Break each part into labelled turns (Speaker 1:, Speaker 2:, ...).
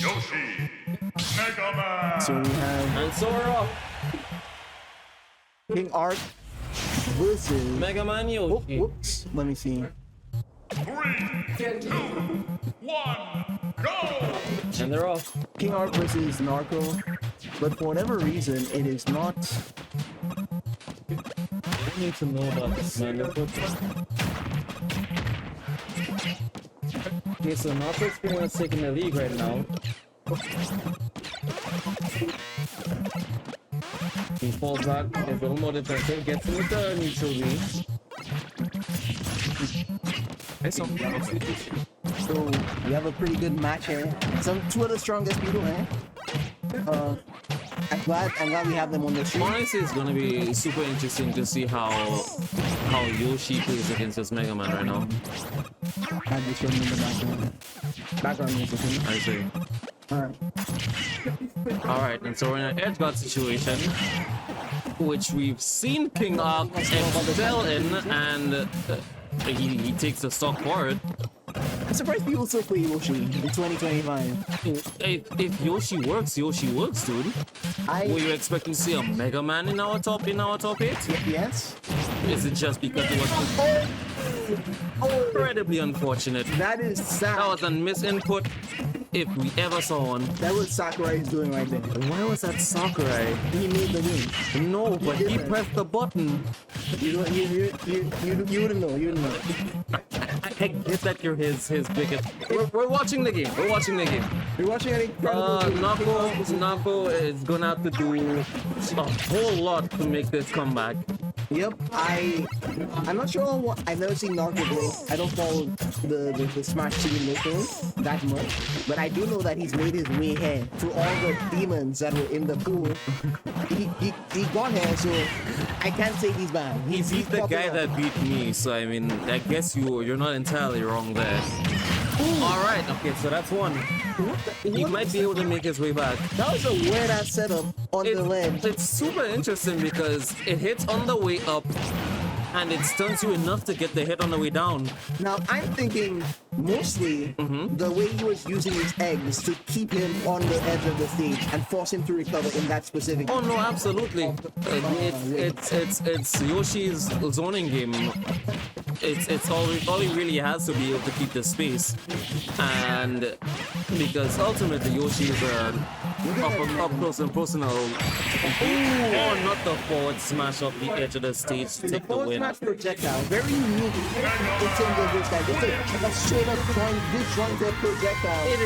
Speaker 1: Yoshi, Mega Man.
Speaker 2: So we have
Speaker 3: And Sora,
Speaker 2: KingArc versus
Speaker 3: Mega Man Yoshi.
Speaker 2: whoops. Let me see.
Speaker 1: 3, 2, 1, go!
Speaker 3: And they're off.
Speaker 2: KingArc versus Narco, but for whatever reason, it is not.
Speaker 3: I need to know about this, man. Okay, so Narco's pretty much taking the league right now. He falls back, is a little more defensive, gets him with the neutral V.
Speaker 2: So we have a pretty good match here. Two of the strongest people, eh? I'm glad we have them on the stream.
Speaker 3: Honestly, it's gonna be super interesting to see how Yoshi plays against this Mega Man right now.
Speaker 2: I just showed me the background music.
Speaker 3: I see.
Speaker 2: Alright.
Speaker 3: Alright, and so we're in an edge guard situation, which we've seen KingArc excel in, and he takes the stock for it.
Speaker 2: I'm surprised people still play Yoshi in 2025.
Speaker 3: If Yoshi works, dude. Were you expecting to see a Mega Man in our top 8?
Speaker 2: Yes.
Speaker 3: Is it just because it was incredibly unfortunate?
Speaker 2: That is sad.
Speaker 3: That was a misinput if we ever saw one.
Speaker 2: That was Sakurai is doing right there.
Speaker 3: Why was that Sakurai?
Speaker 2: He made the game.
Speaker 3: No, but he pressed the button.
Speaker 2: You wouldn't know. You wouldn't know.
Speaker 3: I get that you're his biggest. We're watching the game. We're watching the game.
Speaker 2: You're watching any
Speaker 3: Narco is gonna have to do a whole lot to make this comeback.
Speaker 2: Yep, I'm not sure what. I've never seen Narco play. I don't follow the Smash team locally that much, but I do know that he's made his way here through all the demons that were in the pool. He got here, so I can't say he's bad.
Speaker 3: He's the guy that beat me, so I mean, I guess you're not entirely wrong there. All right, okay, so that's one. He might be able to make his way back.
Speaker 2: That was a weird ass setup on the ledge.
Speaker 3: It's super interesting because it hits on the way up and it stuns you enough to get the hit on the way down.
Speaker 2: Now I'm thinking mostly the way he was using his eggs to keep him on the edge of the stage and force him to recover in that specific.
Speaker 3: Oh no, absolutely. It's Yoshi's zoning game. It's all he really has to be able to keep the space, and because ultimately Yoshi is up close and personal. Oh, not the forward smash off the edge of the stage to take the win.
Speaker 2: Smash projectile, very unique in terms of this guy. It's a straight up disjointed projectile.
Speaker 3: It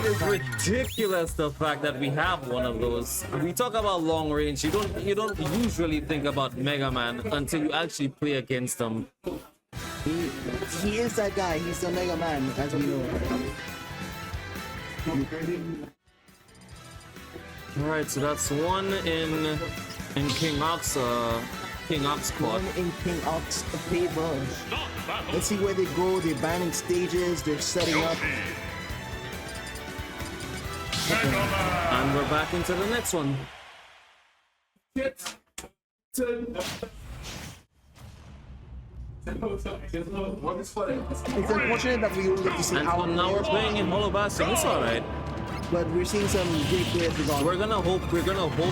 Speaker 3: is ridiculous the fact that we have one of those. We talk about long range. You don't usually think about Mega Man until you actually play against them.
Speaker 2: He is that guy. He's the Mega Man, as we know.
Speaker 3: All right, so that's one in KingArc's squad.
Speaker 2: One in KingArc's favor. Let's see where they go. They're banning stages. They're setting up.
Speaker 3: And we're back into the next one.
Speaker 2: It's unfortunate that we don't get to see
Speaker 3: And
Speaker 2: how.
Speaker 3: so now we're playing in Hollow Bastion. It's all right.
Speaker 2: But we're seeing some great players regardless.
Speaker 3: We're gonna hope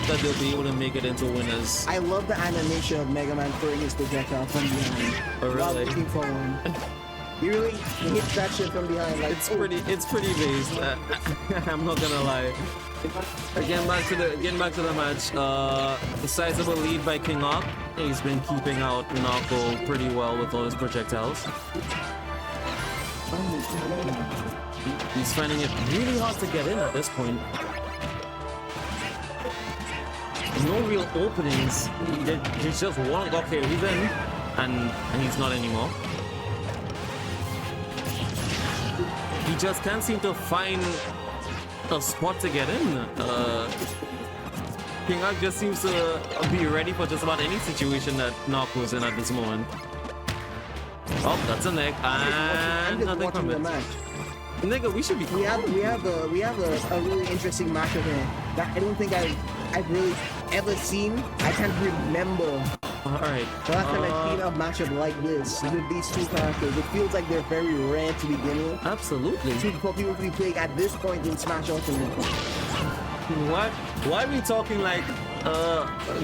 Speaker 3: that they'll be able to make it into winners.
Speaker 2: I love the animation of Mega Man throwing his projectile from behind.
Speaker 3: Oh, really?
Speaker 2: While looking forward. He really hits that shit from behind. Like,
Speaker 3: It's pretty based. I'm not gonna lie. Again, back to the match. The sizable lead by KingArc. He's been keeping out Narco pretty well with all his projectiles. He's finding it really hard to get in at this point. No real openings. There's just one. Okay, he's in, and he's not anymore. He just can't seem to find a spot to get in. KingArc just seems to be ready for just about any situation that Narco's in at this moment. Oh, that's a neck, and nothing from it. Nigga, we should be.
Speaker 2: We have a really interesting matchup here that I don't think I've really ever seen. I can't remember
Speaker 3: Alright.
Speaker 2: The last time I've seen a matchup like this with these two characters, it feels like they're very rare to begin with.
Speaker 3: Absolutely.
Speaker 2: For people to be playing at this point in Smash Ultimate.
Speaker 3: Why are we talking like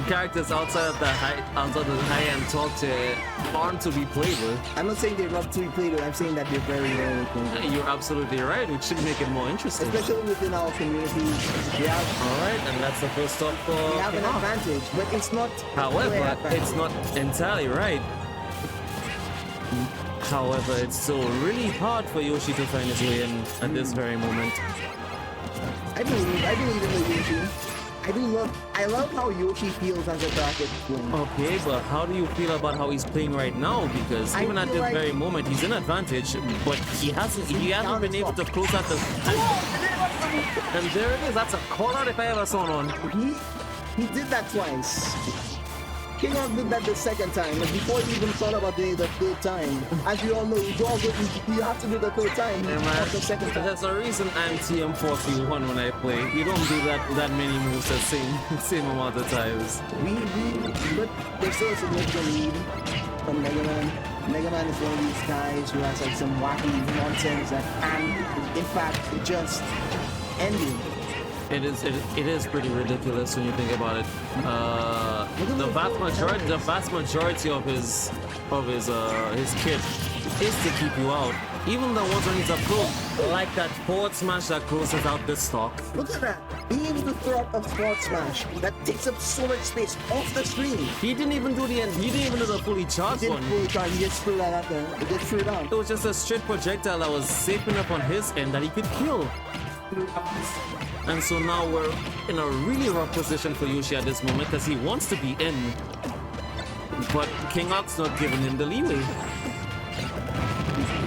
Speaker 3: characters outside of the high end talk to aren't to be played with?
Speaker 2: I'm not saying they're not to be played with, I'm saying that they're very rarely played with.
Speaker 3: You're absolutely right, which should make it more interesting.
Speaker 2: Especially within our community.
Speaker 3: Alright, and that's the first stop for
Speaker 2: We have an advantage, but it's not.
Speaker 3: However, it's not entirely right. However, it's still really hard for Yoshi to find his way in at this very moment.
Speaker 2: I believe in the Yoshi. I love how Yoshi feels as a bracket playing.
Speaker 3: Okay, but how do you feel about how he's playing right now? Because even at this very moment, he's in advantage, but he hasn't been able to close out the. And there it is. That's a call out if I ever saw one.
Speaker 2: He did that twice. KingArc did that the second time, and before he even thought about doing it the third time. As you all know, you have to do the third time,
Speaker 3: Yeah,
Speaker 2: not the second time.
Speaker 3: There's a reason I'm TM41 when I play. You don't do that many moves the same amount of times.
Speaker 2: But there's still a significant lead from Mega Man. Mega Man is one of these guys who has like some wacky nonsense that can, in fact, just end you.
Speaker 3: It is pretty ridiculous when you think about it. The vast majority of his kit is to keep you out. Even the ones when he's up close, like that forward smash that closes out the stock.
Speaker 2: Look at that! Being able to throw up a forward smash that takes up so much space off the screen.
Speaker 3: He didn't even do the fully charged one.
Speaker 2: Fully charged, he just threw that out there. He just threw it out.
Speaker 3: It was just a straight projectile that was safe enough on his end that he could kill. And so now we're in a really rough position for Yoshi at this moment because he wants to be in. But KingArc's not giving him the leeway.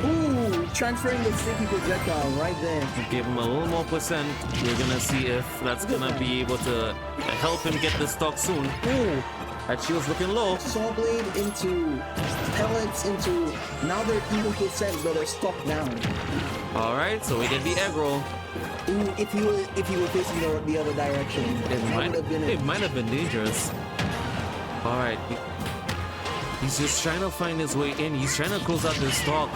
Speaker 2: Ooh, transferring the sticky projectile right there.
Speaker 3: Give him a little more percent. We're gonna see if that's gonna be able to help him get the stock soon. Ooh, that shield's looking low.
Speaker 2: Saw blade into pellets into now they're even percent, but they're stuck down.
Speaker 3: Alright, so we get the egg roll.
Speaker 2: Ooh, if he were facing the other direction,
Speaker 3: It might have been dangerous. Alright. He's just trying to find his way in. He's trying to close out this stock.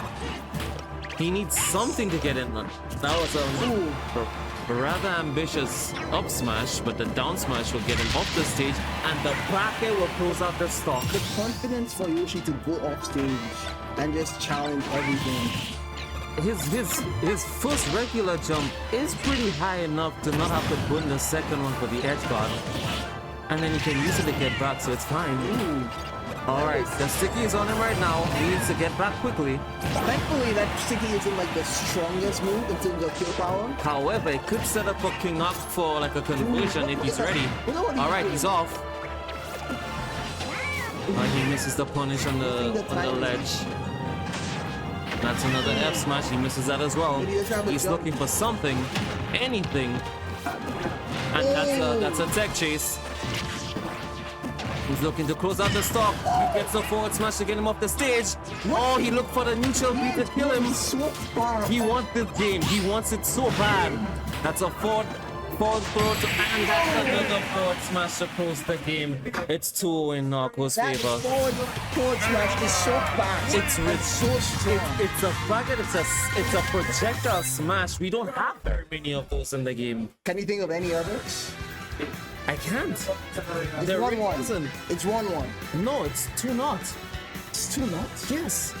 Speaker 3: He needs something to get in. That was a rather ambitious up smash, but the down smash will get him off the stage, and the back air will close out the stock.
Speaker 2: The confidence for Yoshi to go off stage and just challenge everything.
Speaker 3: His first regular jump is pretty high enough to not have to put in the second one for the edge guard. And then he can use it to get back, so it's fine. Alright, the sticky is on him right now. He needs to get back quickly.
Speaker 2: Thankfully, that sticky isn't like the strongest move in terms of kill power.
Speaker 3: However, it could set up for KingArc for like a conversion if he's ready. Alright, he's off. He misses the punish on the ledge. That's another F smash. He misses that as well. He's looking for something, anything, and that's a tech chase. He's looking to close out the stock. He gets the forward smash to get him off the stage. Oh, he looked for the neutral beat to kill him. He wants this game. He wants it so bad. That's a forward throw and that's another forward smash to close the game. It's 2 in Narco's favor.
Speaker 2: Forward smash is so fast.
Speaker 3: It's rich.
Speaker 2: So strong.
Speaker 3: It's a bucket. It's a projectile smash. We don't have very many of those in the game.
Speaker 2: Can you think of any others?
Speaker 3: I can't.
Speaker 2: It's
Speaker 3: There
Speaker 2: 1-1.
Speaker 3: really isn't.
Speaker 2: It's 1-1.
Speaker 3: No, it's 2-0.
Speaker 2: It's 2-0.
Speaker 3: Yes.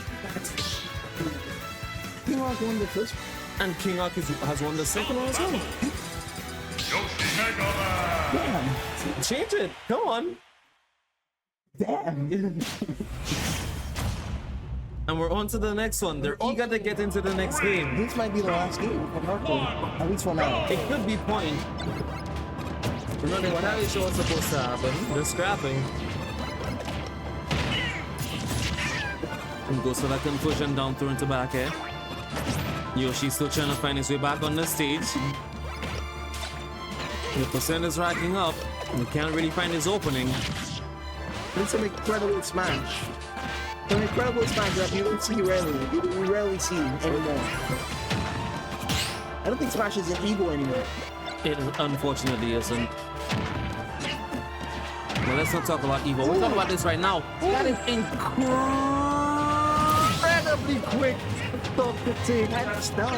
Speaker 2: KingArc won the first.
Speaker 3: And KingArc has won the second one as well.
Speaker 1: Yoshi Mega Man.
Speaker 2: Damn.
Speaker 3: Change it. Come on.
Speaker 2: Damn.
Speaker 3: And we're on to the next one. They're eager to get into the next game.
Speaker 2: This might be the last game for Narco. At least for now.
Speaker 3: It could be point. We're not entirely sure what's supposed to happen. They're scrapping. And goes for that confusion down through into back air. Yoshi's still trying to find his way back on the stage. The percent is racking up. He can't really find his opening.
Speaker 2: It's an incredible smash. An incredible smash that you don't see rarely. You rarely see anymore. I don't think Smash is an ego anymore.
Speaker 3: It unfortunately isn't. but let's not talk about Evo. We'll talk about this right now. That is incredibly quick stock to take.
Speaker 2: That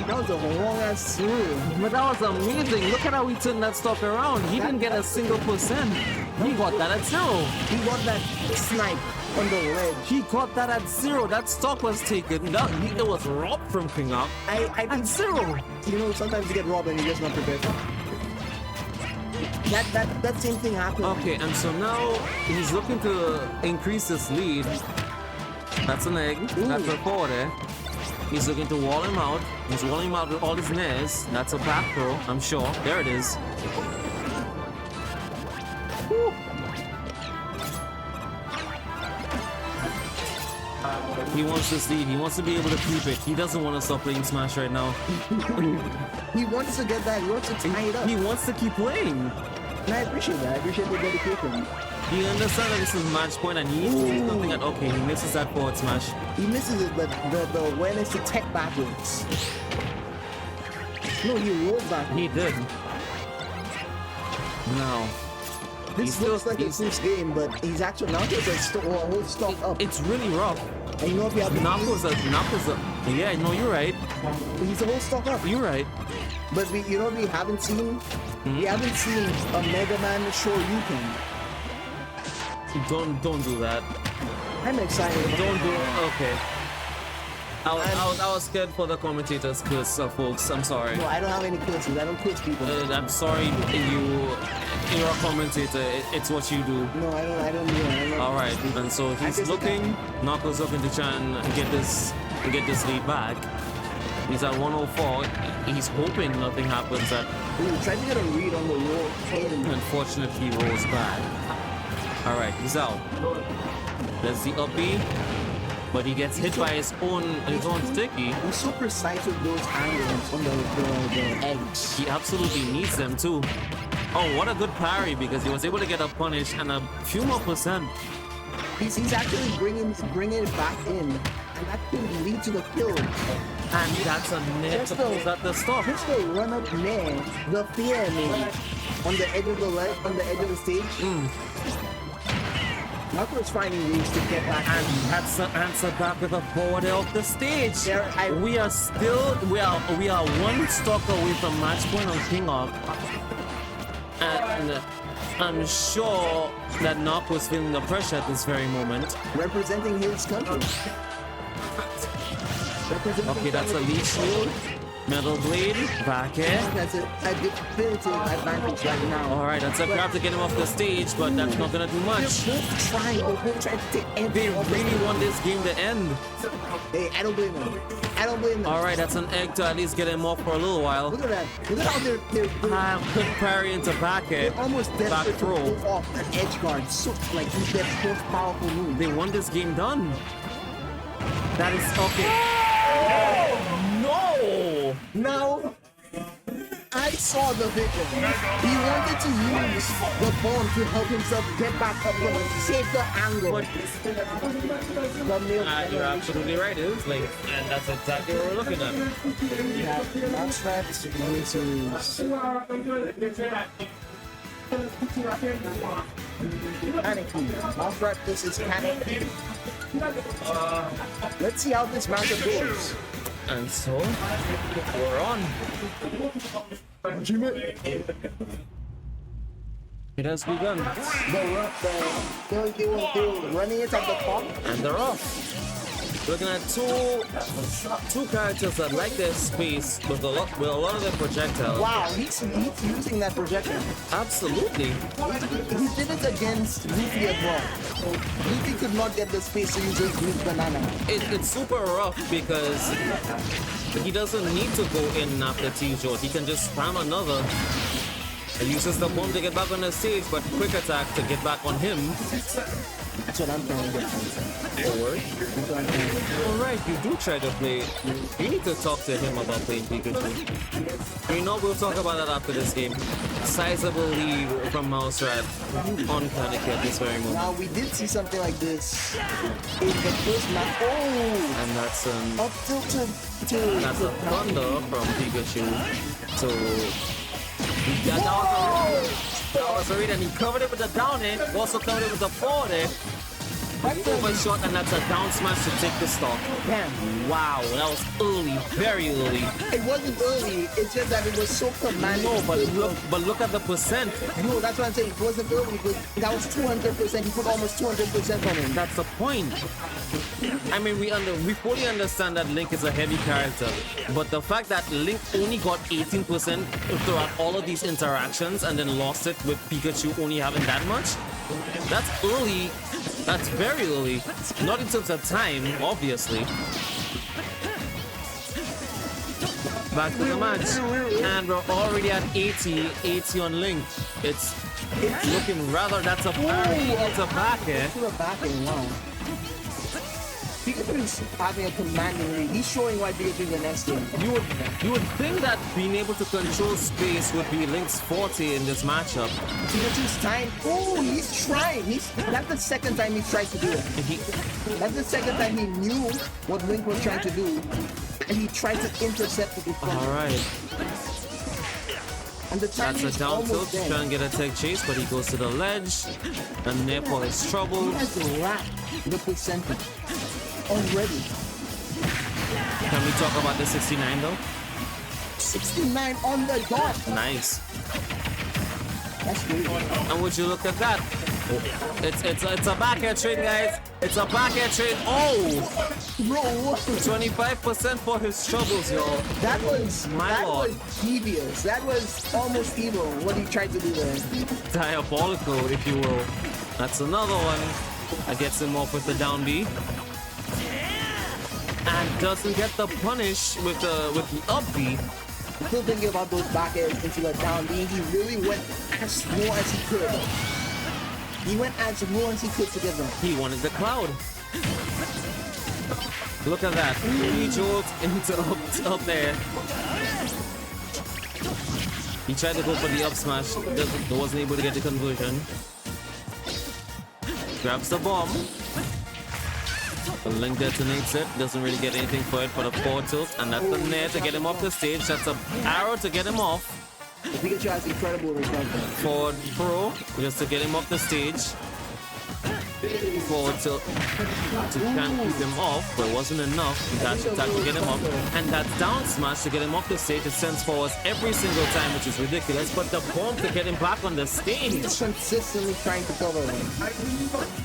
Speaker 2: was a long ass through.
Speaker 3: But that was amazing. Look at how he turned that stock around. He didn't get a single percent. He got that at 0.
Speaker 2: He got that snipe on the ledge.
Speaker 3: He got that at 0. That stock was taken. It was robbed from KingArc.
Speaker 2: I
Speaker 3: At 0.
Speaker 2: You know, sometimes you get robbed and you're just not prepared. That same thing happened.
Speaker 3: Okay, and so now he's looking to increase his lead. That's an egg.
Speaker 2: Ooh.
Speaker 3: That's a 4 there. He's looking to wall him out. He's walling him out with all his nairs. That's a back throw, I'm sure. There it is. Woo. He wants this lead. He wants to be able to keep it. He doesn't want to stop playing Smash right now.
Speaker 2: He wants to get that. He wants to tie it up.
Speaker 3: He wants to keep playing.
Speaker 2: And I appreciate that. I appreciate the dedication.
Speaker 3: He understands that this is match point and he needs to do something that, okay, he misses that forward smash.
Speaker 2: He misses it, but the awareness to tech backwards. No, he rolled back.
Speaker 3: He did. Now,
Speaker 2: This looks like a close game, but he's actually now he's a whole stock up.
Speaker 3: it's really rough.
Speaker 2: And you know if you have
Speaker 3: Narco's a, yeah, no, you're right.
Speaker 2: he's a whole stock up.
Speaker 3: You're right.
Speaker 2: But we haven't seen? We haven't seen a Mega Man Shoryuken.
Speaker 3: Don't do that.
Speaker 2: I'm excited.
Speaker 3: Don't do it. Okay. I was scared for the commentators, folks. I'm sorry.
Speaker 2: No, I don't have any curses. I don't curse people.
Speaker 3: I'm sorry, you're a commentator. It's what you do.
Speaker 2: No, I don't do it.
Speaker 3: All right, and so he's looking. Narco's looking to try and get this lead back. He's at 104. He's hoping nothing happens.
Speaker 2: Ooh, try to get a read on the roll.
Speaker 3: Unfortunately, he rolls back. All right, he's out. There's the up B, but he gets hit by his own sticky.
Speaker 2: He's so precise with those angles on the eggs.
Speaker 3: He absolutely needs them too. Oh, what a good parry, because he was able to get a punish and a few more percent.
Speaker 2: He's actually bringing it back in, and that could lead to the kill.
Speaker 3: And that's a net to close at the stop.
Speaker 2: Just the run up there, the fear maybe on the edge of the left, on the edge of the stage. Narco is finding ways to get back.
Speaker 3: And that's the answer back with a forward off the stage.
Speaker 2: There,
Speaker 3: we are one stock away from match point on KingArc. And I'm sure that Narco is feeling the pressure at this very moment.
Speaker 2: representing his country.
Speaker 3: Okay, that's a lead shield. Metal blade, back air.
Speaker 2: That's a definitive advantage right now.
Speaker 3: Alright, that's a grab to get him off the stage, but that's not gonna do much.
Speaker 2: They're both trying to take
Speaker 3: They
Speaker 2: everything off the
Speaker 3: really
Speaker 2: stage.
Speaker 3: want this game to end.
Speaker 2: Hey, I don't blame them. I don't blame them.
Speaker 3: Alright, that's an egg to at least get him off for a little while.
Speaker 2: Look at that. Look at how they're
Speaker 3: Quick parry into back air.
Speaker 2: almost
Speaker 3: Back
Speaker 2: desperate to
Speaker 3: throw.
Speaker 2: pull off an edge guard. So, like, he's their most powerful move.
Speaker 3: They want this game done. That is okay. No!
Speaker 2: Now, I saw the vision. He wanted to use the bomb to help himself get back up and save the angle.
Speaker 3: You're absolutely right, it is late. And that's exactly what we're looking at.
Speaker 2: MouseRat versus KANEKI. MouseRat versus KANEKI. Let's see how this matchup goes.
Speaker 3: And so, we're on. It has begun.
Speaker 2: They're running it at the top.
Speaker 3: And they're off. Looking at two characters that like their space with a lot of their projectiles.
Speaker 2: Wow, he's using that projector.
Speaker 3: Absolutely.
Speaker 2: He did it against Luffy as well. Luffy could not get the space to use his blue banana.
Speaker 3: It's super rough because he doesn't need to go in after T-Short. He can just spam another. He uses the bomb to get back on the stage, but quick attack to get back on him.
Speaker 2: That's what I'm trying to get.
Speaker 3: Forward. Alright, you do try to play. You need to talk to him about playing Pikachu. You know, we'll talk about that after this game. Sizable lead from MouseRat on KANEKI at this very moment.
Speaker 2: Now, we did see something like this in the first match. Oh!
Speaker 3: And that's
Speaker 2: Up tilt to
Speaker 3: that's a thunder from Pikachu. So that was a read, and he covered it with the down air. Also covered it with the forward air. Overshot, and that's a down smash to take the stock.
Speaker 2: Damn.
Speaker 3: Wow, that was early, very early.
Speaker 2: It wasn't early, it's just that it was so commanding.
Speaker 3: No, but look at the percent.
Speaker 2: No, that's what I'm saying. It wasn't early, but that was 200%. He put almost 200% on him.
Speaker 3: That's the point. I mean, we fully understand that Link is a heavy character, but the fact that Link only got 18% throughout all of these interactions and then lost it with Pikachu only having that much, that's early. That's very early. Not in terms of time, obviously. Back to the match. And we're already at 80 on Link. It's looking rather, that's a parry. It's a back air.
Speaker 2: To the back end, wow. Pikachu's having a commanding lead. He's showing why Pikachu's the next game.
Speaker 3: You would think that being able to control space would be Link's forte in this matchup.
Speaker 2: Pikachu's time. Oh, he's trying. That's the second time he's tried to do it. That's the second time he knew what Link was trying to do, and he tried to intercept it before.
Speaker 3: All right.
Speaker 2: And the time
Speaker 3: That's a down tilt, trying to get a tech chase, but he goes to the ledge, and therefore his trouble.
Speaker 2: He has wrapped the percentage already.
Speaker 3: Can we talk about the 69 though?
Speaker 2: 69 on the dot.
Speaker 3: Nice.
Speaker 2: That's great.
Speaker 3: And would you look at that? It's a back air trade, guys. It's a back air trade. Oh,
Speaker 2: Bro,
Speaker 3: 25% for his troubles, y'all.
Speaker 2: that was
Speaker 3: My lord.
Speaker 2: was devious. That was almost evil. What he tried to do there.
Speaker 3: Diabolical, if you will. That's another one. That gets him off with the down B. And doesn't get the punish with the up B.
Speaker 2: Still thinking about those back airs into a down B. He really went as low as he could. He went as low as he could to get them.
Speaker 3: He wanted the cloud. Look at that. He jolt into up there. He tried to go for the up smash. Wasn't able to get the conversion. Grabs the bomb. The Link detonates it. Doesn't really get anything for it for the forward tilt. And that's the nair to get him off the stage. That's an arrow to get him off.
Speaker 2: Pikachu has incredible recovery.
Speaker 3: Forward throw just to get him off the stage. Forward tilt to try and keep him off, but it wasn't enough. Dash attack to get him off. And that down smash to get him off the stage. It sends forwards every single time, which is ridiculous. But the bomb to get him back on the stage.
Speaker 2: He's consistently trying to cover him.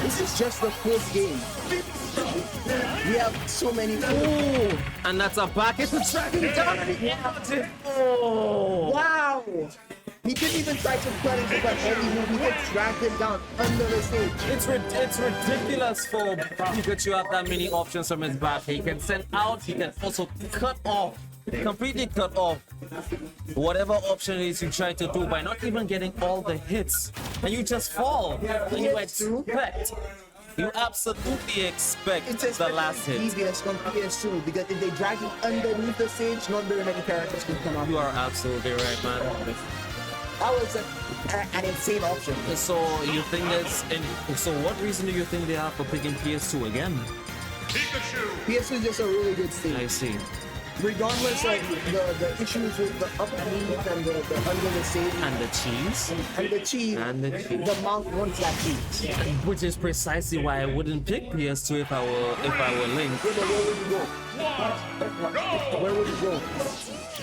Speaker 2: This is just the first game. We have so many.
Speaker 3: Oh, and that's a back into dragon down. Oh,
Speaker 2: wow! He didn't even try to cut into that heavy move. He just dragged him down under the stage.
Speaker 3: it's ridiculous for Pikachu to have that many options from his back. He can send out. He can also cut off. Completely cut off whatever option it is you try to do by not even getting all the hits, and you just fall. And you absolutely expect the last hit.
Speaker 2: Devious from PS2 because if they drag you underneath the stage, not very many characters can come out.
Speaker 3: You are absolutely right, man.
Speaker 2: That was an insane option.
Speaker 3: So you think that's so what reason do you think they have for picking PS2 again?
Speaker 1: Pikachu!
Speaker 2: PS2 is just a really good stage.
Speaker 3: I see.
Speaker 2: Regardless of the issues with the up beat and the under the stage
Speaker 3: And the cheese?
Speaker 2: and the cheese,
Speaker 3: And the cheese.
Speaker 2: the mount wants that cheese.
Speaker 3: Which is precisely why I wouldn't pick PS2 if I were Link.
Speaker 2: Yeah, but where would you go? Where would you go?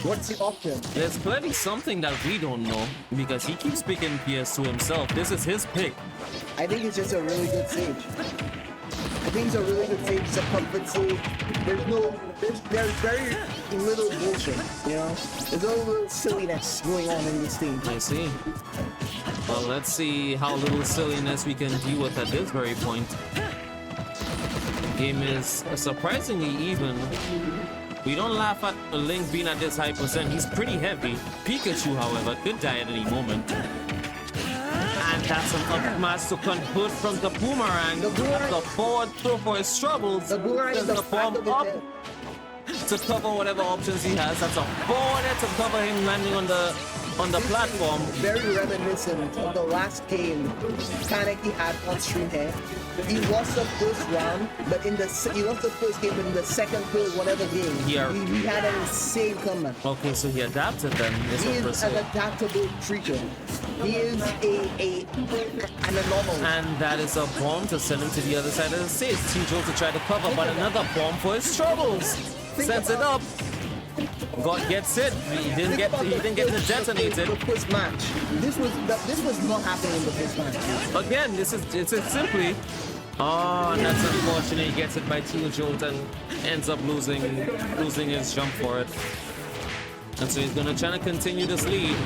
Speaker 2: What's the option?
Speaker 3: There's clearly something that we don't know because he keeps picking PS2 himself. This is his pick.
Speaker 2: I think it's just a really good stage. I think it's a really good stage. It's a comfort stage. There's very little bullshit, you know? There's a little silliness going on in this stage.
Speaker 3: I see. Well, let's see how little silliness we can deal with at this very point. Game is surprisingly even. We don't laugh at Link being at this high percent. He's pretty heavy. Pikachu, however, could die at any moment. And that's an up smash to convert from the boomerang. The forward throw for his troubles.
Speaker 2: The boomerang is the
Speaker 3: bomb
Speaker 2: back of
Speaker 3: up
Speaker 2: his head.
Speaker 3: to cover whatever options he has. That's a forward to cover him landing on the on the platform.
Speaker 2: Very reminiscent of the last game KANEKI had on stream here. He lost the first round, but he lost the first game, but in the second, third, whatever game, he had an insane comeback.
Speaker 3: Okay, so he adapted then.
Speaker 2: He is an adaptable creature. He is an anomaly.
Speaker 3: And that is a bomb to send him to the other side of the stage. Team Joe to try to cover, but another bomb for his troubles. Sets it up. God gets it. He didn't get it detonated.
Speaker 2: The first match. This was not happening in the first match.
Speaker 3: Again, it's simply. Oh, and that's unfortunate. He gets it by Team Jolt and ends up losing his jump for it. And so he's gonna try to continue this lead.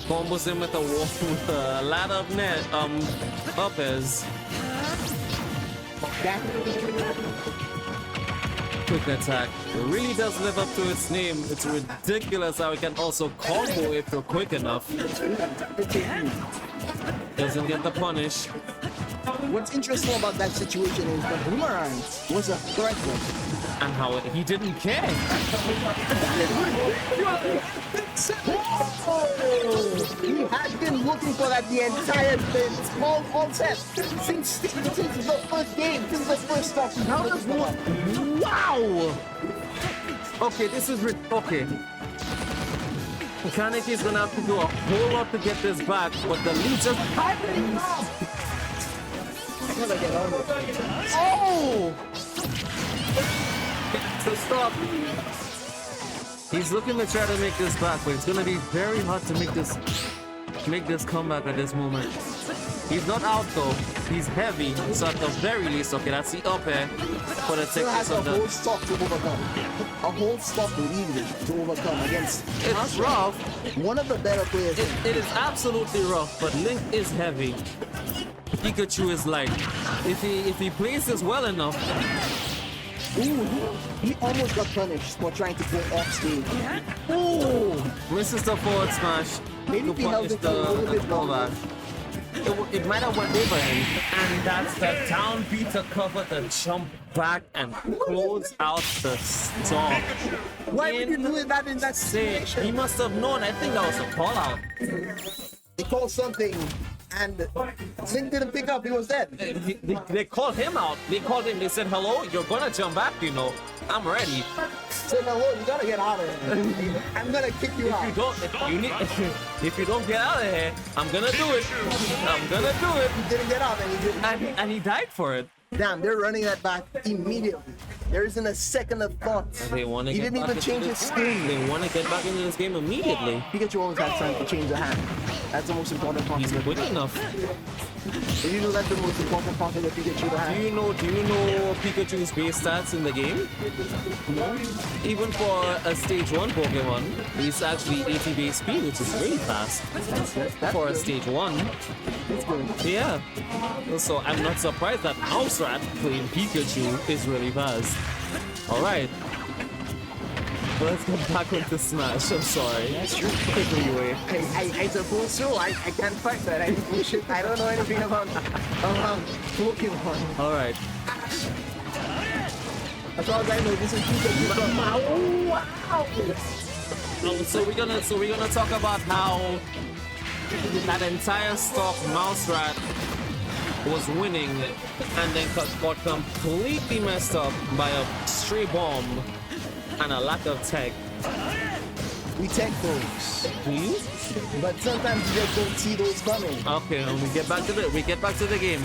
Speaker 3: Combos him with a ladder of net uppers. Quick attack. It really does live up to its name. It's ridiculous how it can also combo if you're quick enough. Doesn't get the punish.
Speaker 2: What's interesting about that situation is the boomerang was a threat one.
Speaker 3: And how he didn't care.
Speaker 2: He had been looking for that the entire all set since the first game, since the first stuff.
Speaker 3: Wow! Okay, this is okay. KANEKI is gonna have to do a whole lot to get this back, but the lead just oh! To stop. He's looking to try to make this back, but it's gonna be very hard to make this comeback at this moment. He's not out though. He's heavy, so at the very least, okay, that's the up air for the
Speaker 2: Still has
Speaker 3: techniques
Speaker 2: a
Speaker 3: of
Speaker 2: whole stock to overcome. A whole stock lead to overcome against.
Speaker 3: It's rough.
Speaker 2: One of the better players.
Speaker 3: It is absolutely rough, but Link is heavy. Pikachu is light. If he plays this well enough.
Speaker 2: Ooh, he almost got punished for trying to go off stage.
Speaker 3: Ooh, misses the forward smash.
Speaker 2: Maybe
Speaker 3: To
Speaker 2: if he held
Speaker 3: punish
Speaker 2: it a little bit longer.
Speaker 3: It might have went over him. And that's the down B to cover the jump back and close out the stop.
Speaker 2: Why would you do that in that situation?
Speaker 3: He must have known. I think that was a call out.
Speaker 2: They called something, and Link didn't pick up. He was dead.
Speaker 3: They called him out. They called him. They said, "Hello, you're gonna jump back. You know, I'm ready."
Speaker 2: Said, "Hello, you gotta get out of here. I'm gonna kick you out."
Speaker 3: If you don't get out of here, I'm gonna do it. I'm gonna do it.
Speaker 2: He didn't get out, and he didn't.
Speaker 3: And he died for it.
Speaker 2: Damn, they're running that back immediately. There isn't a second of thought.
Speaker 3: They want to.
Speaker 2: He didn't even change his skin.
Speaker 3: They want to get back into this game immediately.
Speaker 2: Pikachu always has time to change the hand. That's the most important part.
Speaker 3: He's quick enough.
Speaker 2: Do you know that's the most important part of the Pikachu to have?
Speaker 3: Do you know Pikachu's base stats in the game? Even for a stage 1 Pokemon, he's actually 80 base speed, which is really fast for a stage 1.
Speaker 2: It's good.
Speaker 3: Yeah. So I'm not surprised that MouseRat playing Pikachu is really fast. Alright. Let's get back into Smash. I'm sorry.
Speaker 2: That's true.
Speaker 3: Anyway.
Speaker 2: I suppose so. I can't fight that. I don't know anything about Pokemon.
Speaker 3: Alright.
Speaker 2: As far as I know, this is Pikachu. Wow!
Speaker 3: So we're gonna talk about how that entire stock MouseRat was winning and then got completely messed up by a stray bomb and a lack of tech.
Speaker 2: We tech folks. But sometimes you just don't see those coming.
Speaker 3: Okay, we get back to the game.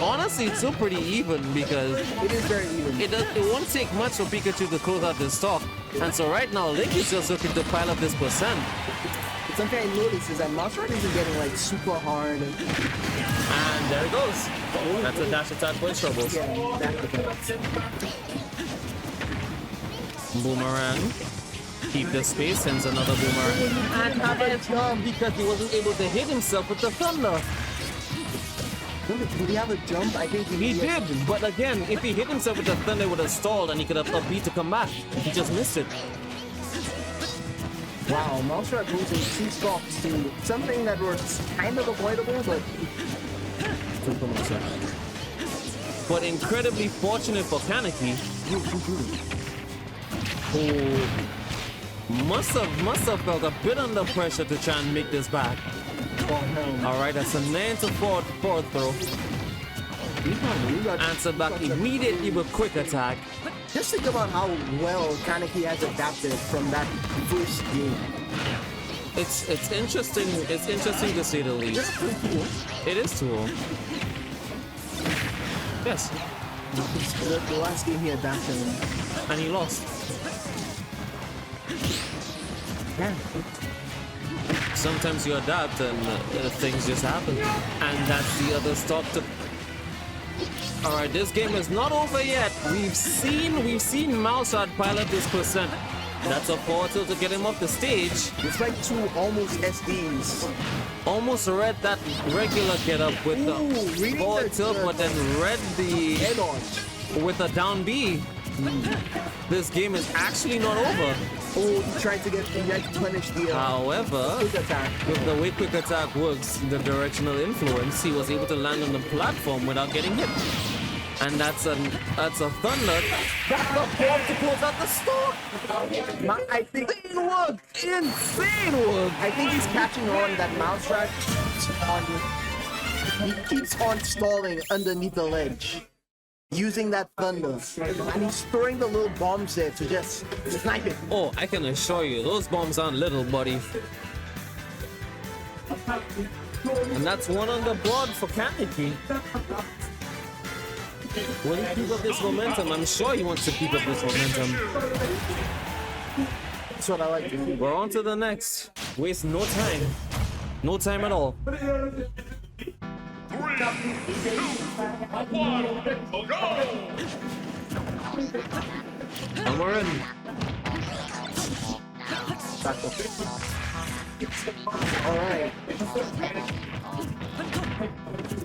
Speaker 3: Honestly, it's still pretty even because
Speaker 2: It is very even.
Speaker 3: it won't take much for Pikachu to close out this stock. And so right now, Link is just looking to pile up this percent.
Speaker 2: Something I noticed is that MouseRat isn't getting like super hard.
Speaker 3: And there it goes. That's a dash attack for his troubles.
Speaker 2: Yeah, that's the best.
Speaker 3: Boomerang. Keep the space, sends another boomerang. And have a jump because he wasn't able to hit himself with the thunder.
Speaker 2: Did he have a jump? I think
Speaker 3: He did, but again, if he hit himself with the thunder, it would have stalled and he could have up B to come back. He just missed it.
Speaker 2: Wow, MouseRat losing 2 stocks to something that was kind of avoidable,
Speaker 3: But incredibly fortunate for KANEKI, who must have felt a bit under pressure to try and make this back. All right, that's a 9-4 forward throw. Answer back immediately with quick attack.
Speaker 2: Just think about how well KANEKI has adapted from that first game.
Speaker 3: It's interesting. It's interesting to say the least. It is cool. Yes.
Speaker 2: The last game he adapted.
Speaker 3: And he lost.
Speaker 2: Yeah.
Speaker 3: Sometimes you adapt and things just happen. And that's the other stop to... Alright, this game is not over yet. We've seen MouseRat pilot this percent. That's a forward tilt to get him off the stage.
Speaker 2: It's like two almost SDs.
Speaker 3: Almost read that regular get up with the forward tilt, but then read the
Speaker 2: head on
Speaker 3: with a down B. This game is actually not over.
Speaker 2: Oh, he tried to punish the
Speaker 3: however,
Speaker 2: quick attack.
Speaker 3: With the way quick attack works, the directional influence, he was able to land on the platform without getting hit. And that's a thunder. That's the form to close out the store.
Speaker 2: I think
Speaker 3: insane work.
Speaker 2: I think he's catching on that MouseRat keeps on stalling underneath the ledge, using that thunder, and he's throwing the little bombs there to just snipe it.
Speaker 3: Oh, I can assure you, those bombs aren't little, buddy. And that's one on the board for KANEKI. Will he keep up this momentum? I'm sure he wants to keep up this momentum.
Speaker 2: That's what I like to do.
Speaker 3: We're on to the next. Waste no time. No time at all.
Speaker 1: 3, 2, 1, go!
Speaker 3: And we're in.
Speaker 2: Alright.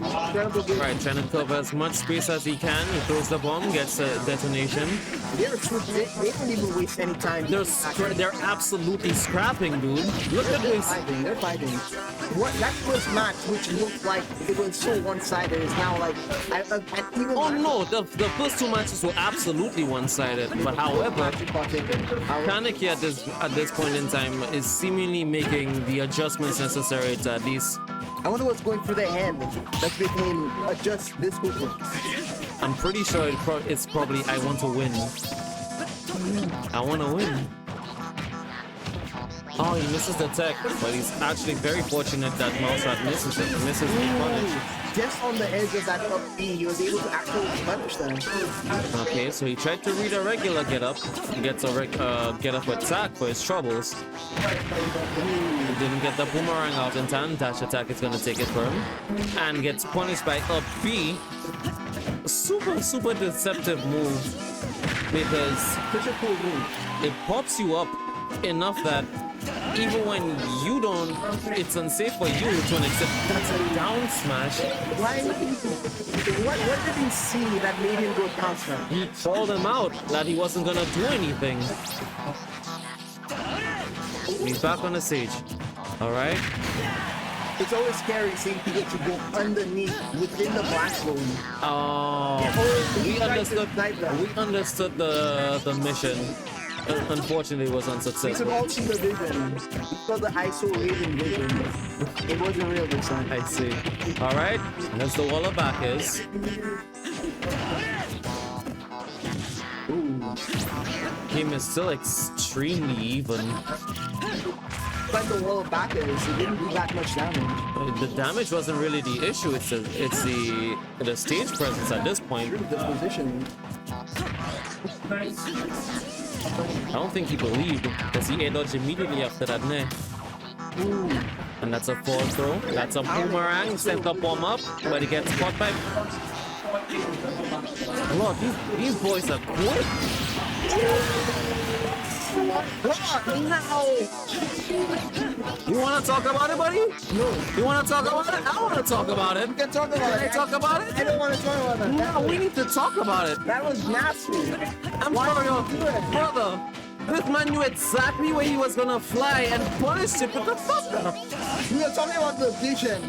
Speaker 3: Alright, trying to cover as much space as he can. He throws the bomb, gets a detonation.
Speaker 2: They don't even waste any time.
Speaker 3: They're absolutely scrapping, dude. Look at this.
Speaker 2: They're fighting. What that first match, which looked like it was so one-sided, is now like
Speaker 3: oh no, the first two matches were absolutely one-sided. But however, KANEKI at this point in time is seemingly making the adjustments necessary to at least.
Speaker 2: I wonder what's going through their head that they can adjust this quickly.
Speaker 3: I'm pretty sure it's probably I want to win. I want to win. Oh, he misses the tech, but he's actually very fortunate that MouseRat misses the punish.
Speaker 2: Just on the edge of that up B, he was able to actually punish them.
Speaker 3: Okay, so he tried to read a regular get up. He gets a get up attack for his troubles. He didn't get the boomerang out in time. Dash attack is gonna take it for him, and gets punished by up B. Super deceptive move because
Speaker 2: such a cool move.
Speaker 3: It pops you up enough that even when you don't, it's unsafe for you to accept. That's a down smash.
Speaker 2: Why? What did he see that made him go down smash?
Speaker 3: He called him out that he wasn't gonna do anything. He's back on the stage. All right.
Speaker 2: It's always scary seeing people to go underneath within the black zone.
Speaker 3: Oh, we understood the mission. Unfortunately, it was unsuccessful.
Speaker 2: We could all see the vision. We saw the isolated vision. It wasn't real this time.
Speaker 3: I see. All right, that's the wall of back is. Game is still extremely even.
Speaker 2: Like the wall of back is, it didn't do that much damage.
Speaker 3: The damage wasn't really the issue. It's the stage presence at this point.
Speaker 2: The positioning.
Speaker 3: I don't think he believed because he air dodged immediately after that net. And that's a forward throw. That's a boomerang. Sent the bomb up, but he gets caught by. Lord, these boys are quick. You want to talk about it, buddy?
Speaker 2: No.
Speaker 3: You want to talk about it? I want to talk about it.
Speaker 2: We can talk about it.
Speaker 3: Talk about it?
Speaker 2: I don't want to talk about that.
Speaker 3: No, we need to talk about it.
Speaker 2: That was nasty.
Speaker 3: I'm sorry, brother. This man knew exactly where he was gonna fly and punished it with the thunder.
Speaker 2: We were talking about the vision.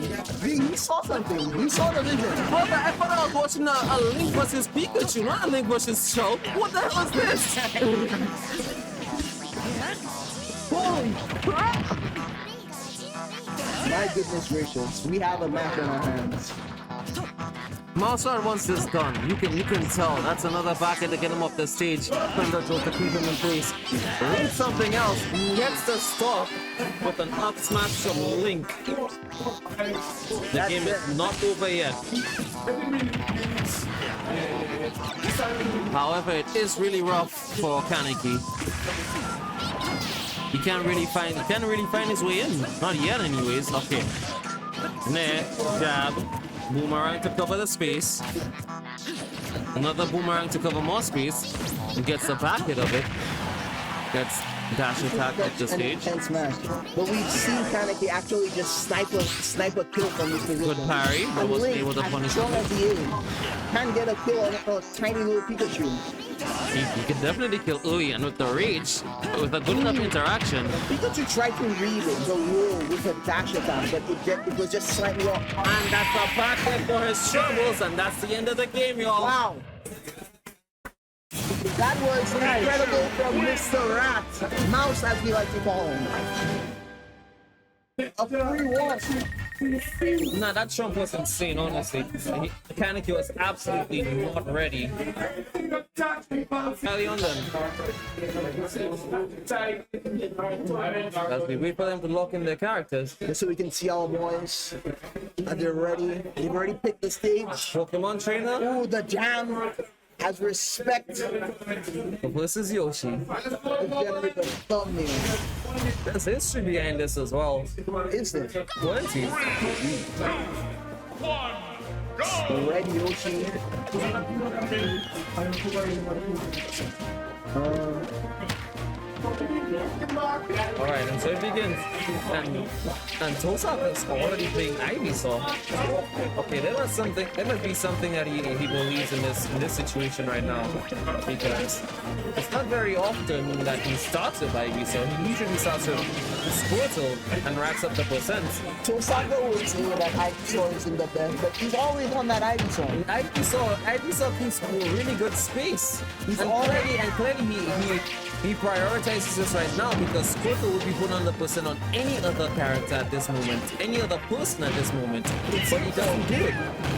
Speaker 2: He saw something. He saw the vision.
Speaker 3: Brother, I thought I was watching a Link versus Pikachu, not a Link versus Show. What the hell is this?
Speaker 2: My goodness gracious, we have a match on our hands.
Speaker 3: MouseRat wants this done. You can tell. That's another backer to get him off the stage. Thunderjolt to keep him in place. Read something else. Gets the stop with an up smash from Link. The game is not over yet. However, it is really rough for KANEKI. He can't really find his way in. Not yet anyways. Okay. Nair, jab. Boomerang to cover the space. Another boomerang to cover more space. He gets the back hit of it. Gets dash attack up the stage.
Speaker 2: And smash. But we've seen KANEKI actually just snipe a kill from this position.
Speaker 3: Good parry, but wasn't able to punish him.
Speaker 2: As he is, can't get a kill on a tiny little Pikachu.
Speaker 3: He can definitely kill Ui, and with the rage, with a good enough interaction.
Speaker 2: Pikachu tried to read the roll with a dash attack, but it was just slightly off.
Speaker 3: And that's a back hit for his troubles, and that's the end of the game, y'all.
Speaker 2: Wow. That was incredible from Mr. Rat. Mouse, as we like to call him. A free watch.
Speaker 3: Nah, that jump was insane, honestly. KANEKI was absolutely not ready. Carry on then. As we wait for them to lock in their characters.
Speaker 2: Just so we can see our boys. Are they ready? They've already picked the stage.
Speaker 3: Pokemon trainer.
Speaker 2: Oh, the jam has respect.
Speaker 3: Versus Yoshi.
Speaker 2: Generate the thumbnail.
Speaker 3: There's history behind this as well.
Speaker 2: Is there?
Speaker 3: 20.
Speaker 2: The red Yoshi.
Speaker 3: Alright, and so it begins. And Tohsaka is already playing Ivysaur. Okay, there must be something that he believes in this situation right now. Because it's not very often that he starts with Ivysaur. He usually starts with Squirtle and racks up the percents.
Speaker 2: Tohsaka would say that Ivysaur is in the best, but he's always on that Ivysaur.
Speaker 3: Ivysaur keeps really good space. Clearly he prioritizes this right now because Squirtle would be put on the percent on any other character at this moment, any other person at this moment, but he doesn't do it.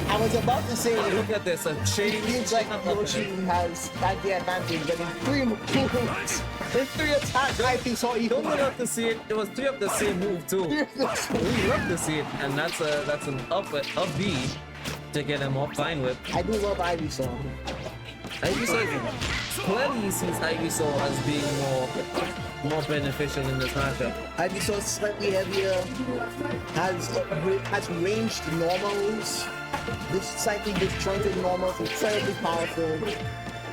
Speaker 2: I was about to say,
Speaker 3: look at this, a change.
Speaker 2: It's like Yoshi has the advantage, but in 3 moves, in 3 attacks, Ivysaur
Speaker 3: you don't love to see it. It was 3 of the same move too. We love to see it, and that's an up B to get him off fine with.
Speaker 2: I do love Ivysaur.
Speaker 3: Clearly he sees Ivysaur as being more beneficial in this matchup.
Speaker 2: Ivysaur is slightly heavier, has ranged normals. This slightly disjointed normals, incredibly powerful.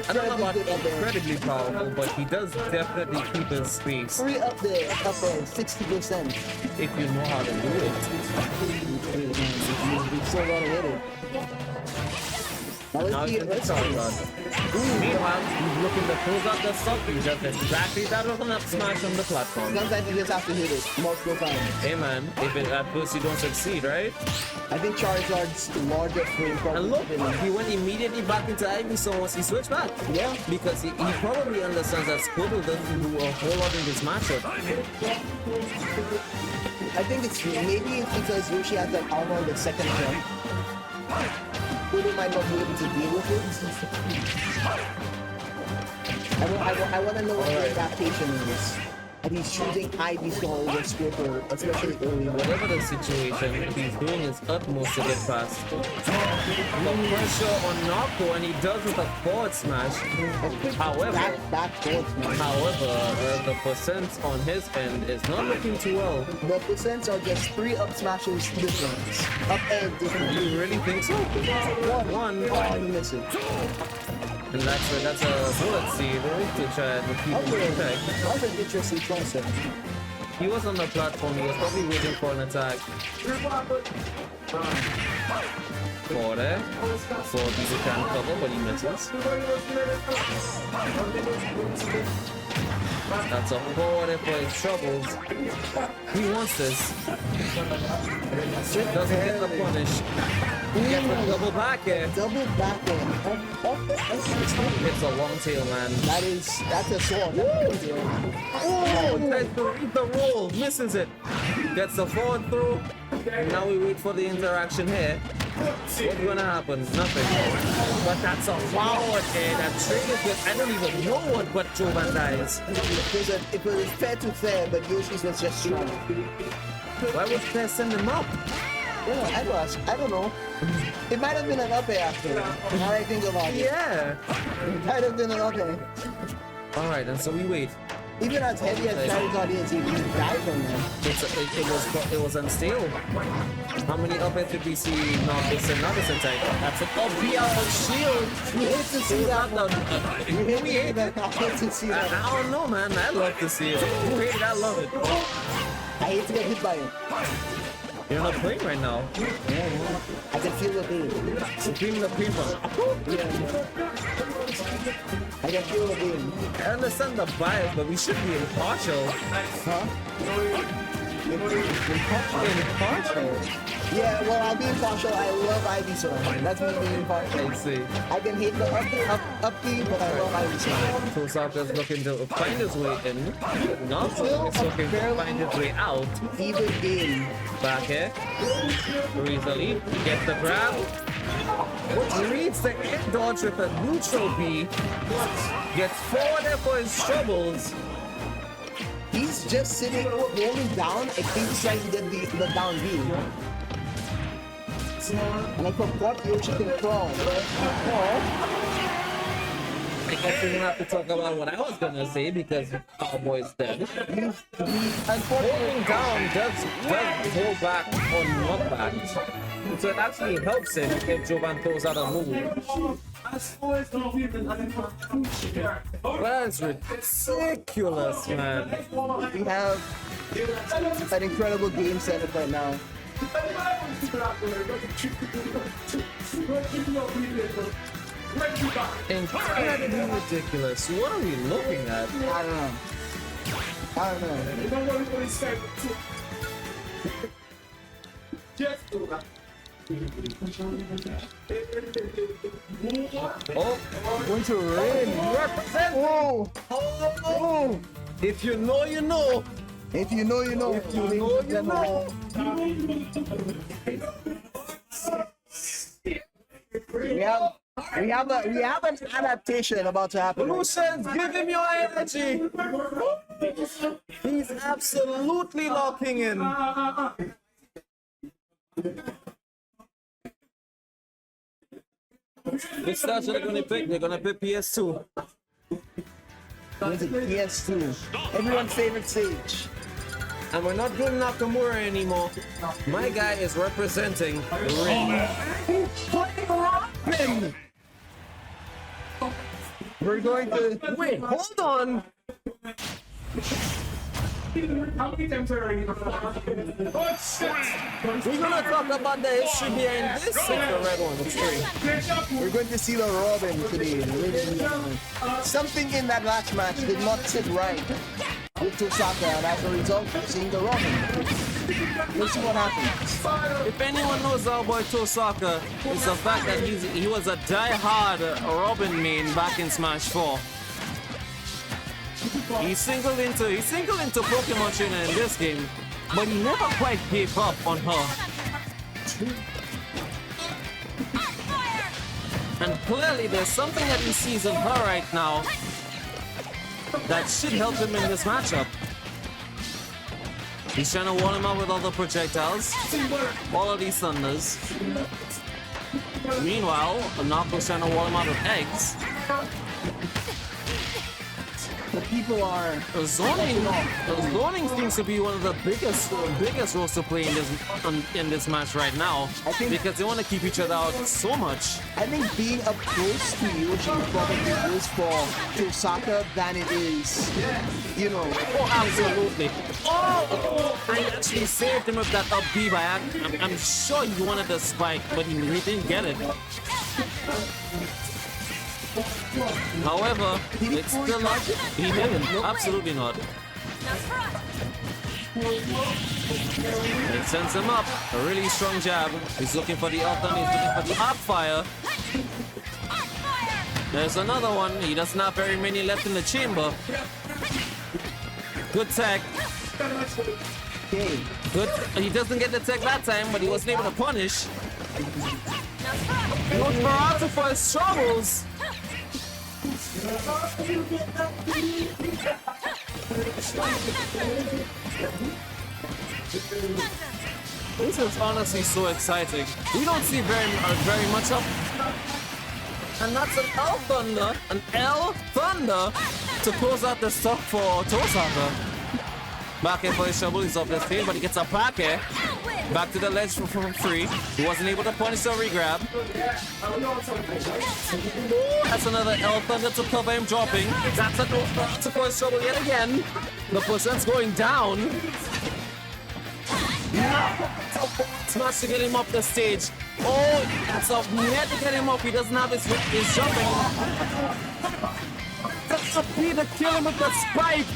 Speaker 3: I don't know about incredibly powerful, but he does definitely keep his space.
Speaker 2: 3 up there, 60%.
Speaker 3: If you know how to do it.
Speaker 2: You still gotta hit it. Now let's talk about it.
Speaker 3: Meanwhile, he's looking to close out the stock. He's just exactly that with an up smash on the platform.
Speaker 2: Sometimes you just have to hit it multiple times.
Speaker 3: Hey man, if at first you don't succeed, right?
Speaker 2: I think Charizard's larger frame probably.
Speaker 3: And look, he went immediately back into Ivysaur once he switched back.
Speaker 2: Yeah.
Speaker 3: Because he probably understands that Squirtle doesn't do a whole lot in this matchup.
Speaker 2: I think maybe it's because Yoshi has that armor on the second jump. Squirtle might not be able to deal with it. I want to know what the adaptation is. And he's choosing Ivysaur over Squirtle, especially early.
Speaker 3: Whatever the situation, he's doing his utmost to get past. The pressure on Narco, and he does with a forward smash. However, the percent on his end is not looking too well.
Speaker 2: The percents are just 3 up smashes difference. Up and difference.
Speaker 3: You really think so? One.
Speaker 2: Oh, you miss it.
Speaker 3: And that's a bullet seed to try and keep him in check.
Speaker 2: That's an interesting concept.
Speaker 3: He was on the platform, he was probably waiting for an attack. For there. For the can cover, but he misses. That's a forward air for his troubles. He wants this. Doesn't get the punish. Gets a double back air.
Speaker 2: Double back air.
Speaker 3: It's a long tail, man.
Speaker 2: That's a sword.
Speaker 3: Oh, tries to read the roll. Misses it. Gets the forward throw. Now we wait for the interaction here. What's gonna happen? Nothing. But that's a forward air. That triggers with, I don't even know what Jovan dies.
Speaker 2: It was fair to fair, but Yoshi's was just strong.
Speaker 3: Why would Fair send him up?
Speaker 2: Yeah, I don't know. It might have been an up air after. Now I think about it.
Speaker 3: Yeah.
Speaker 2: It might have been an up air.
Speaker 3: Alright, and so we wait.
Speaker 2: Even as heavy as Charizard is, he died from that.
Speaker 3: It was unstable. How many up airs did we see Narcos and Narcos inside? That's an up B out of shield.
Speaker 2: We hate to see that.
Speaker 3: We hate that.
Speaker 2: I hate to see that.
Speaker 3: I don't know, man. I love to see it. You hate it, I love it.
Speaker 2: I hate to get hit by it.
Speaker 3: You're not playing right now.
Speaker 2: Yeah. I can feel the pain.
Speaker 3: Supreme the people.
Speaker 2: I can feel the pain.
Speaker 3: I understand the bias, but we should be impartial.
Speaker 2: Huh?
Speaker 3: Impartial?
Speaker 2: Yeah, well, I'll be impartial. I love Ivysaur. That's me being impartial.
Speaker 3: I see.
Speaker 2: I can hate the up B, but I love Ivysaur.
Speaker 3: Tohsaka is looking to find his way in. Narco is looking to find his way out.
Speaker 2: Even game.
Speaker 3: Back here. Easily. Gets the grab. Reads the air dodge with a neutral B. Gets forward there for his troubles.
Speaker 2: He's just sitting, holding down, and he's trying to get the down B. And I forgot Yoshi can crawl.
Speaker 3: I guess we don't have to talk about what I was gonna say because our boy's dead. Holding down does go back on knockback. So it actually helps him if Jovan throws out a move. That's ridiculous, man.
Speaker 2: We have an incredible game setup right now.
Speaker 3: Incredibly ridiculous. What are we looking at?
Speaker 2: I don't know.
Speaker 3: Oh,
Speaker 2: Going to rain.
Speaker 3: represent!
Speaker 2: Whoa!
Speaker 3: Oh, if you know, you know.
Speaker 2: If you know, you know.
Speaker 3: If you know, you know.
Speaker 2: We have an adaptation about to happen.
Speaker 3: Lucians, give him your energy. He's absolutely locking in. Which stage are they going to pick? They're going to pick PS2.
Speaker 2: It's a PS2. Everyone's favorite stage.
Speaker 3: And we're not doing Nakamura anymore. My guy is representing the ring.
Speaker 2: Robin! We're going to
Speaker 3: Wait, hold on. We're gonna talk about the history behind this if the red one is free.
Speaker 2: We're going to see the Robin today, ladies and gentlemen. Something in that last match did not sit right with Tohsaka, and as a result, we're seeing the Robin. We'll see what happens.
Speaker 3: If anyone knows our boy Tohsaka, it's the fact that he was a die-hard Robin main back in Smash 4. He singled into Pokemon Trainer in this game, but he never quite gave up on her. And clearly there's something that he sees in her right now that should help him in this matchup. He's trying to wall him out with all the projectiles, all of these thunders. Meanwhile, Narco's trying to wall him out with eggs.
Speaker 2: The people are
Speaker 3: Zoning seems to be one of the biggest roles to play in this match right now.
Speaker 2: I think
Speaker 3: because they want to keep each other out so much.
Speaker 2: I think being up close to Yoshi is probably worse for Tohsaka than it is, you know.
Speaker 3: Oh, absolutely. Oh, I actually saved him with that up B by accident. I'm sure he wanted the spike, but he didn't get it. However, it's still not. He didn't. Absolutely not. It sends him up. A really strong jab. He's looking for the up and he's looking for the up fire. There's another one. He doesn't have very many left in the chamber. Good tag.
Speaker 2: Okay.
Speaker 3: Good. He doesn't get the tag that time, but he wasn't able to punish. Nosferatu for his troubles. This is honestly so exciting. We don't see very much of. And that's an L Thunder, to close out the stock for Tohsaka. Back in for his trouble, he's off the stage, but he gets a back air. Back to the ledge for free. He wasn't able to punish the regrab. That's another L Thunder to cover him dropping. That's a to for his trouble yet again. The percent's going down. Smash to get him up the stage. Oh, that's a net to get him up. He doesn't have his jumping. That's a P to kill him with the spike.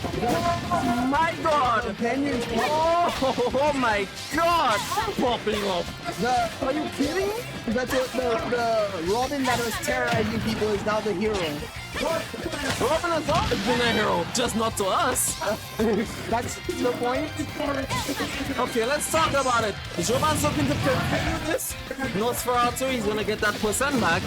Speaker 3: Oh my god. Oh my god. Popping up.
Speaker 2: Are you kidding? The Robin that was terrorizing people is now the hero.
Speaker 3: Robin has always been a hero, just not to us.
Speaker 2: That's the point.
Speaker 3: Okay, let's talk about it. Joban's looking to continue this. Nosferatu, he's gonna get that percent back.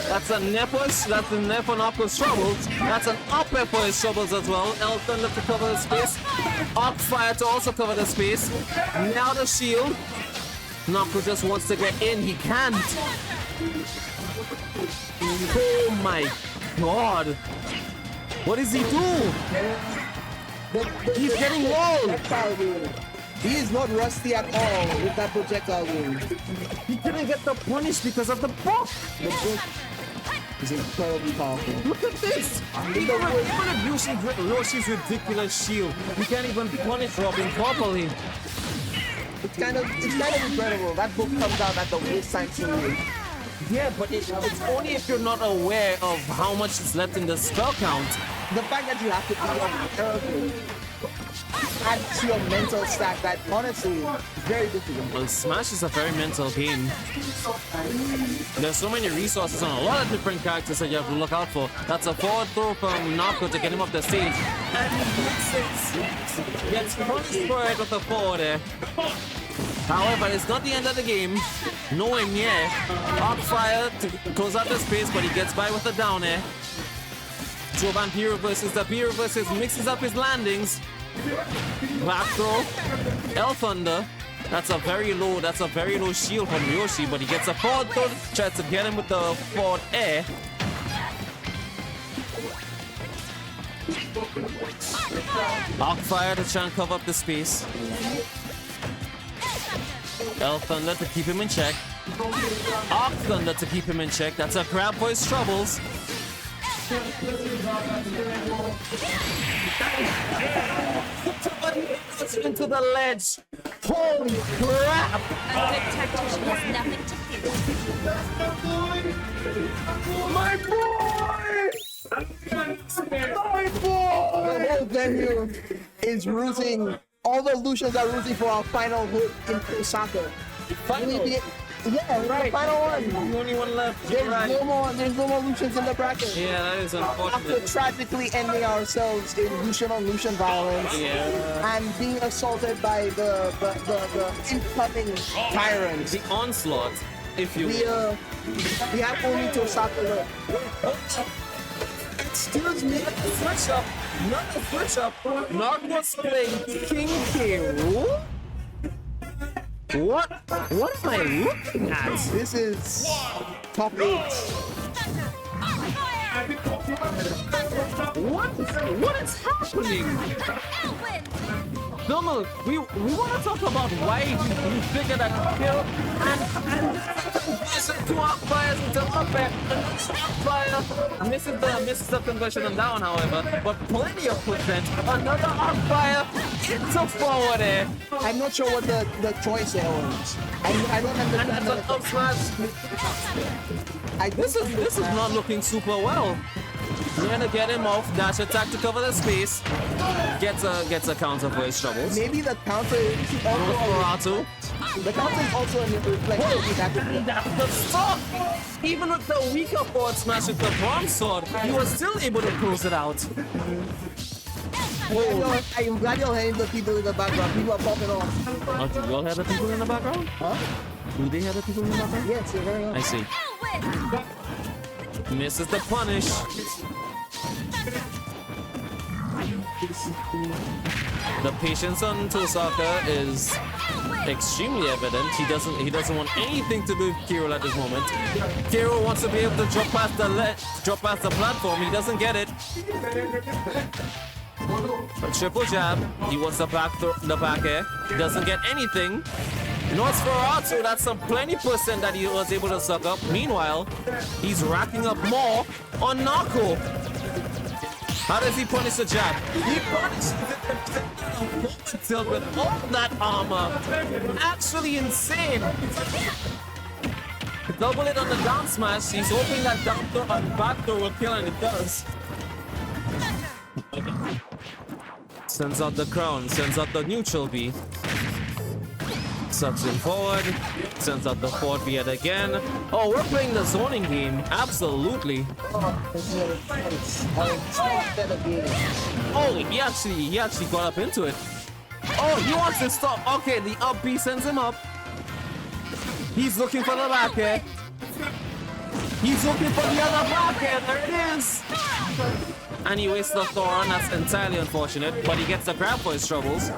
Speaker 3: That's a Nepos, that's a Nep for Narco's troubles. That's an up air for his troubles as well. El Thunder to cover the space. Up fire to also cover the space. Now the shield. Narco just wants to get in, he can't. Oh my god. What does he do? He's getting rolled.
Speaker 2: He is not rusty at all with that projectile game.
Speaker 3: He couldn't get the punish because of the book.
Speaker 2: The book is incredibly powerful.
Speaker 3: Look at this. Even if Yoshi's ridiculous shield, you can't even punish Robin properly.
Speaker 2: It's kind of incredible. That book comes out at the worst time to me.
Speaker 3: Yeah, but it's only if you're not aware of how much is left in the spell count.
Speaker 2: The fact that you have to be on careful adds to your mental stack that honestly is very difficult.
Speaker 3: Well, Smash is a very mental game. There's so many resources on a lot of different characters that you have to look out for. That's a forward throw from Narco to get him up the stage. And he gets punished for it with a forward there. However, it's not the end of the game. No aim yet. Up fire to close out the space, but he gets by with a down air. Joban P reverses the P reverses, mixes up his landings. Back throw. L Thunder. That's a very low shield from Yoshi, but he gets a forward throw, tries to get him with the forward air. Arc fire to try and cover up the space. L Thunder to keep him in check. Arc Thunder to keep him in check. That's a grab for his troubles. Into the ledge. Holy crap!
Speaker 4: A good tactician has nothing to fear.
Speaker 3: My boy! My boy!
Speaker 2: The whole venue is rooting. All the Lucians are rooting for our final hook in Tohsaka. Yeah, right. The final one.
Speaker 3: The only one left.
Speaker 2: There's
Speaker 3: Right.
Speaker 2: no more Lucians in the bracket.
Speaker 3: Yeah, that is
Speaker 2: After
Speaker 3: unfortunate.
Speaker 2: tragically ending ourselves in Lucian on Lucian violence
Speaker 3: Yeah.
Speaker 2: and being assaulted by the incoming tyrants.
Speaker 3: The onslaught, if you will.
Speaker 2: We have only Tohsaka left.
Speaker 3: Excuse me, switch up. Not a switch up. Narco's playing King K. What am I looking at?
Speaker 2: This is top 8.
Speaker 3: What is happening? Domo, we want to talk about why you figured that kill and listen to our fires into up fire misses the conversion on down, however, but plenty of percent. Another up fire into forward air.
Speaker 2: I'm not sure what the choice there was. I don't
Speaker 3: And
Speaker 2: understand.
Speaker 3: that's an up smash. This is not looking super well. We're gonna get him off, dash attack to cover the space. Gets a counter for his troubles.
Speaker 2: Maybe the counter is
Speaker 3: Nosferatu.
Speaker 2: the counter is also a reflection of that.
Speaker 3: The stop! Even with the weaker forward smash with the bronze sword, he was still able to close it out.
Speaker 2: I'm glad you're hearing the people in the background. People are popping off.
Speaker 3: Oh, do you all hear the people in the background?
Speaker 2: Huh?
Speaker 3: Do they hear the people in the background?
Speaker 2: Yes, you're very
Speaker 3: I see. Misses the punish. The patience on Tohsaka is extremely evident. He doesn't want anything to do with Kiro at this moment. Kiro wants to be able to drop past the platform. He doesn't get it. A triple jab. He wants the back air. Doesn't get anything. Nosferatu, that's a plenty percent that he was able to suck up. Meanwhile, he's racking up more on Narco. How does he punish the jab? He punishes it still with all that armor. Actually insane. Double it on the down smash. He's hoping that down throw and back throw will kill, and it does. Sends out the crown, sends out the neutral B. Sucks him forward, sends out the forward B yet again. Oh, we're playing the zoning game. Absolutely. Oh, he actually got up into it. Oh, he wants to stop. Okay, the up B sends him up. He's looking for the back air. He's looking for the other back air. There it is. And he wastes the Thoron. That's entirely unfortunate, but he gets the grab for his troubles.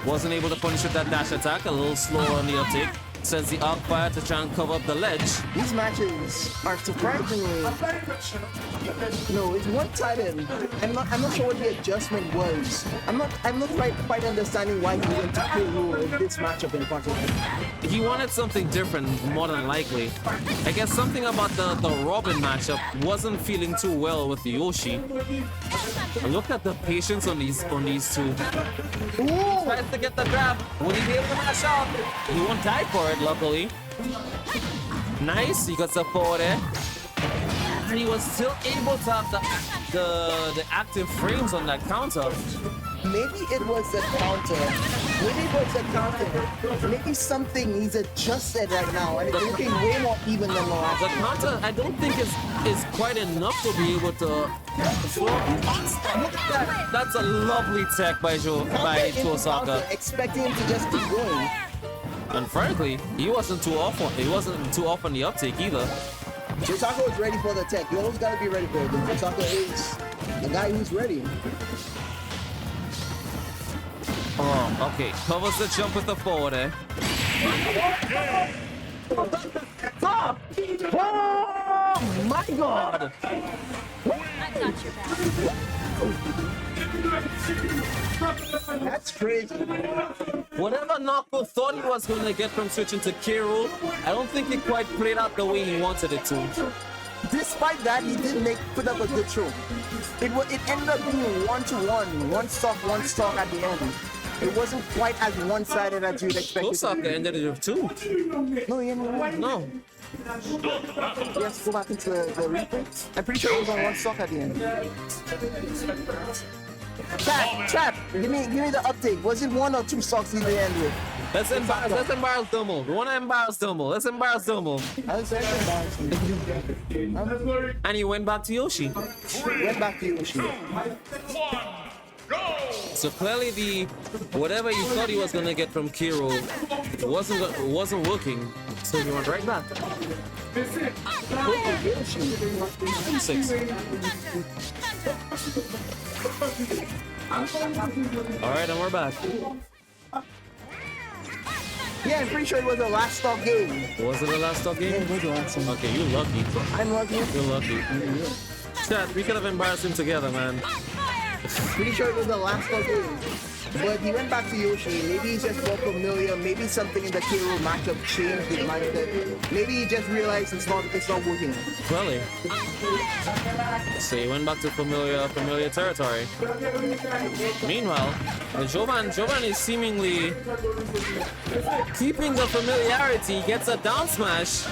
Speaker 3: Wasn't able to punish with that dash attack. A little slower on the uptake. Sends the arc fire to try and cover up the ledge.
Speaker 2: These matches are surprisingly. No, it's one-sided. I'm not sure what the adjustment was. I'm not quite understanding why he went to Kiro in this matchup in particular.
Speaker 3: He wanted something different, more than likely. I guess something about the Robin matchup wasn't feeling too well with Yoshi. Look at the patience on these two.
Speaker 2: Ooh!
Speaker 3: Tries to get the grab. Will he be able to mash out? He won't die for it, luckily. Nice, he got the forward there. And he was still able to have the active frames on that counter.
Speaker 2: Maybe it was the counter. Maybe something he's adjusted right now, and it's looking way more even than the last.
Speaker 3: The counter, I don't think is quite enough to be able to. Look at that! That's a lovely tech by Tohsaka.
Speaker 2: Expecting him to just keep going.
Speaker 3: And frankly, he wasn't too off on the uptake either.
Speaker 2: Tohsaka was ready for the tech. You always gotta be ready for it. Tohsaka is the guy who's ready.
Speaker 3: Oh, okay. Covers the jump with the forward there. Oh my god!
Speaker 4: I got your back.
Speaker 2: That's crazy.
Speaker 3: Whatever Narco thought he was going to get from switching to Kiro, I don't think it quite played out the way he wanted it to.
Speaker 2: Despite that, he did put up a good show. It ended up being 1-1, one stock at the end. It wasn't quite as one-sided as you'd expect.
Speaker 3: Tohsaka ended it with 2.
Speaker 2: No, he ended with 1.
Speaker 3: No.
Speaker 2: Yes, go back into the replay. I'm pretty sure it was on one stock at the end. Chat, give me the update. Was it 1 or 2 stocks in the end with?
Speaker 3: Let's embarrass Domo. We want to embarrass Domo. Let's embarrass Domo.
Speaker 2: I was actually embarrassing.
Speaker 3: And he went back to Yoshi.
Speaker 2: Went back to Yoshi.
Speaker 1: 1, go!
Speaker 3: So clearly whatever he thought he was gonna get from Kiro wasn't working. So he went right back. 6. Alright, and we're back.
Speaker 2: Yeah, I'm pretty sure it was the last stock game.
Speaker 3: Was it the last stock game?
Speaker 2: Yeah, it was the last one.
Speaker 3: Okay, you're lucky.
Speaker 2: I'm lucky.
Speaker 3: You're lucky. Chat, we could have embarrassed him together, man.
Speaker 2: Pretty sure it was the last stock game. But he went back to Yoshi. Maybe he's just more familiar. Maybe something in the Kiro matchup changed his mindset. Maybe he just realized it's not working.
Speaker 3: Really? So he went back to familiar territory. Meanwhile, Jovan is seemingly keeping the familiarity. Gets a down smash.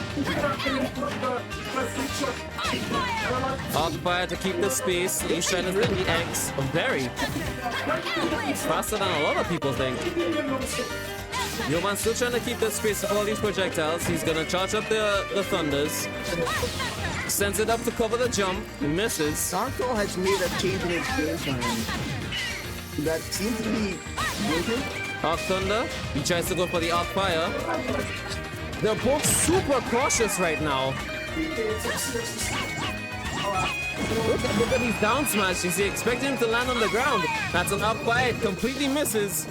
Speaker 3: Fire to keep the space. He's trying to spin the X. Very. It's faster than a lot of people think. Yoman's still trying to keep the space of all these projectiles. He's gonna charge up the thunders. Sends it up to cover the jump. Misses.
Speaker 2: Narco has made a change in his game time. That seems to be working.
Speaker 3: Arc Thunder. He tries to go for the Arc Fire. They're both super cautious right now. Look at these down smashes. He expected him to land on the ground. That's an Arc Fire. It completely misses.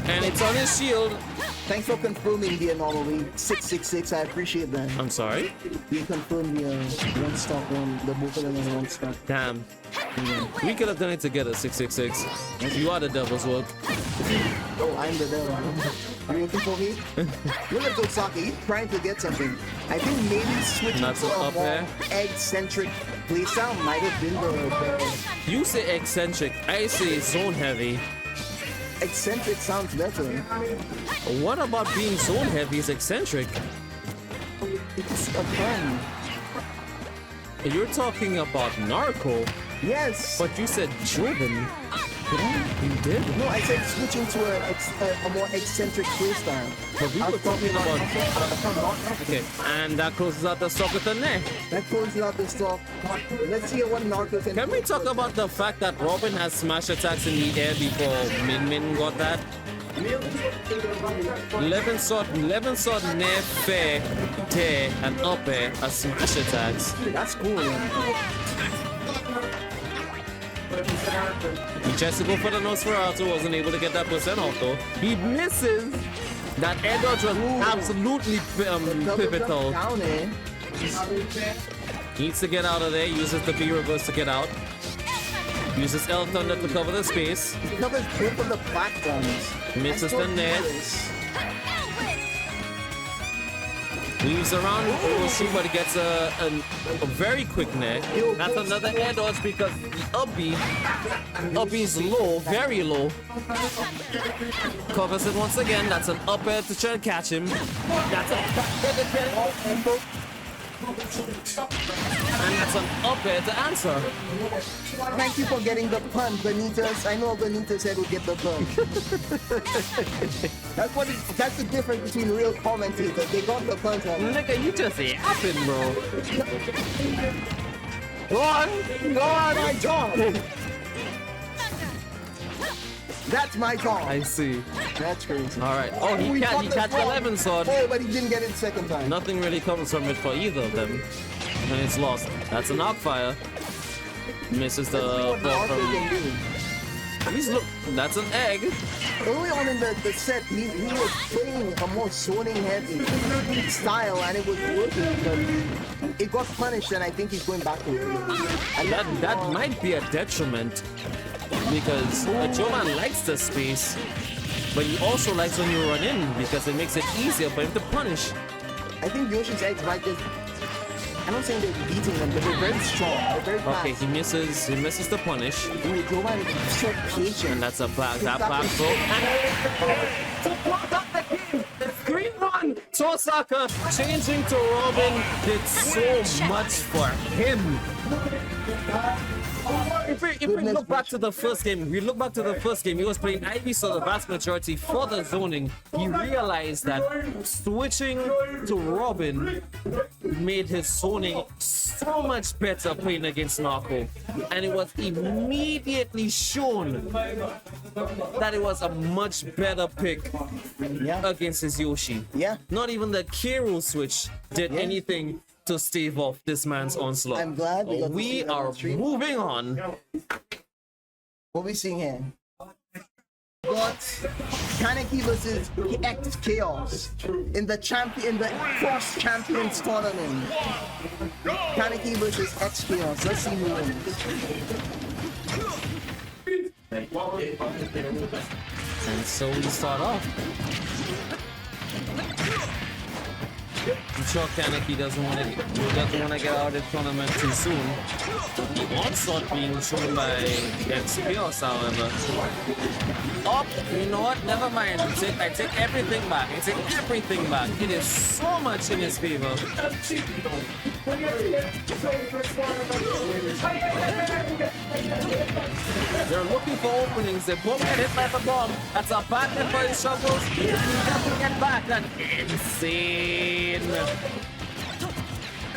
Speaker 3: And it's on his shield.
Speaker 2: Thanks for confirming the anomaly. 666, I appreciate that.
Speaker 3: I'm sorry?
Speaker 2: You confirmed the one stop one, the both of them is one stop.
Speaker 3: Damn. We could have done it together, 666. You are the devil's work.
Speaker 2: Oh, I'm the devil. Are you looking for me? Look at Tohsaka, he's trying to get something. I think maybe switching
Speaker 3: That's
Speaker 2: to a
Speaker 3: up
Speaker 2: more
Speaker 3: air.
Speaker 2: egg-centric playstyle might have been the
Speaker 3: You say eccentric, I say zone heavy.
Speaker 2: eccentric sounds better.
Speaker 3: What about being zone heavy is eccentric?
Speaker 2: It's a fun.
Speaker 3: You're talking about Narco,
Speaker 2: Yes.
Speaker 3: but you said Joven. You did?
Speaker 2: No, I said switching to a more eccentric playstyle.
Speaker 3: But we
Speaker 2: I
Speaker 3: were
Speaker 2: was
Speaker 3: talking about... Okay, and that closes out the stock with a net.
Speaker 2: That closes out the stock. Let's see what Narco can.
Speaker 3: Can we talk about the fact that Robin has smash attacks in the air before Min got that? 11 sword, nair, fair, tear, and up air as smash attacks.
Speaker 2: That's cool, man.
Speaker 3: He tries to go for the Nosferatu, wasn't able to get that percent off though. He misses! That air dodge was absolutely pivotal.
Speaker 2: Down, eh?
Speaker 3: Needs to get out of there, uses the B reverse to get out. Uses L Thunder to cover the space.
Speaker 2: He covers both of the platforms.
Speaker 3: Misses
Speaker 2: I
Speaker 3: the
Speaker 2: still
Speaker 3: net.
Speaker 2: do this.
Speaker 3: Weaves around Orochi, but he gets a very quick net. That's another air dodge because the up B is low, very low. Covers it once again. That's an up air to try to catch him. That's a back air to get him. And that's an up air to answer.
Speaker 2: Thank you for getting the pun, Benitez. I know Benitez said would get the pun. That's the difference between real commentators. They got the pun.
Speaker 3: Nigga, you just yapping, bro.
Speaker 2: Go on, my job. That's my job.
Speaker 3: I see.
Speaker 2: That's crazy.
Speaker 3: All right. Oh, he catch 11 sword.
Speaker 2: Oh, but he didn't get it second time.
Speaker 3: Nothing really comes from it for either of them. And it's lost. That's an arc fire. Misses the
Speaker 2: What
Speaker 3: ball
Speaker 2: Narco
Speaker 3: from...
Speaker 2: can do.
Speaker 3: He's look. That's an egg.
Speaker 2: Early on in the set, he was playing a more zoning heavy style, and it was working. But it got punished, and I think he's going back to it. And
Speaker 3: That might be a detriment because Joman likes the space, but he also likes when you run in because it makes it easier for him to punish.
Speaker 2: I think Yoshi's eggs might just. I'm not saying they're beating them, but they're very strong. They're very fast.
Speaker 3: Okay, he misses the punish,
Speaker 2: Ooh, Joman is so patient.
Speaker 3: and that's a black throw. It's 3-1. Tohsaka changing to Robin did so much for him. If we look back to the first game, he was playing Ivy, so the vast majority for the zoning. He realized that switching to Robin made his zoning so much better playing against Narco. And it was immediately shown that it was a much better pick against his Yoshi.
Speaker 2: Yeah.
Speaker 3: Not even the Kiro switch did anything to stave off this man's onslaught.
Speaker 2: I'm glad we got to see
Speaker 3: We
Speaker 2: that on
Speaker 3: are
Speaker 2: stream.
Speaker 3: moving on.
Speaker 2: What we seeing here? Got KANEKI versus X Chaos in the cross champions tournament. KANEKI versus X Chaos. Let's see who wins.
Speaker 3: And so we start off. I'm sure KANEKI doesn't want to get out of the tournament too soon. He wants start being shown by XChaosX, however. Oh, you know what? Never mind. I take everything back. I take everything back. It is so much in his favor. They're looking for openings. They both get hit by the bomb. That's a bad hit for his shovels. He doesn't get back. And insane.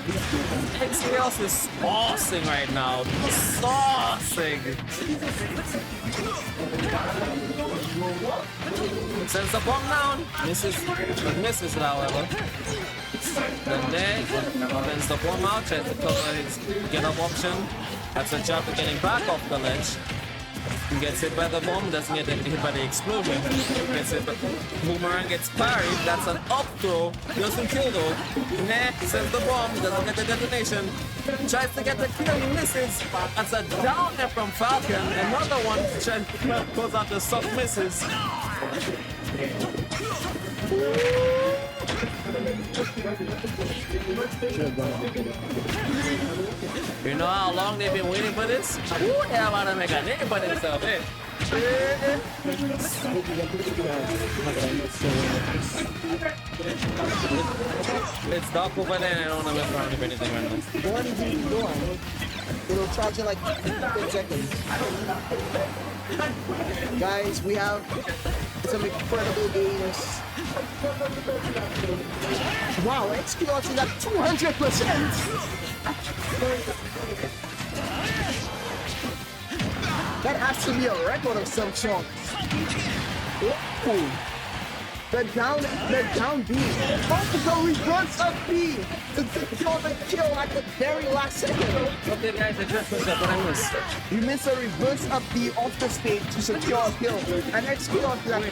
Speaker 3: XChaosX is saucing right now. Saucing. Sends the bomb down. Misses it, however. Then there, sends the bomb out. Tries to cover his get-up option. That's a job of getting back off the ledge. He gets hit by the bomb, doesn't get hit by the explosion. Gets hit by Boomerang gets parried. That's an up throw. Doesn't kill though. Nah, sends the bomb, doesn't get the detonation. Tries to get the kill, he misses. That's a down there from Falcon. Another one goes out to suck, misses. You know how long they've been waiting for this? Ooh, they're about to make a name for themselves, eh? It's dark over there and I don't know if I'm anything right now.
Speaker 2: It'll charge in like 15 seconds. Guys, we have some incredible games. Wow, XChaosX is at 200%! That has to be a record of some sort. Ooh. The down B. Multiple reverse of B to secure the kill at the very last second.
Speaker 3: Okay, guys, I just missed that, but I missed.
Speaker 2: You missed a reverse up B off the stage to secure a kill. And XChaosX is at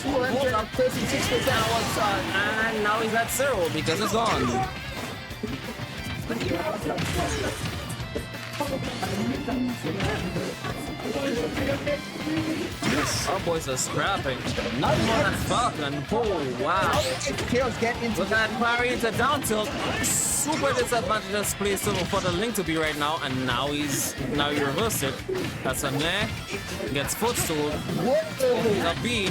Speaker 2: 236%.
Speaker 3: And now he's at 0 because it's gone. Our boys are scrapping. Not more than Falcon. Oh, wow.
Speaker 2: Chaos get into
Speaker 3: Look at that parry into down tilt. Super disadvantageous place for the Link to be right now. And now he reversed it. That's a neck. Gets footstool. A B.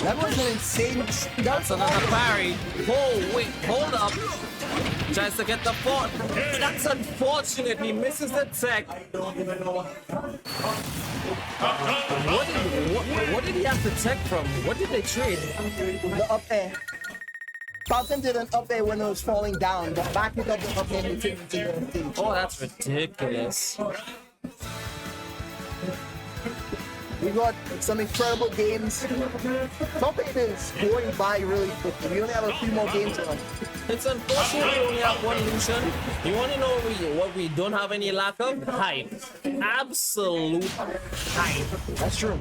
Speaker 2: That was an insane.
Speaker 3: That's another parry. Oh, wait. Hold up. Tries to get the fort. That's unfortunate. He misses the tech. What did he have to tech from? What did they trade?
Speaker 2: The up air. Falcon did an up air when it was falling down, but back it up the up air and it into the stage.
Speaker 3: Oh, that's ridiculous.
Speaker 2: We got some incredible games. Top 8 is going by really quickly. We only have a few more games left.
Speaker 3: It's unfortunate we only have one Lucian. You want to know what we don't have any lack of? Hype. Absolute hype.
Speaker 2: That's true.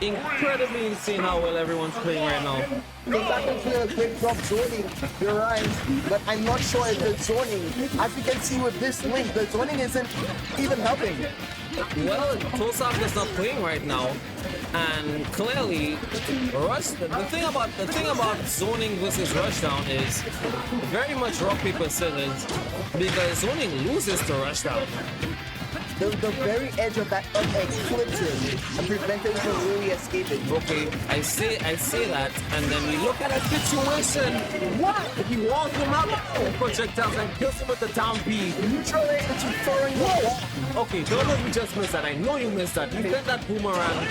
Speaker 3: Incredibly insane how well everyone's playing right now.
Speaker 2: Tohsaka did a great job zoning, you're right, but I'm not sure if the zoning, as you can see with this link, the zoning isn't even helping.
Speaker 3: Well, Tohsaka is not playing right now, and clearly, the thing about zoning versus rushdown is very much rock paper scissors, because zoning loses to rushdown.
Speaker 2: The very edge of that up air clipped him and prevented him from really escaping.
Speaker 3: Okay, I say that, and then we look at a situation. What? He walls him out with projectiles and kills him with the down B.
Speaker 2: Neutral air into throwing the wall.
Speaker 3: Okay, don't let me just miss that. I know you missed that. You sent that boomerang.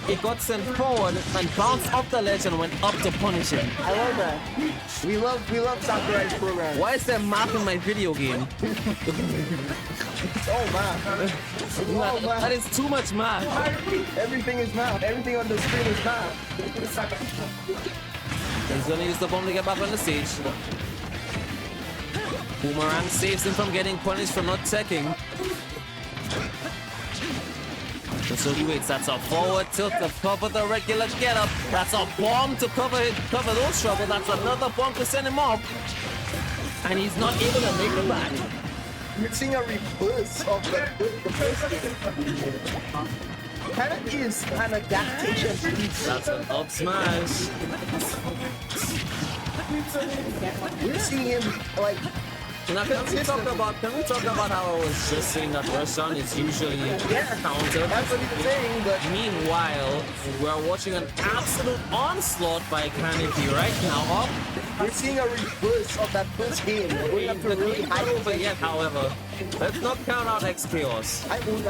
Speaker 3: It got sent forward and bounced off the ledge and went up to punish him.
Speaker 2: I love that. We love Sakurai's program.
Speaker 3: Why is there map in my video game?
Speaker 2: Oh man. Oh man.
Speaker 3: That is too much math.
Speaker 2: Everything is math. Everything on the screen is math.
Speaker 3: He's gonna use the bomb to get back on the stage. Boomerang saves him from getting punished for not checking. So he waits. That's a forward tilt to cover the regular getup. That's a bomb to cover those trouble. That's another bomb to send him off. And he's not able to make it back.
Speaker 2: We're seeing a reverse of the first game. KANEKI is an adaptation piece.
Speaker 3: That's an up smash.
Speaker 2: We're seeing him like
Speaker 3: Now, can we talk about how I was just saying that Roshan is usually countered?
Speaker 2: that's what he's saying, but
Speaker 3: Meanwhile, we're watching an absolute onslaught by KANEKI right now.
Speaker 2: we're seeing a reverse of that first game. We have to
Speaker 3: The
Speaker 2: really
Speaker 3: game's not
Speaker 2: hide
Speaker 3: over
Speaker 2: it.
Speaker 3: yet, however. Let's not count out XChaos.
Speaker 2: I won't.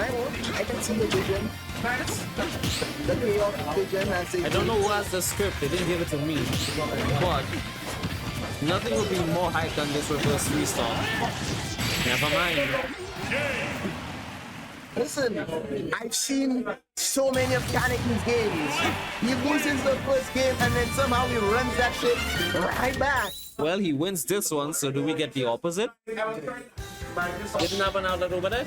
Speaker 2: I can see the vision. The chaos vision as they
Speaker 3: I don't know who has the script, they didn't give it to me. But nothing would be more hyped than this reverse restart. Never mind.
Speaker 2: Listen, I've seen so many of KANEKI's games. He loses the first game and then somehow he runs that shit right back.
Speaker 3: Well, he wins this one, so do we get the opposite? Didn't happen out over there?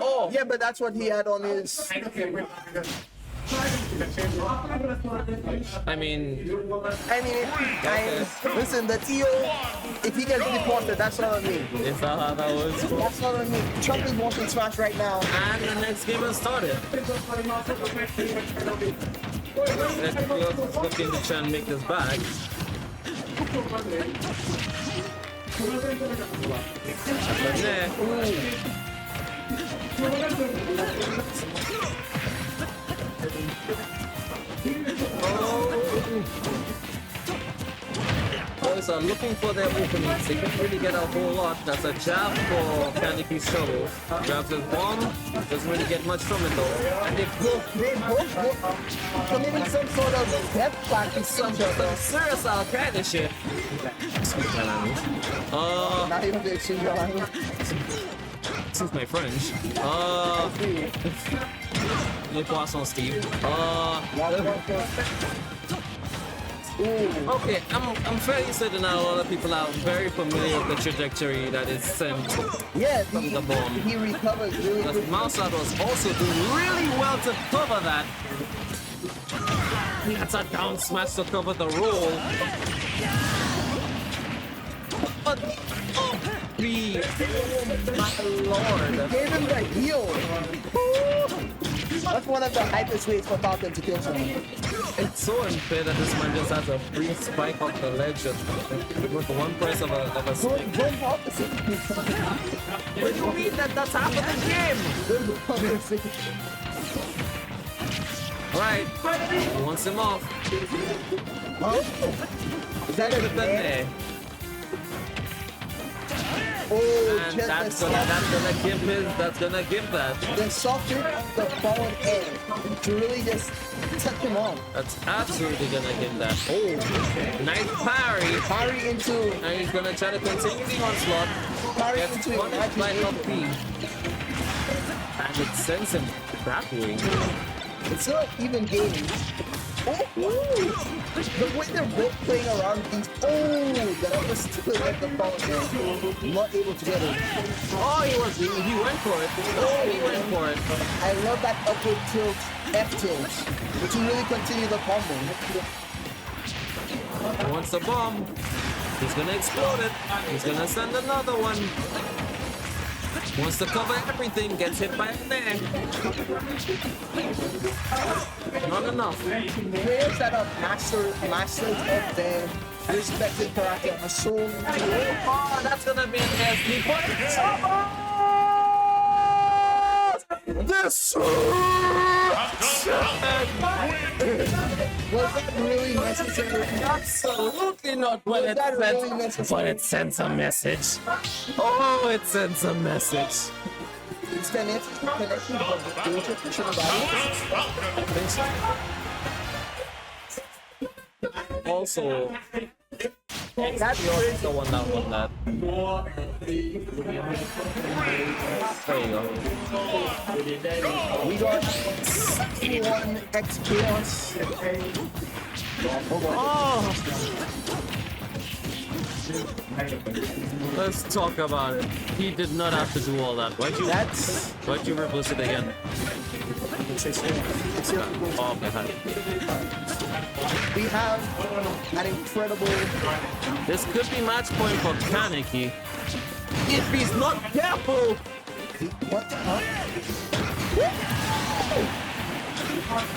Speaker 3: Oh,
Speaker 2: Yeah, but that's what he had on his.
Speaker 3: I mean,
Speaker 2: Listen, the TO, if he gets deported, that's not on me.
Speaker 3: is that how that was?
Speaker 2: That's not on me. Trump is watching Smash right now.
Speaker 3: And the next game has started. Let's looking to try and make this back. But there. Boys are looking for their openings. They can't really get a whole lot. That's a jab for KANEKI's shovel. Grabs his bomb. Doesn't really get much from it though. And they both
Speaker 2: Committing some sort of death practice, some sort of.
Speaker 3: serious Al Qaeda shit. Excuse my language.
Speaker 2: Not even the exchange your language.
Speaker 3: Excuse my French. Les poissons, Steve. Okay, I'm fairly certain that a lot of people are very familiar with the trajectory that is sent
Speaker 2: Yeah,
Speaker 3: from the bomb.
Speaker 2: he recovers really
Speaker 3: Because
Speaker 2: quick.
Speaker 3: MouseRat was also doing really well to cover that. That's a down smash to cover the roll. But my lord.
Speaker 2: Gave him the heal. That's one of the hypest ways for Falcon to kill someone.
Speaker 3: It's so unfair that this man just has a free spike off the ledge with one press of a stick.
Speaker 2: Don't opposite.
Speaker 3: What do you mean that's half of the game? Alright, he wants him off.
Speaker 2: Is that a
Speaker 3: Put them there.
Speaker 2: Oh,
Speaker 3: And
Speaker 2: just
Speaker 3: that's
Speaker 2: the
Speaker 3: gonna give that.
Speaker 2: the softer the forward air to really just touch him on.
Speaker 3: That's absolutely gonna give that. Oh, nice parry.
Speaker 2: Parry into
Speaker 3: And he's gonna try to continue the onslaught.
Speaker 2: parry
Speaker 3: Gets
Speaker 2: into
Speaker 3: punished by
Speaker 2: imagination.
Speaker 3: LP. And it sends him that way.
Speaker 2: It's not even game. Oh, the way they're both playing around these. Oh, that was still at the forward air. Not able to get it.
Speaker 3: Oh, he went for it. Oh, he went for it.
Speaker 2: I love that upward tilt, F tilt, to really continue the combo.
Speaker 3: He wants the bomb. He's gonna explode it. He's gonna send another one. Wants to cover everything, gets hit by a nair. Not enough.
Speaker 2: Players that are masters of their respective karate are so.
Speaker 3: Oh, that's gonna be an SD point.
Speaker 2: This was that really necessary?
Speaker 3: Absolutely not when
Speaker 2: Was
Speaker 3: it
Speaker 2: that really
Speaker 3: sends,
Speaker 2: necessary?
Speaker 3: when it sends a message. Oh, it sends a message.
Speaker 2: It's KANEKI,
Speaker 3: Also,
Speaker 2: that's
Speaker 3: you're the one that won that. There you go.
Speaker 2: we got INS XChaosX.
Speaker 3: Oh! Let's talk about it. He did not have to do all that. Why'd you
Speaker 2: That's
Speaker 3: reverse it again? Oh, okay, honey.
Speaker 2: We have an incredible.
Speaker 3: This could be match point for KANEKI. If he's not careful.
Speaker 2: What? Huh?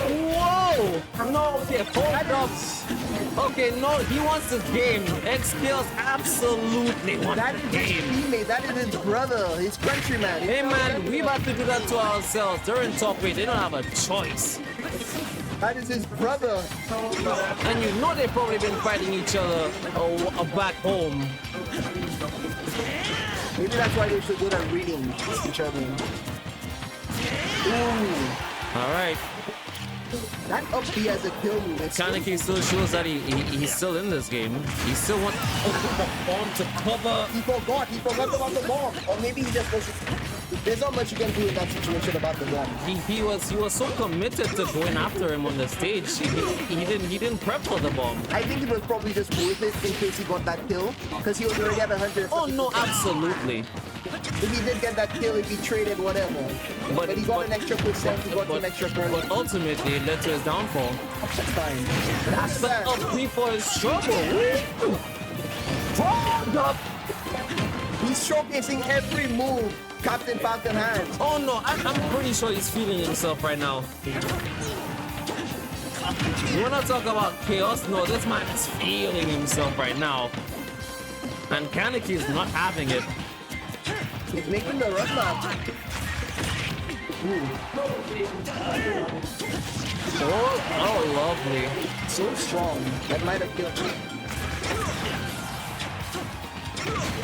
Speaker 3: Whoa! No, okay, hold up. Okay, no, he wants this game. XKaos absolutely wants
Speaker 2: That
Speaker 3: the
Speaker 2: is his
Speaker 3: game.
Speaker 2: teammate. That is his brother, his countryman.
Speaker 3: Hey man, we about to do that to ourselves. They're in top 8. They don't have a choice.
Speaker 2: That is his brother.
Speaker 3: And you know they've probably been fighting each other back home.
Speaker 2: Maybe that's why they're so good at reading each other. Ooh.
Speaker 3: All right.
Speaker 2: That up B as a kill move.
Speaker 3: KANEKI still shows that he's still in this game. He still wants the bomb to cover.
Speaker 2: He forgot about the bomb. Or maybe he just wasn't. There's not much you can do in that situation about the bomb.
Speaker 3: He was so committed to going after him on the stage. He didn't prep for the bomb.
Speaker 2: I think it was probably just worth it in case he got that kill. Because he was already at 100.
Speaker 3: Oh no, absolutely.
Speaker 2: If he did get that kill, if he traded whatever. But he got an extra percent, he got an extra point.
Speaker 3: But ultimately, it led to his downfall.
Speaker 2: That's fine. That's
Speaker 3: But
Speaker 2: bad.
Speaker 3: up B for his trouble. Hold up.
Speaker 2: He's showcasing every move Captain Falcon has.
Speaker 3: Oh no, I'm pretty sure he's feeling himself right now. You wanna talk about chaos? No, this man is feeling himself right now. And KANEKI is not having it.
Speaker 2: He's making the run map.
Speaker 3: Oh, lovely.
Speaker 2: So strong. That might have killed him.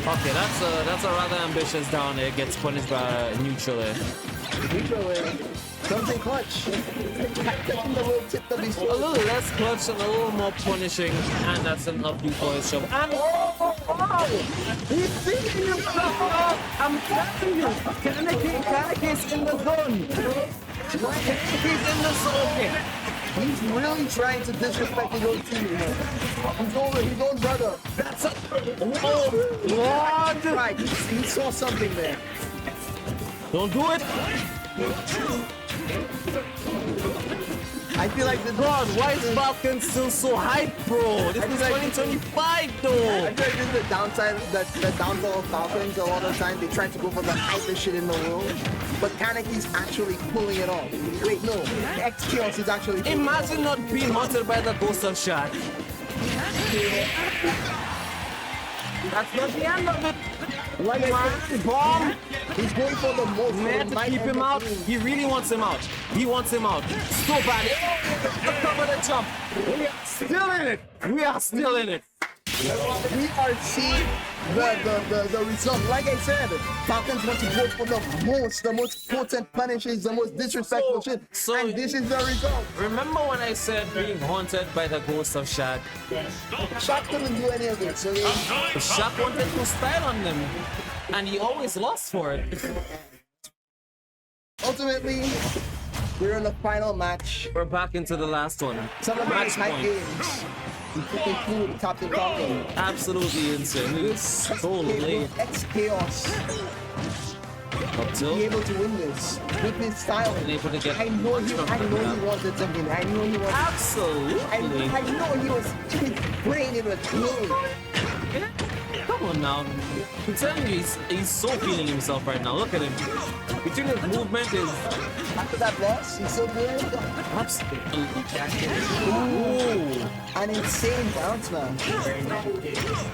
Speaker 3: Okay, that's a rather ambitious down air. Gets punished by neutral air.
Speaker 2: Neutral air. Something clutch. Catching the little tip of his
Speaker 3: A little less clutch and a little more punishing, and that's an up for his shove. And
Speaker 2: He's thinking himself.
Speaker 3: I'm telling you, KANEKI's in the zone. KANEKI's in the zone.
Speaker 2: He's really trying to disrespect his own team. His own brother.
Speaker 3: That's a what?
Speaker 2: Right, he saw something there.
Speaker 3: Don't do it.
Speaker 2: I feel like the
Speaker 3: God, why is Falcon still so hype, bro? This is 2025 though.
Speaker 2: I feel like this is the downside, the downfall of Falcons. A lot of times they try to go for the hypest shit in the world, but KANEKI's actually pulling it off. Wait, no, XChaosX is actually.
Speaker 3: Imagine not being haunted by the ghost of Shaq. That's not the end of it.
Speaker 2: Like
Speaker 3: Man, bomb.
Speaker 2: he's going for the most.
Speaker 3: Man, to keep him out. He really wants him out. He wants him out. So bad. Cover the jump. We are still in it. We are still in it.
Speaker 2: We are seeing the result. Like I said, Falcons want to go for the most potent punishes, the most disrespectful shit. And this is the result.
Speaker 3: Remember when I said being haunted by the ghost of Shaq?
Speaker 2: Shaq couldn't do any of it, so
Speaker 3: Shaq wanted to style on them, and he always lost for it.
Speaker 2: ultimately, we're in the final match.
Speaker 3: We're back into the last one.
Speaker 2: Some of
Speaker 3: Match
Speaker 2: the night
Speaker 3: point.
Speaker 2: games. We freaking flew Captain Falcon.
Speaker 3: Absolutely insane. It is so late.
Speaker 2: XChaosX.
Speaker 3: Up till
Speaker 2: Be able to win this with his style.
Speaker 3: able to get.
Speaker 2: I know he wanted something. I know he wanted.
Speaker 3: Absolutely.
Speaker 2: I know he was. His brain it was blowing.
Speaker 3: Come on now. I'm telling you, he's so feeling himself right now. Look at him. Between his movement is
Speaker 2: After that loss, he's so good.
Speaker 3: absolutely. Ooh.
Speaker 2: An insane bounce now.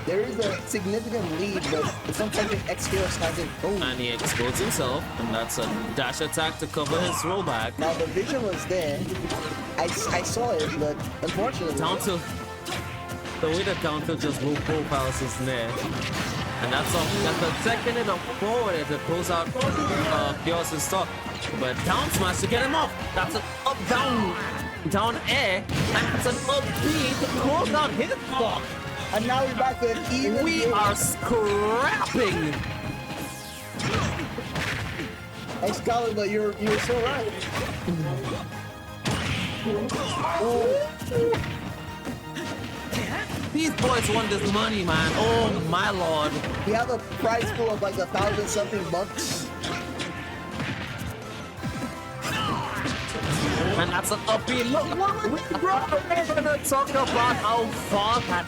Speaker 2: There is a significant lead, but sometimes XChaosX hasn't. Oh,
Speaker 3: And he explodes himself, and that's a dash attack to cover his rollback.
Speaker 2: now the vision was there. I saw it, but unfortunately,
Speaker 3: Down to the way the counter just low profiles his there. And that's the second it up forward to close out Chaos' stock. But down smash to get him off. That's an up down air, and it's an up B to close down his stock.
Speaker 2: and now we're back to an even.
Speaker 3: We
Speaker 2: game.
Speaker 3: are scrapping.
Speaker 2: Excalibur, you're so right.
Speaker 3: These boys want this money, man. Oh my lord.
Speaker 2: We have a prize pool of like 1,000 something bucks.
Speaker 3: And that's an upbeat. Look, bro, we're gonna talk about how far that.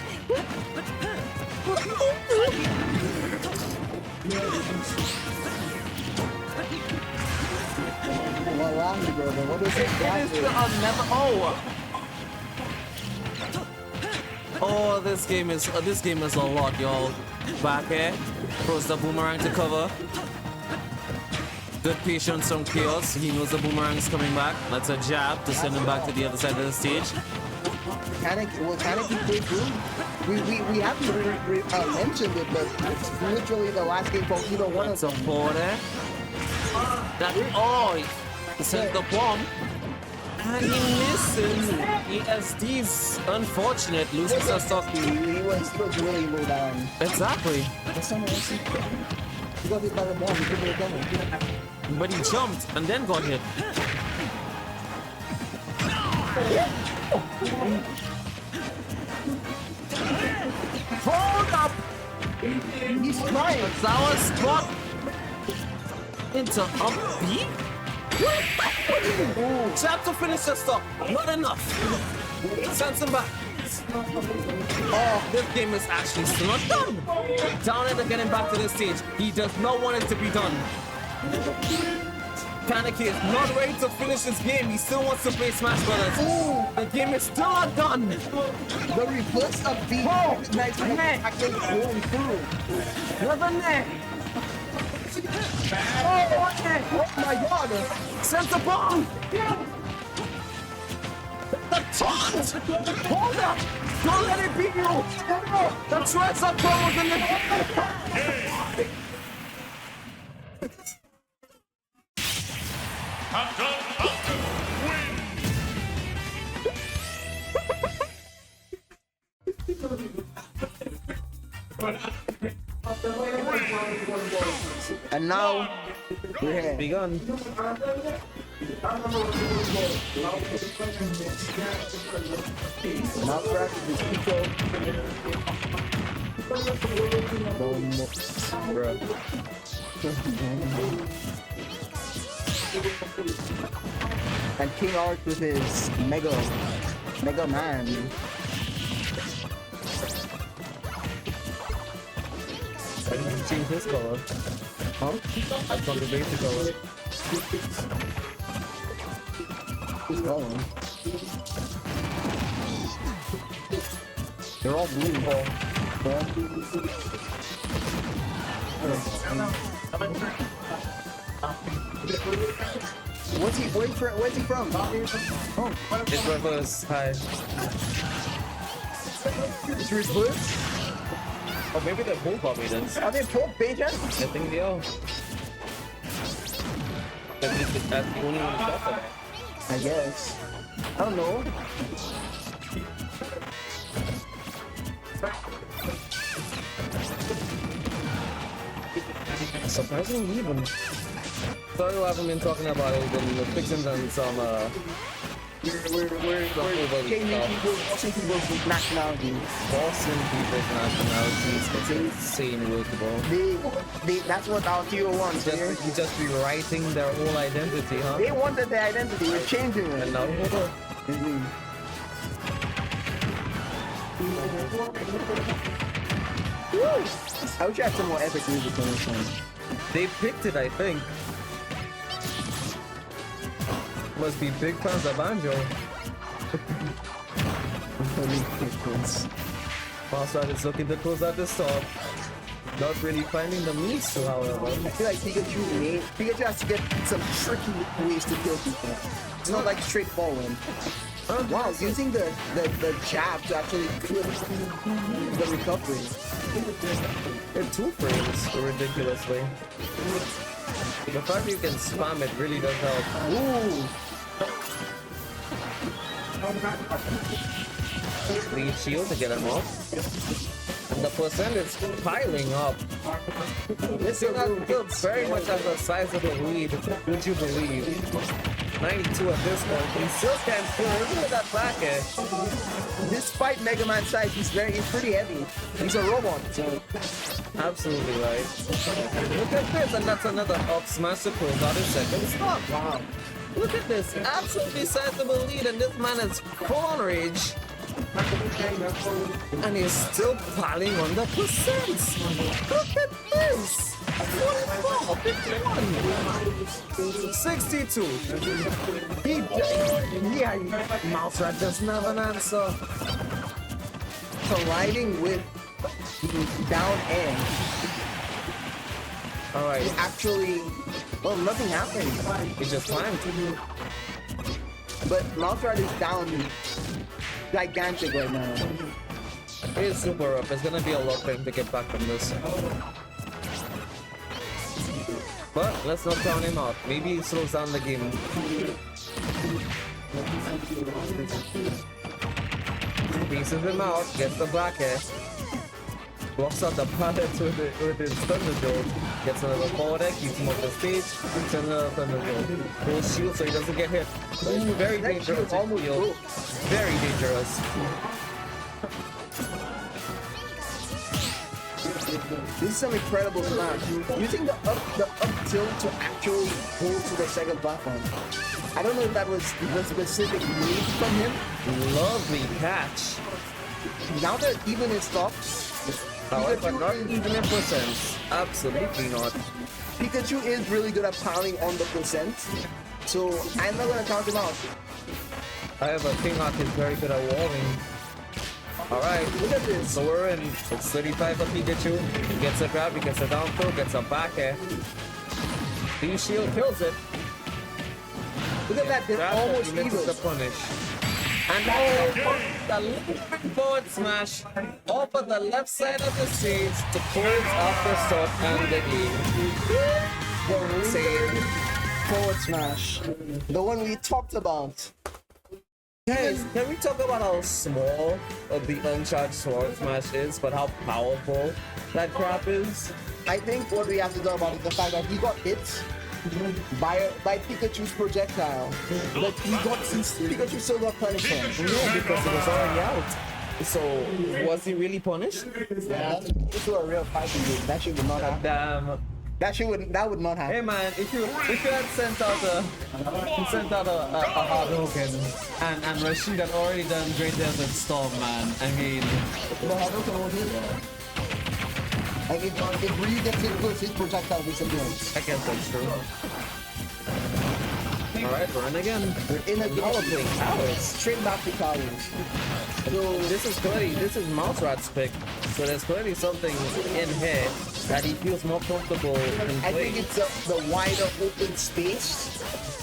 Speaker 2: What wrong, brother? What is it?
Speaker 3: Oh, this game is a lot, y'all. Back here, throws the boomerang to cover. Good patience from Chaos. He knows the boomerang is coming back. That's a jab to send him back to the other side of the stage.
Speaker 2: KANEKI play good? We haven't mentioned it, but it's literally the last game for either one of them.
Speaker 3: Supporter. That he sent the bomb. And he misses. ESD's unfortunate. Loses a stock.
Speaker 2: He was really low down.
Speaker 3: Exactly.
Speaker 2: That's someone else. He got hit by the bomb. He couldn't have done it.
Speaker 3: But he jumped and then got hit. Hold up!
Speaker 2: He's trying.
Speaker 3: Sour spot into up B? Jab to finish the stop. Not enough. Sends him back. Oh, this game is actually still not done. Down and getting back to the stage. He does not want it to be done. KANEKI is not ready to finish this game. He still wants to play Smash Brothers. The game is still not done.
Speaker 2: The reverse of the nice actually going through.
Speaker 3: Another net.
Speaker 2: Oh my god!
Speaker 3: Sends the bomb. The taunt. Hold up. Don't let it beat you. The threats are cold in the
Speaker 1: Captain Falcon wins.
Speaker 2: And now we're here.
Speaker 3: begun.
Speaker 2: MouseRat is Pico. And KingArc with his Mega Man.
Speaker 3: I didn't change his color.
Speaker 2: Huh?
Speaker 3: That's not the basic color.
Speaker 2: Who's going? They're all blue. Where's he from? Oh,
Speaker 3: It's reverse. Hi.
Speaker 2: it's reverse?
Speaker 3: Oh, maybe they're both Barbadians.
Speaker 2: Are they both Bajans?
Speaker 3: I think they are. That's the only one who's got them.
Speaker 2: I guess. I don't know.
Speaker 3: Surprisingly even. Sorry, we haven't been talking about it. Been fixing them some
Speaker 2: We're gaming people, watching people's nationalities.
Speaker 3: Boston people's nationalities. It's insane workable.
Speaker 2: That's what our hero wants.
Speaker 3: Just rewriting their whole identity, huh?
Speaker 2: They wanted their identity. We're changing it.
Speaker 3: And now hold on.
Speaker 2: Woo! I wish I had some more epic music on this one.
Speaker 3: They picked it, I think. Must be big fans of Banjo. MouseRat is looking to close out the stop. Not really finding the means to, however.
Speaker 2: I feel like Pikachu has to get some tricky ways to kill people. It's not like straightforward. Wow, using the jab to actually clip the recovery.
Speaker 3: In 2 frames, ridiculously. The fact you can spam it really does help.
Speaker 2: Ooh!
Speaker 3: Lead shield to get him off. And the percent is piling up. This is not very much as the size of the lead, would you believe? 92 at this point. He still can't kill. Look at that back edge.
Speaker 2: Despite Mega Man's size, he's pretty heavy. He's a robot, so
Speaker 3: Absolutely right. Look at this, and that's another up smash to close out his second stop.
Speaker 2: wow.
Speaker 3: Look at this, absolutely sizable lead, and this man is full on rage. And he's still piling on the percents. Look at this. 44, 51, 62. MouseRat doesn't have an answer.
Speaker 2: Colliding with down air.
Speaker 3: Alright,
Speaker 2: Actually, well, nothing happened.
Speaker 3: he just climbed.
Speaker 2: But MouseRat is down gigantic right now.
Speaker 3: It is super rough. It's gonna be a lot for him to get back from this. But let's not count him out. Maybe he slows down the game. Pieces him out, gets the back air. Blocks out the pallets with his thunder jolt. Gets another forward air, keeps him off the stage, gets another thunder jolt. Pulls shield so he doesn't get hit. Very dangerous shield. Very dangerous.
Speaker 2: This is some incredible smash. Using the up tilt to actually pull to the second platform. I don't know if that was the specific need from him.
Speaker 3: Lovely catch.
Speaker 2: Now that even in stocks,
Speaker 3: However, not even in percents. Absolutely not.
Speaker 2: Pikachu is really good at piling on the percent. So I'm not gonna count him out.
Speaker 3: However, KingArc is very good at walling. Alright,
Speaker 2: Look at this.
Speaker 3: so we're in. It's 35 for Pikachu. He gets a grab, he gets a down throw, gets a back air. The shield kills it.
Speaker 2: Look at that, they're
Speaker 3: Grabs it,
Speaker 2: almost
Speaker 3: he misses
Speaker 2: even.
Speaker 3: the punish. And the forward smash off of the left side of the stage to close off the start and the game.
Speaker 2: Same forward smash. The one we talked about.
Speaker 3: Guys, can we talk about how small the uncharged sword smash is, but how powerful that crap is?
Speaker 2: I think what we have to talk about is the fact that he got hit by Pikachu's projectile. But Pikachu still got punished for it.
Speaker 3: No, because it was already out. So, was he really punished?
Speaker 2: Yeah, this was a real fighting game. That shit would not happen.
Speaker 3: Damn.
Speaker 2: That would not happen.
Speaker 3: Hey man, if you had sent out a hard Hogan and Rashid had already done Great Desert Storm, man. I mean,
Speaker 2: But I don't know what he did. Like if Ryu gets hit first, his projectile disappears.
Speaker 3: I guess that's true. Alright, run again.
Speaker 2: We're in a
Speaker 3: Developing powers.
Speaker 2: straight back to Kalos.
Speaker 3: So this is MouseRat's pick. So there's clearly something in here that he feels more comfortable in
Speaker 2: I
Speaker 3: playing.
Speaker 2: think it's the wider open space.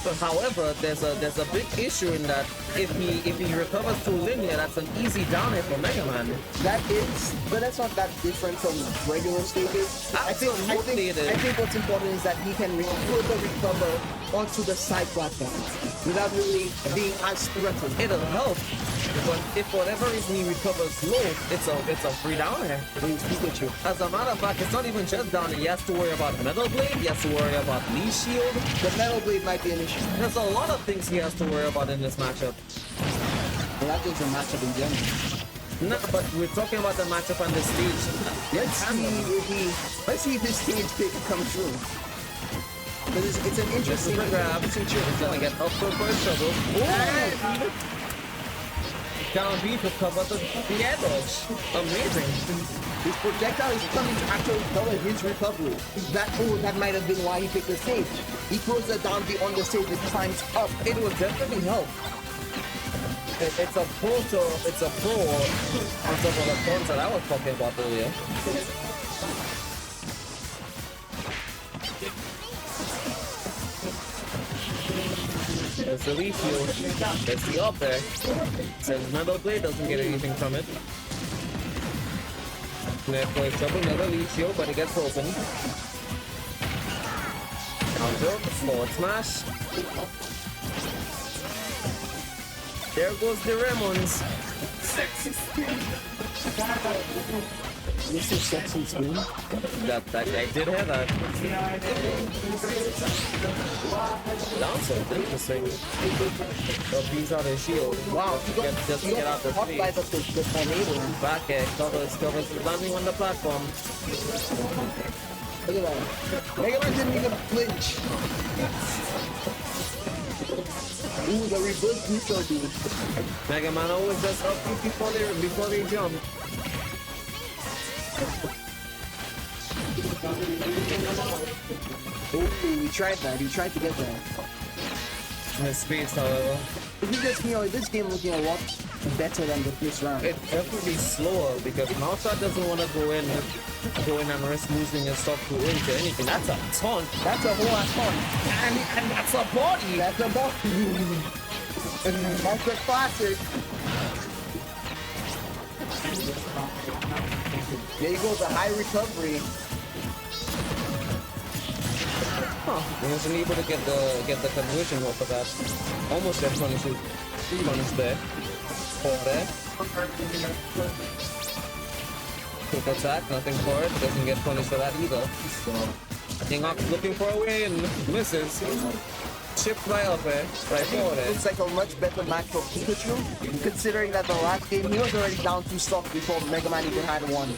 Speaker 3: But however, there's a big issue in that if he recovers through linear, that's an easy down hit for Mega Man.
Speaker 2: That is, but that's not that different from regular stages.
Speaker 3: Absolutely it is.
Speaker 2: I think what's important is that he can further recover onto the side platform without really being as threatened.
Speaker 3: It'll help. But if for whatever reason he recovers low, it's a free down air.
Speaker 2: Pikachu.
Speaker 3: As a matter of fact, it's not even just down air. He has to worry about Metal Blade, he has to worry about Lee Shield.
Speaker 2: The Metal Blade might be an issue.
Speaker 3: There's a lot of things he has to worry about in this matchup.
Speaker 2: Well, that's just a matchup in general.
Speaker 3: No, but we're talking about the matchup on the stage.
Speaker 2: Let's see if his stage pick comes true. Because it's an
Speaker 3: This is
Speaker 2: interesting
Speaker 3: the grab.
Speaker 2: interesting
Speaker 3: He's gonna get up for first trouble. Down B to cover the air dodge. Amazing.
Speaker 2: His projectile is coming to actually cover his recovery. That might have been why he picked the stage. He throws the down B on the stage, it climbs up.
Speaker 3: It will definitely help. It's a pro on top of the cons that I was talking about earlier. There's the leaf shield. There's the up there. Says Metal Blade doesn't get anything from it. Therefore, it's trouble, another leaf shield, but it gets open. Counter, forward smash. There goes the Remons.
Speaker 2: Mr. Sexy Spoon.
Speaker 3: That I did hear that. Down so interesting. So these are the shield.
Speaker 2: Wow, he got
Speaker 3: Just get out the
Speaker 2: hot by
Speaker 3: space.
Speaker 2: the tornado.
Speaker 3: Back air, covers landing on the platform.
Speaker 2: Look at that. Mega Man didn't even flinch. Ooh, the reverse neutral B.
Speaker 3: Mega Man always does up before they jump.
Speaker 2: Ooh, he tried that. He tried to get that.
Speaker 3: His space, however.
Speaker 2: If you just, this game looking a lot better than the first round.
Speaker 3: It's definitely slower because MouseRat doesn't want to go in and risk losing his stuff to into anything. That's a taunt.
Speaker 2: That's a whole ass taunt.
Speaker 3: And that's a body.
Speaker 2: That's a body. That's a classic. There you go, the high recovery.
Speaker 3: He wasn't able to get the conversion off of that. Almost get punished there. Hold there. Quick attack, nothing for it. Doesn't get punished for that either. KingArc looking for a win. Misses. Chipped by up there. Right forward there.
Speaker 2: Looks like a much better match for Pikachu, considering that the last game he was already down 2 stocks before Mega Man even had one.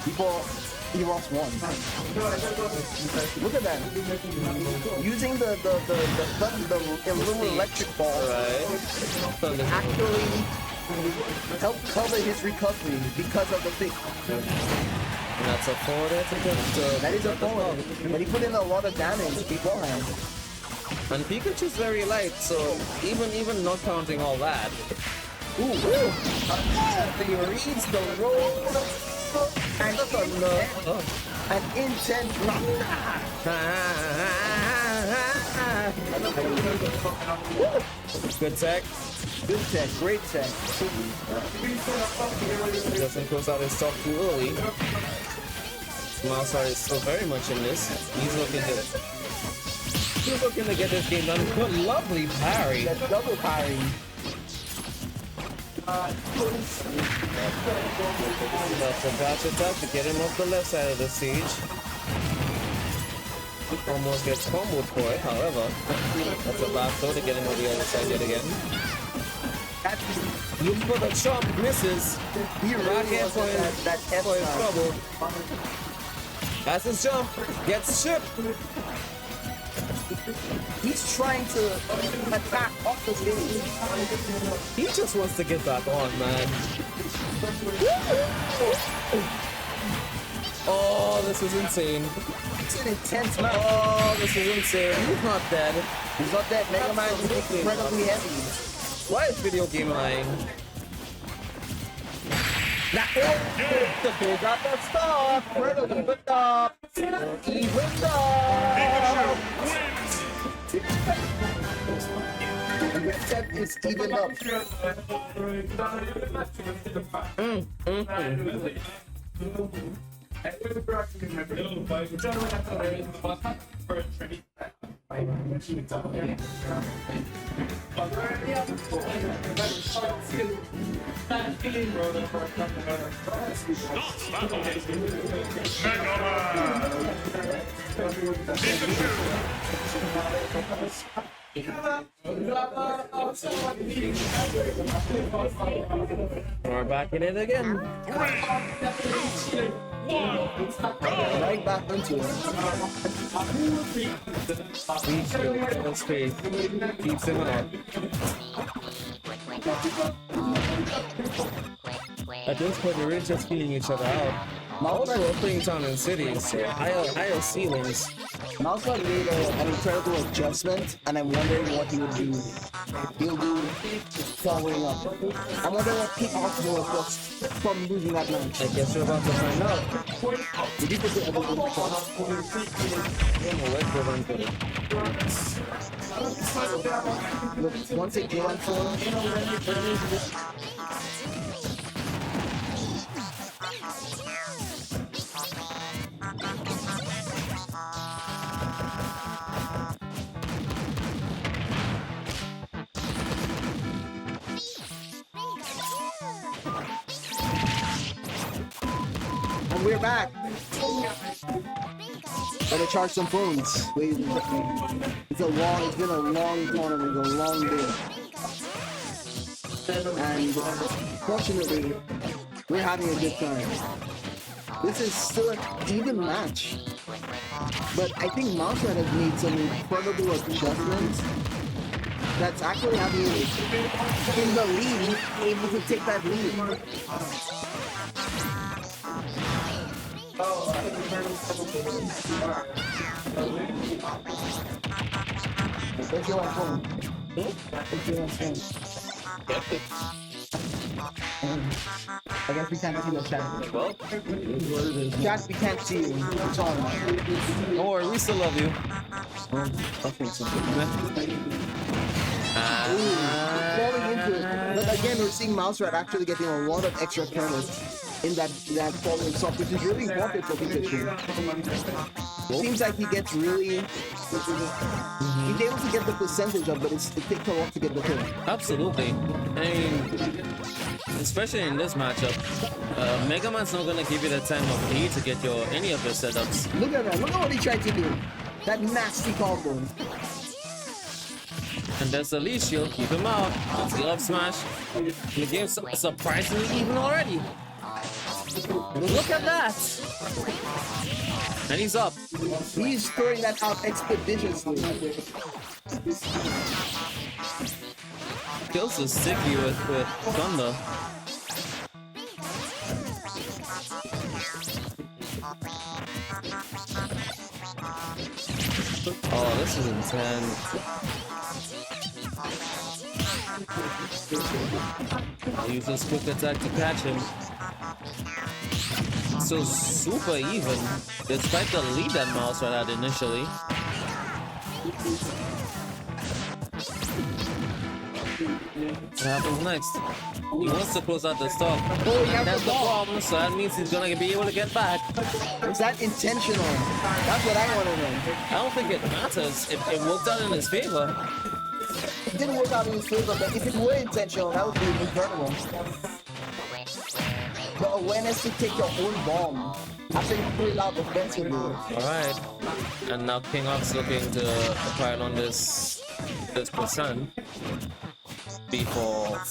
Speaker 2: Before he lost one. Look at that. Using the little electric ball actually helped cover his recovery because of the fix.
Speaker 3: And that's a forward to get
Speaker 2: that is a forward. But he put in a lot of damage beforehand.
Speaker 3: And Pikachu's very light, so even not counting all that.
Speaker 2: Ooh, he reads the road and an intense
Speaker 3: Good tech.
Speaker 2: Good tech, great tech.
Speaker 3: Doesn't close out his stock too early. MouseRat is still very much in this. He's looking to get this game done. Good, lovely parry.
Speaker 2: That double parry.
Speaker 3: That's a dash attack to get him off the left side of the stage. Almost gets comboed for it, however. That's a back throw to get him on the other side yet again. Looking for the chomp, misses.
Speaker 2: He
Speaker 3: Back
Speaker 2: really
Speaker 3: in
Speaker 2: was
Speaker 3: for his trouble. That's his jump. Gets chipped.
Speaker 2: He's trying to attack off the stage.
Speaker 3: He just wants to get back on, man. Oh, this is insane.
Speaker 2: It's an intense match.
Speaker 3: Oh, this is insane. He's not dead.
Speaker 2: He's not dead. Mega Man is incredibly heavy.
Speaker 3: Why is video game lying? Now, the bill got the stop. Even up. Even up.
Speaker 2: And the set is even up.
Speaker 3: We're back in it again.
Speaker 2: Right back into it.
Speaker 3: Space. Keeps him up. At this point, we're really just feeling each other out. Also, we're playing town and cities, so higher ceilings.
Speaker 2: MouseRat made an incredible adjustment, and I'm wondering what he would do. He'll do following up. I wonder what KingArc will first from losing that match.
Speaker 3: I guess we're about to find out.
Speaker 2: Did you put the other one first? Look, once it came on phone. And we're back. Gotta charge some phones. Wait, it's been a long tournament, a long day. And fortunately, we're having a good time. This is still an even match. But I think MouseRat has made some incredible adjustments that's actually having in the lead, able to take that lead. Where's your phone? Where's your phone? I guess we can't see the chat.
Speaker 3: Well,
Speaker 2: Chat, we can't see you. It's on.
Speaker 3: don't worry, we still love you.
Speaker 2: Falling into it. But again, we're seeing MouseRat actually getting a lot of extra credits in that falling soft, which is really important for Pikachu. Seems like he gets really... He's able to get the percentage of, but it takes a lot to get the kill.
Speaker 3: Absolutely. I mean, especially in this matchup, Mega Man's not gonna give you the time of day to get your any of your setups.
Speaker 2: Look at that. Look at what he tried to do. That nasty combo.
Speaker 3: And there's the lead shield, keep him out. It's the up smash. The game's surprisingly even already. Look at that! And he's up.
Speaker 2: He's throwing that out expeditiously.
Speaker 3: Kills is sticky with Thunder. Oh, this is intense. Use this quick attack to catch him. So super even, despite the lead that MouseRat had initially. What happens next? He wants to close out the stock.
Speaker 2: Oh, he has
Speaker 3: That's
Speaker 2: the
Speaker 3: the
Speaker 2: ball.
Speaker 3: problem, so that means he's gonna be able to get back.
Speaker 2: Is that intentional? That's what I want to know.
Speaker 3: I don't think it matters. It worked out in his favor.
Speaker 2: It didn't work out in his favor, but if it were intentional, that would be incredible. The awareness to take your own bomb after you threw it out offensively.
Speaker 3: Alright. And now KingArc's looking to pile on this percent before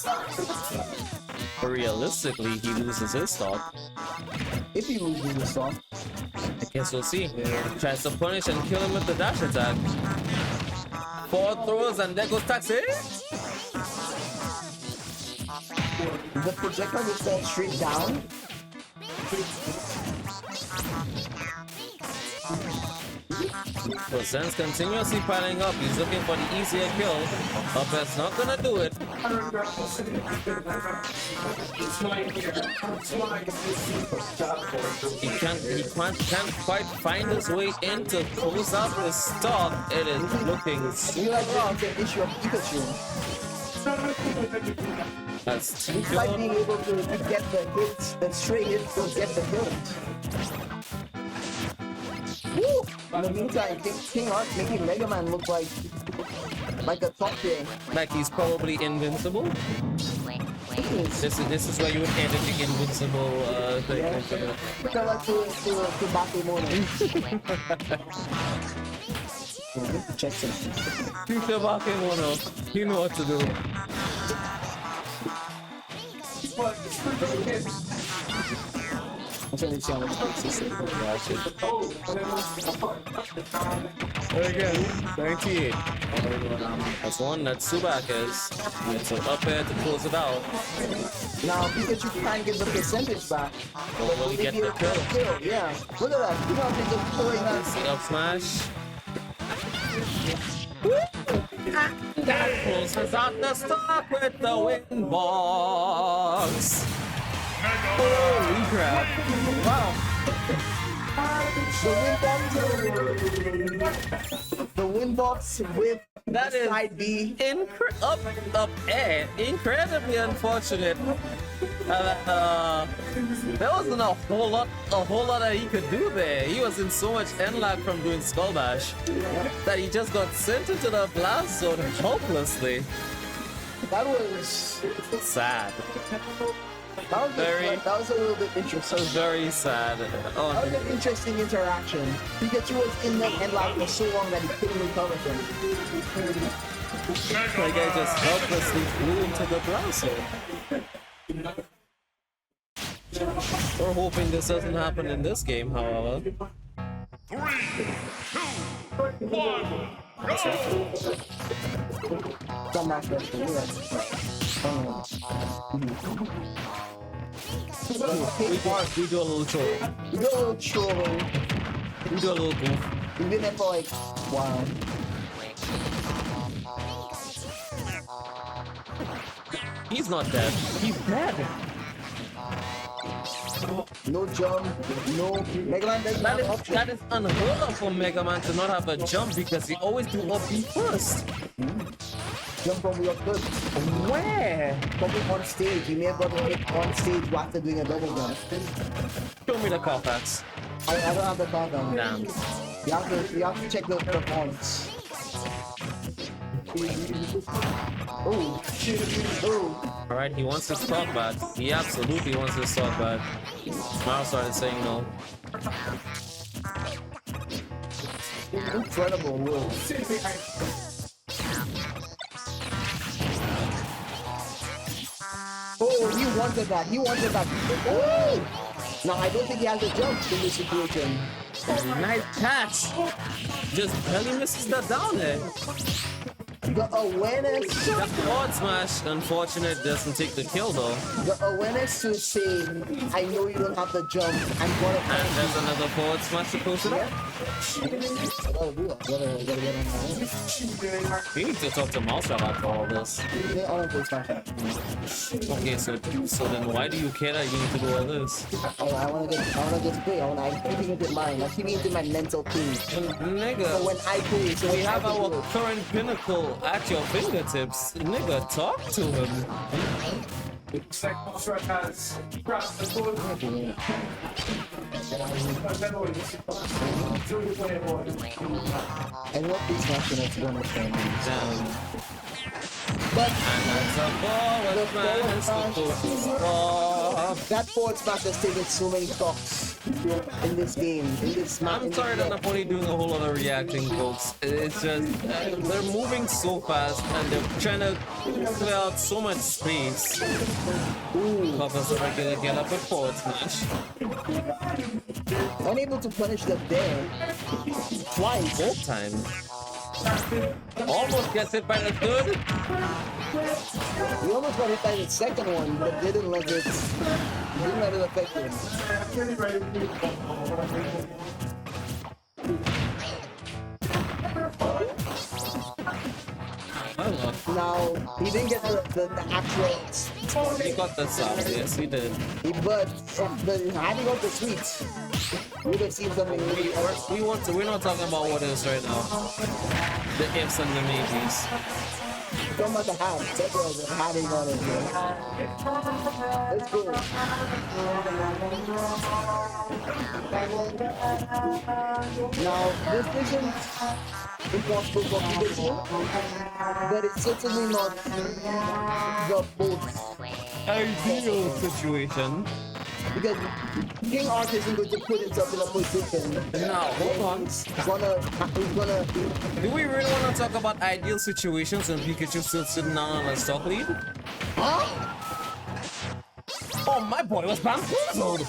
Speaker 3: realistically he loses his stock.
Speaker 2: If he loses the stock.
Speaker 3: I guess we'll see. Tries to punish and kill him with the dash attack. 4 throws and there goes Taxi.
Speaker 2: The projectile will fall straight down.
Speaker 3: Percent's continuously piling up. He's looking for the easier kill. Up that's not gonna do it. He can't quite find his way in to close out his stock. It is looking
Speaker 2: You like
Speaker 3: rough.
Speaker 2: the issue of Pikachu.
Speaker 3: That's too
Speaker 2: It's like
Speaker 3: good.
Speaker 2: being able to get the hits, the straight hits to get the kills. Woo! In the meantime, KingArc making Mega Man look like a top tier.
Speaker 3: Like he's probably invincible. This is where you would edit the invincible thing.
Speaker 2: Yeah. Kind of like to Bakemono. Check something.
Speaker 3: Future Bakemono. You know what to do.
Speaker 2: I'm trying to see how much
Speaker 3: Again, 98. That's one that Subak is. It's an up air to close it out.
Speaker 2: Now Pikachu can't get the percentage back.
Speaker 3: But will he get the kill?
Speaker 2: Yeah. Look at that. You know how they just throwing that.
Speaker 3: The up smash. That closes out the stock with the wind box. Holy crap.
Speaker 2: Wow. The wind box with
Speaker 3: That is
Speaker 2: side B.
Speaker 3: up air. Incredibly unfortunate. There wasn't a whole lot that he could do there. He was in so much end lag from doing Skull Bash that he just got sent into the blast zone helplessly.
Speaker 2: That was
Speaker 3: Sad.
Speaker 2: that was a little bit interesting.
Speaker 3: Very sad.
Speaker 2: That
Speaker 3: Oh,
Speaker 2: was an interesting interaction. Pikachu was in that end lag for so long that he couldn't recover from it.
Speaker 3: the guy just helplessly flew into the blast zone. We're hoping this doesn't happen in this game, however.
Speaker 1: 3, 2, 1,
Speaker 2: Some match wrestler, yeah.
Speaker 3: We do a little troll.
Speaker 2: We do a little trolling.
Speaker 3: We do a little goof.
Speaker 2: We've been there for like, wow.
Speaker 3: He's not dead. He's dead.
Speaker 2: No jump, no Mega Man doesn't have option.
Speaker 3: That is unheard of for Mega Man to not have a jump because he always do up B first.
Speaker 2: Jump probably up good.
Speaker 3: Where?
Speaker 2: Probably on stage. You may have gotten it on stage after doing a double jump.
Speaker 3: Show me the Carfax.
Speaker 2: I don't have the countdown.
Speaker 3: Damn.
Speaker 2: You have to check the points. Oh, oh.
Speaker 3: Alright, he wants his talk back. He absolutely wants his talk back. MouseRat is saying no.
Speaker 2: Incredible move. Oh, he wanted that. He wanted that. Oh! No, I don't think he has a jump in this situation.
Speaker 3: Nice catch. Just barely misses that down there.
Speaker 2: The awareness.
Speaker 3: The forward smash, unfortunate, doesn't take the kill though.
Speaker 2: The awareness to say, I know you don't have the jump. I'm gonna.
Speaker 3: And there's another forward smash to close it up.
Speaker 2: I gotta do it. Gotta get on my own.
Speaker 3: We need to talk to MouseRat after all this.
Speaker 2: Yeah, I don't play Smash.
Speaker 3: Okay, so then why do you care that you need to do all this?
Speaker 2: I wanna get to play. I'm keeping it in mind. I'm keeping it in my mental thing. So
Speaker 3: Nigga,
Speaker 2: when I play, so
Speaker 3: we
Speaker 2: when I
Speaker 3: have
Speaker 2: can
Speaker 3: our
Speaker 2: do it.
Speaker 3: current pinnacle at your fingertips. Nigga, talk to him.
Speaker 5: Looks like MouseRat has crossed the board.
Speaker 2: And what is Smash next one is going to be?
Speaker 3: Damn.
Speaker 2: But
Speaker 3: And that's a forward smash.
Speaker 2: that forward smash has taken so many stocks in this game, in this Smash.
Speaker 3: I'm sorry that I'm only doing a whole lot of reacting, folks. It's just they're moving so fast and they're trying to clear out so much space.
Speaker 2: Ooh,
Speaker 3: Professor regular get up and forward smash.
Speaker 2: unable to punish them there. Twice.
Speaker 3: Both times. Almost gets hit by the third.
Speaker 2: We almost got hit by the second one, but didn't let it affect him. Now, he didn't get the actual,
Speaker 3: He got the sub, yes he did.
Speaker 2: but had he got the sweets, we would have seen something really
Speaker 3: We're not talking about what is right now. The ifs and the maybes.
Speaker 2: Talking about the hat. That's what the hatting on it. Let's go. Now, this isn't impossible for people, but it's certainly not the most
Speaker 3: Ideal situation.
Speaker 2: because KingArc isn't going to put himself in a position.
Speaker 3: Now, hold on.
Speaker 2: He's gonna.
Speaker 3: Do we really want to talk about ideal situations when Pikachu's still sitting down on a stock lead?
Speaker 2: Huh?
Speaker 3: Oh, my boy was bamboozled!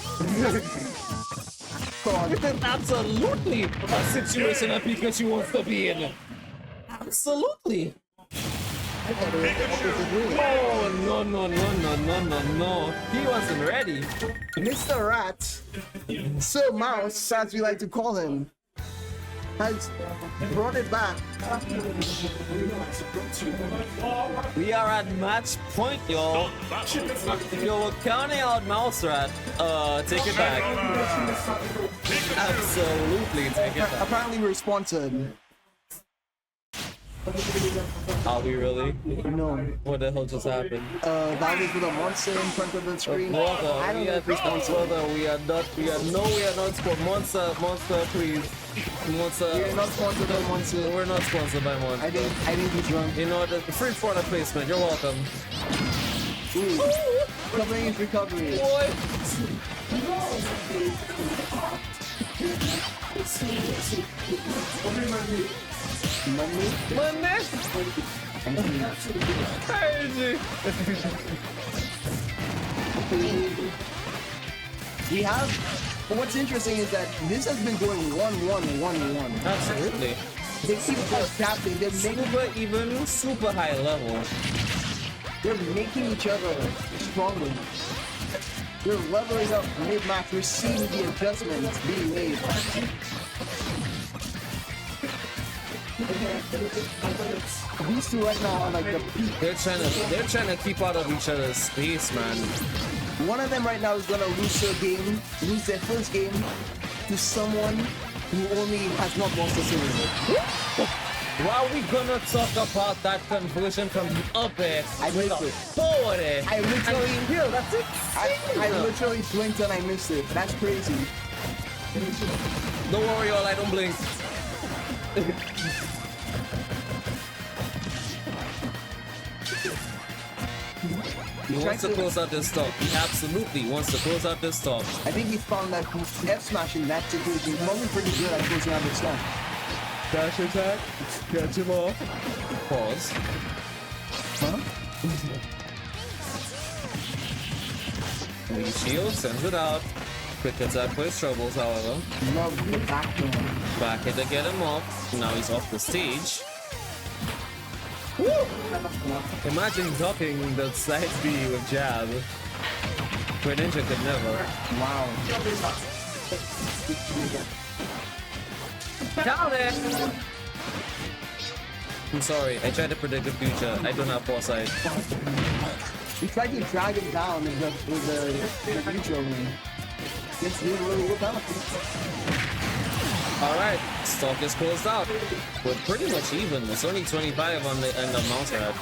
Speaker 3: This is absolutely a situation that Pikachu wants to be in. Absolutely. Oh, no. He wasn't ready.
Speaker 2: Mr. Rat, Sir Mouse, as we like to call him, has brought it back.
Speaker 3: We are at match point, y'all. If you were counting out MouseRat, take it back. Absolutely take it back.
Speaker 2: Apparently we're sponsored.
Speaker 3: Are we really?
Speaker 2: No.
Speaker 3: What the hell just happened?
Speaker 2: That was with a monster in front of the screen.
Speaker 3: Brother,
Speaker 2: I don't know if we're sponsored.
Speaker 3: we are not sponsored. Monster, please. Monster.
Speaker 2: We're not sponsored by Monster.
Speaker 3: We're not sponsored by Monster.
Speaker 2: I think he's drunk.
Speaker 3: In order, free product placement, you're welcome.
Speaker 2: Ooh. Covering his recovery.
Speaker 3: Boy.
Speaker 2: Money.
Speaker 3: Crazy.
Speaker 2: We have. But what's interesting is that this has been going 1-1-1-1.
Speaker 3: Absolutely.
Speaker 2: They keep adapting.
Speaker 3: Super high level.
Speaker 2: They're making each other stronger. They're leveling up mid-match. We're seeing the adjustments being made. These two right now are like the peak.
Speaker 3: They're trying to keep out of each other's space, man.
Speaker 2: One of them right now is gonna lose their first game to someone who only has not lost a single.
Speaker 3: Why are we gonna talk about that conversion from the up air
Speaker 2: I
Speaker 3: with
Speaker 2: missed
Speaker 3: the
Speaker 2: it.
Speaker 3: forward air?
Speaker 2: I literally,
Speaker 3: Yo, that's it.
Speaker 2: I literally blinked and I missed it. That's crazy.
Speaker 3: Don't worry, all I don't blink. He wants to close out this stock. He absolutely wants to close out this stock.
Speaker 2: I think he found that F smash in that situation is probably pretty good at closing out the stock.
Speaker 3: Dash attack. Catch him off. Pause.
Speaker 2: Huh?
Speaker 3: Lee shield, sends it out. Quick attack for his troubles, however.
Speaker 2: Love the back door.
Speaker 3: Back hit to get him off. Now he's off the stage. Woo! Imagine docking the side B with jab. Greninja could never.
Speaker 2: Wow.
Speaker 3: Down it! I'm sorry, I tried to predict the future. I don't have foresight.
Speaker 2: He tried to drag him down with the neutral ring. It's really look out.
Speaker 3: Alright, stock is closed out. We're pretty much even. It's only 25 on the end of MouseRat.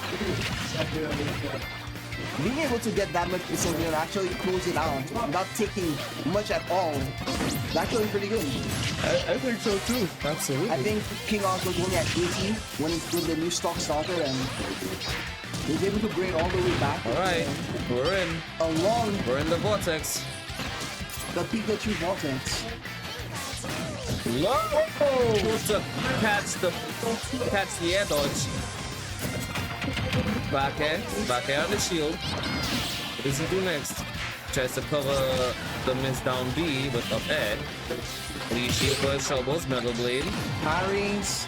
Speaker 2: Being able to get that much percentage and actually close it out without taking much at all, is actually pretty good.
Speaker 3: I think so too. Absolutely.
Speaker 2: I think KingArc was only at 80 when he with the new stock started and he was able to bring it all the way back.
Speaker 3: Alright, we're in.
Speaker 2: Along
Speaker 3: We're in the vortex.
Speaker 2: the Pikachu vortex.
Speaker 3: Low! Supposed to catch the air dodge. Back air on the shield. What does he do next? Tries to cover the miss down B with up air. Lee shield for his troubles, metal blade.
Speaker 2: Parries.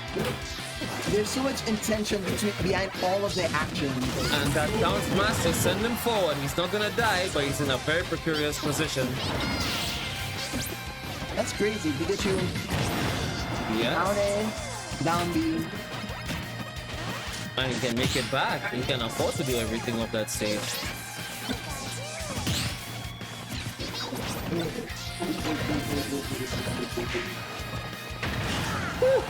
Speaker 2: There's so much intention behind all of their actions.
Speaker 3: And that down smash to send him forward. He's not gonna die, but he's in a very precarious position.
Speaker 2: That's crazy. Pikachu
Speaker 3: Yeah.
Speaker 2: down A, down B.
Speaker 3: And he can make it back. He can afford to do everything off that stage. Woo!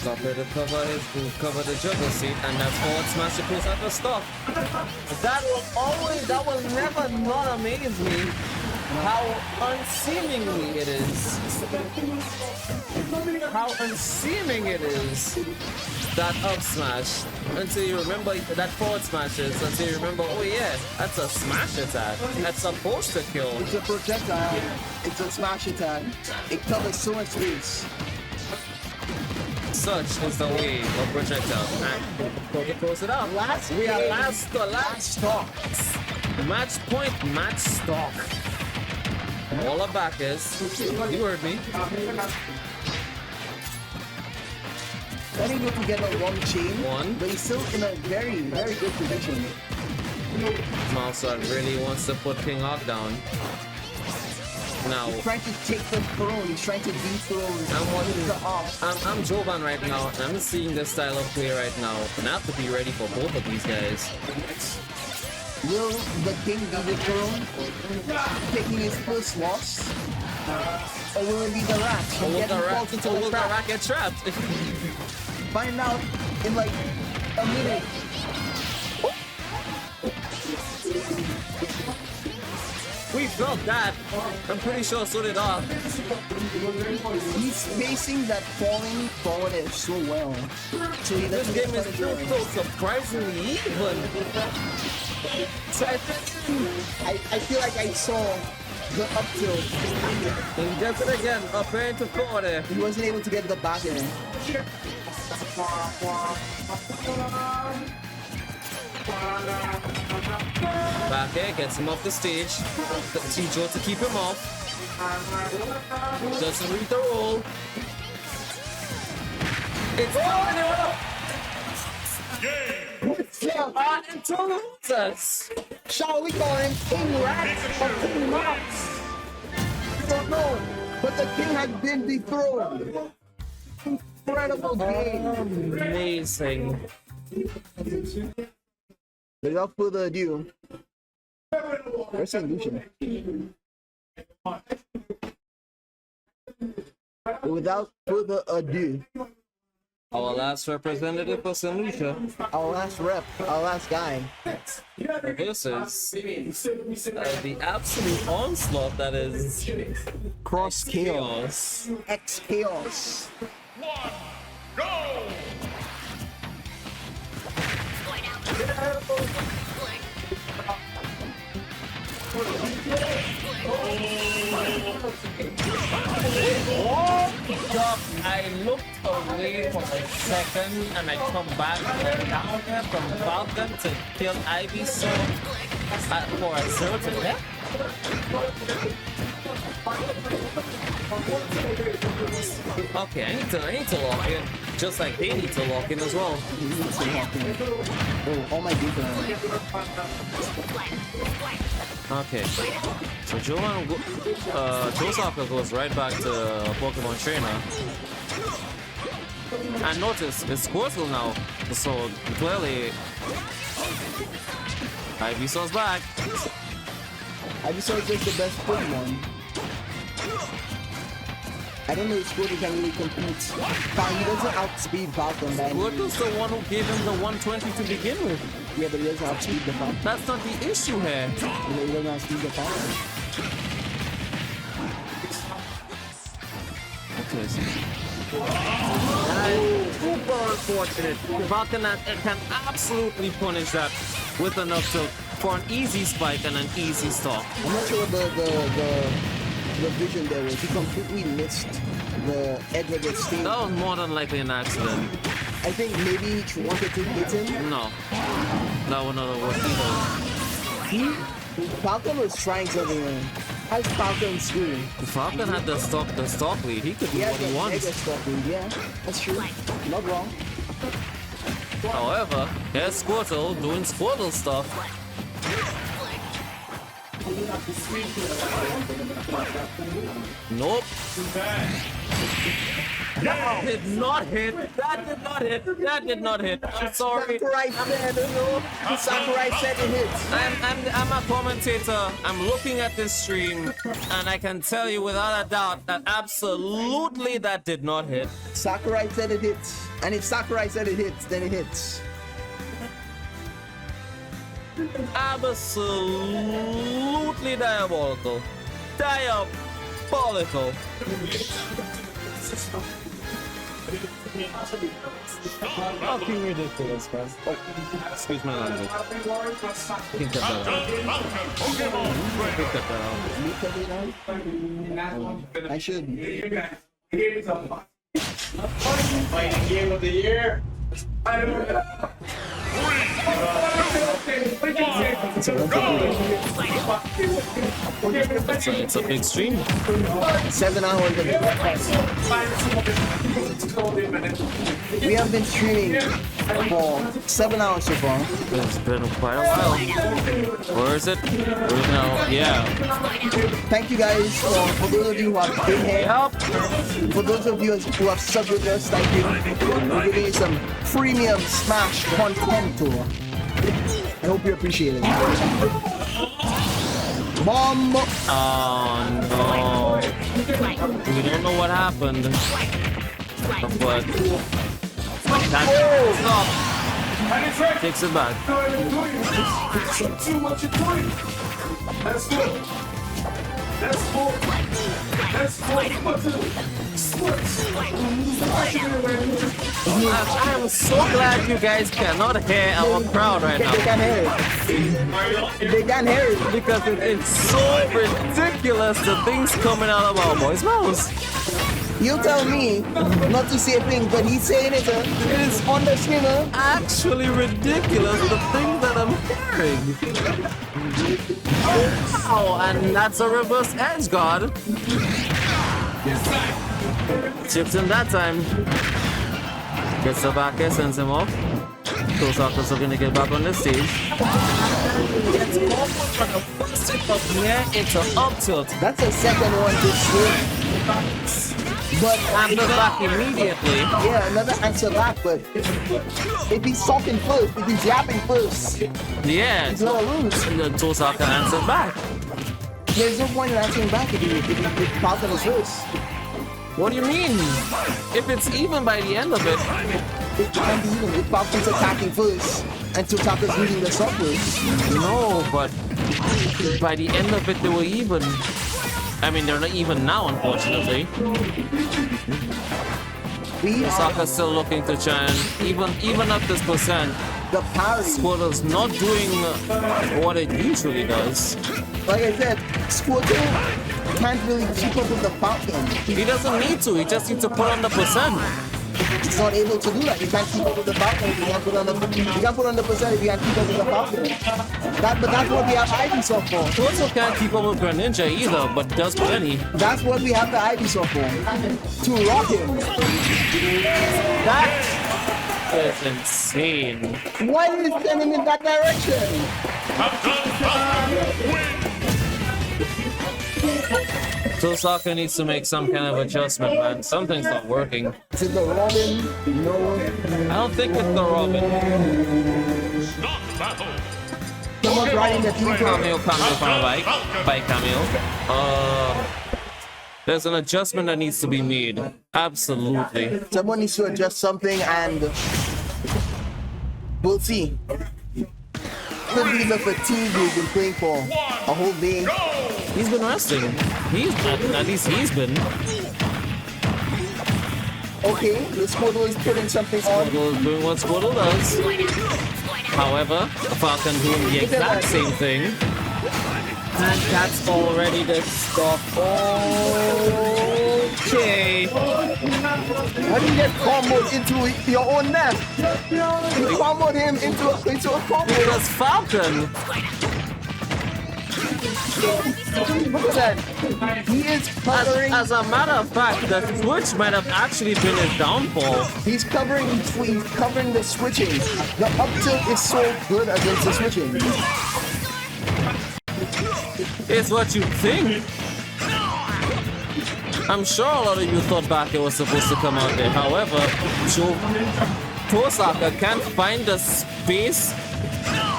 Speaker 3: Got to cover the juggle seat, and that's forward smash to close out the stop. That will never not amaze me how unseemingly it is. How unseeming it is. That up smash. Until you remember that forward smash is, until you remember, oh yeah, that's a smash attack. That's supposed to kill.
Speaker 2: It's a projectile. It's a smash attack. It covers so much space.
Speaker 3: Such is the way of projectile. And close it out. We are last
Speaker 2: Stop.
Speaker 3: match point, match stock. All our backers. You heard me.
Speaker 2: Not able to get a long chain,
Speaker 3: One.
Speaker 2: but he's still in a very, very good position.
Speaker 3: MouseRat really wants to put KingArc down. Now,
Speaker 2: He's trying to take the throne. He's trying to dethrone the off.
Speaker 3: I'm Jovan right now, and I'm seeing this style of play right now, and I have to be ready for both of these guys.
Speaker 2: Will the king be the throne, taking his first loss? Or will it be the rat?
Speaker 3: Or will the
Speaker 2: trap?
Speaker 3: rat get trapped?
Speaker 2: Find out in like a minute.
Speaker 3: We felt that. I'm pretty sure so did I.
Speaker 2: He's facing that falling forward edge so well. So he
Speaker 3: This
Speaker 2: doesn't
Speaker 3: game
Speaker 2: get
Speaker 3: is
Speaker 2: punished.
Speaker 3: so surprisingly even. So
Speaker 2: I feel like I saw the up tilt.
Speaker 3: he gets it again, up air into forward air.
Speaker 2: He wasn't able to get the back end.
Speaker 3: Back air gets him off the stage. T-Joe to keep him off. Doesn't read the roll. It's coming up!
Speaker 1: Game.
Speaker 3: Into losers!
Speaker 2: Shall we call him King Rat or King Mouse? I don't know, but the king has been dethroned. Incredible game.
Speaker 3: Amazing.
Speaker 2: Without further ado, where's St. Lucian? Without further ado,
Speaker 3: Our last representative for St. Lucia
Speaker 2: our last rep, our last guy.
Speaker 3: versus the absolute onslaught that is
Speaker 2: Cross Chaos.
Speaker 3: Chaos.
Speaker 2: X Chaos.
Speaker 1: One. Go.
Speaker 3: I looked away for a second and I come back and down there from Falcon to kill Ivysaur for a certain hit. Okay, I need to lock in, just like they need to lock in as well.
Speaker 2: Oh, all my defense.
Speaker 3: Okay, so Tohsaka goes right back to Pokemon Trainer. And notice, it's Squirtle now, so clearly Ivysaur's back.
Speaker 2: Ivysaur is just the best Pokemon. I don't know if Squirtle can really compete. He doesn't outspeed Falcon by any means.
Speaker 3: Squirtle's the one who gave him the 120 to begin with.
Speaker 2: Yeah, but he doesn't outspeed the Falcon.
Speaker 3: That's not the issue here.
Speaker 2: He doesn't outspeed the Falcon.
Speaker 3: Okay, super unfortunate. Falcon can absolutely punish that with enough for an easy spike and an easy stop.
Speaker 2: I'm not sure the vision there was. He completely missed the edge of the stage.
Speaker 3: That was more than likely an accident.
Speaker 2: I think maybe he wanted to hit him.
Speaker 3: No, that would not have worked either.
Speaker 2: Falcon was trying something. How's Falcon school?
Speaker 3: Falcon had the stock lead. He could do what he
Speaker 2: Mega
Speaker 3: wants.
Speaker 2: stock lead. Yeah, that's true. Not wrong.
Speaker 3: However, here's Squirtle doing Squirtle stuff. Nope. That did not hit. That did not hit. That did not hit. I'm sorry.
Speaker 2: Sakurai said it hits.
Speaker 3: I'm a commentator. I'm looking at this stream, and I can tell you without a doubt that absolutely that did not hit.
Speaker 2: Sakurai said it hits. And if Sakurai said it hits, then it hits.
Speaker 3: Absolutely diabolical. Diabolical. Fucking ridiculous, man. Oh, excuse my language. Can cut that out. Can cut that out.
Speaker 2: I should.
Speaker 5: Fighting game of the year.
Speaker 3: It's a big stream.
Speaker 2: 7 hours of We have been streaming for 7 hours so far.
Speaker 3: It's been quite a while. Where is it? No, yeah.
Speaker 2: Thank you guys for those of you who have been here.
Speaker 3: Yep.
Speaker 2: For those of you who have subbed with us, thank you. We're giving you some premium Smash content tour. I hope you appreciate it. Bomb!
Speaker 3: Oh no. We don't know what happened. But that stop. Takes it back.
Speaker 5: Too much of doing. That's good. That's cool. That's cool.
Speaker 3: I am so glad you guys cannot hear our crowd right
Speaker 2: They
Speaker 3: now
Speaker 2: can hear it. They can hear it.
Speaker 3: because it's so ridiculous the things coming out of our boy's mouths.
Speaker 2: You tell me not to say things, but he's saying it. It is on the streamer.
Speaker 3: Actually ridiculous the things that I'm hearing. Oh, and that's a reverse edge guard. Chipped in that time. Gets the back air, sends him off. Tohsaka's looking to get back on the stage. Gets off for the first hit of the air into up tilt.
Speaker 2: That's the second one this week. But
Speaker 3: Answer back immediately.
Speaker 2: yeah, another answer back, but if he's talking first, if he's yapping first,
Speaker 3: Yeah,
Speaker 2: he's gonna lose.
Speaker 3: Tohsaka answered back.
Speaker 2: There's no point in answering back if Falcon is first.
Speaker 3: What do you mean? If it's even by the end of it,
Speaker 2: It can't be even if Falcon's attacking first and Tohsaka's leading the sub first.
Speaker 3: no, but by the end of it, they were even. I mean, they're not even now, unfortunately. Tohsaka's still looking to try and even up this percent.
Speaker 2: The parry.
Speaker 3: Squirtle's not doing what it usually does.
Speaker 2: Like I said, Squirtle can't really keep up with the Falcon.
Speaker 3: He doesn't need to. He just needs to put on the percent.
Speaker 2: He's not able to do that. He can't keep up with the Falcon. He can't put on the percent if he can't keep up with the Falcon. But that's what we have Ivysaur for.
Speaker 3: Squirtle can't keep up with Greninja either, but does plenty.
Speaker 2: That's what we have the Ivysaur for. To rock him.
Speaker 3: That is insane.
Speaker 2: Why is he sending in that direction?
Speaker 3: Tohsaka needs to make some kind of adjustment, man. Something's not working.
Speaker 2: Is it the Robin? No.
Speaker 3: I don't think it's the Robin.
Speaker 2: Someone's riding the team.
Speaker 3: Cameo from a bike. Bike cameo. There's an adjustment that needs to be made. Absolutely.
Speaker 2: Someone needs to adjust something and we'll see. Could be the fatigue we've been playing for a whole day.
Speaker 3: He's been resting. At least he's been.
Speaker 2: Okay, the Squirtle is putting something on.
Speaker 3: Squirtle is doing what Squirtle does. However, Falcon doing the exact same thing. And that's already the stop. Okay.
Speaker 2: How do you get comboed into your own net? You comboed him into a combo.
Speaker 3: Because Falcon,
Speaker 2: Look at that. He is covering.
Speaker 3: as a matter of fact, the switch might have actually been his downfall.
Speaker 2: He's covering the switching. The up tilt is so good against the switching.
Speaker 3: It's what you think. I'm sure a lot of you thought back it was supposed to come out there. However, Tohsaka can't find the space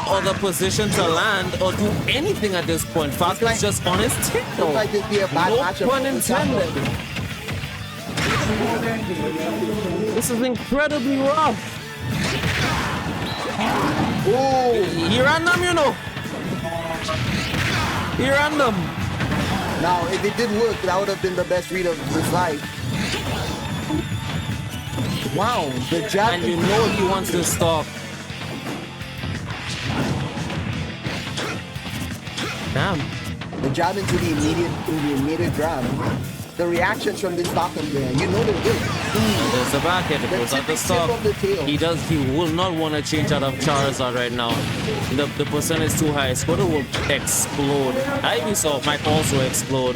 Speaker 3: or the position to land or do anything at this point. Falcon's just on his tail.
Speaker 2: Like this be a bad
Speaker 3: No
Speaker 2: matchup.
Speaker 3: pun intended. This is incredibly rough.
Speaker 2: Oh,
Speaker 3: He ran them, you know. He ran them.
Speaker 2: now if it did work, that would have been the best read of his life. Wow, the jab.
Speaker 3: And you know he wants to stop. Damn.
Speaker 2: The jab into the immediate grab. The reactions from this Falcon there, you know they're good.
Speaker 3: There's the back end. It goes out the stop.
Speaker 2: Tip of the tail.
Speaker 3: He will not want to change out of Charizard right now. The percent is too high. Squirtle will explode. Ivysaur might also explode.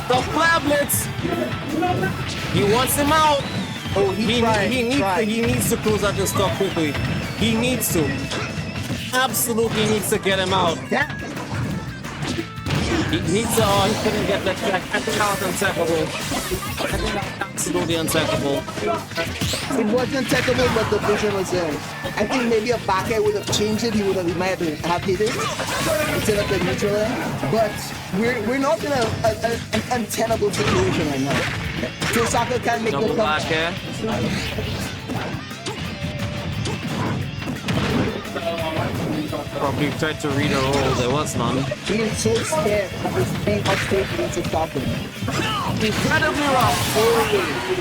Speaker 3: The Flare Blitz! He wants him out!
Speaker 2: Oh, he tried.
Speaker 3: He needs to close out the stop quickly. He needs to. Absolutely needs to get him out.
Speaker 2: Yeah.
Speaker 3: He needs to, oh, he couldn't get that track. I think that was untackable. I think that was absolutely untackable.
Speaker 2: It wasn't technical, but the vision was there. I think maybe a back air would have changed it. He might have hit it instead of the neutral air. But we're not in an untenable situation right now. Tohsaka can't make
Speaker 3: Double
Speaker 2: the
Speaker 3: back
Speaker 2: comeback.
Speaker 3: air. Probably tried to read a roll. There was none.
Speaker 2: He is so scared of this being upstage against his Falcon.
Speaker 3: Incredibly rough.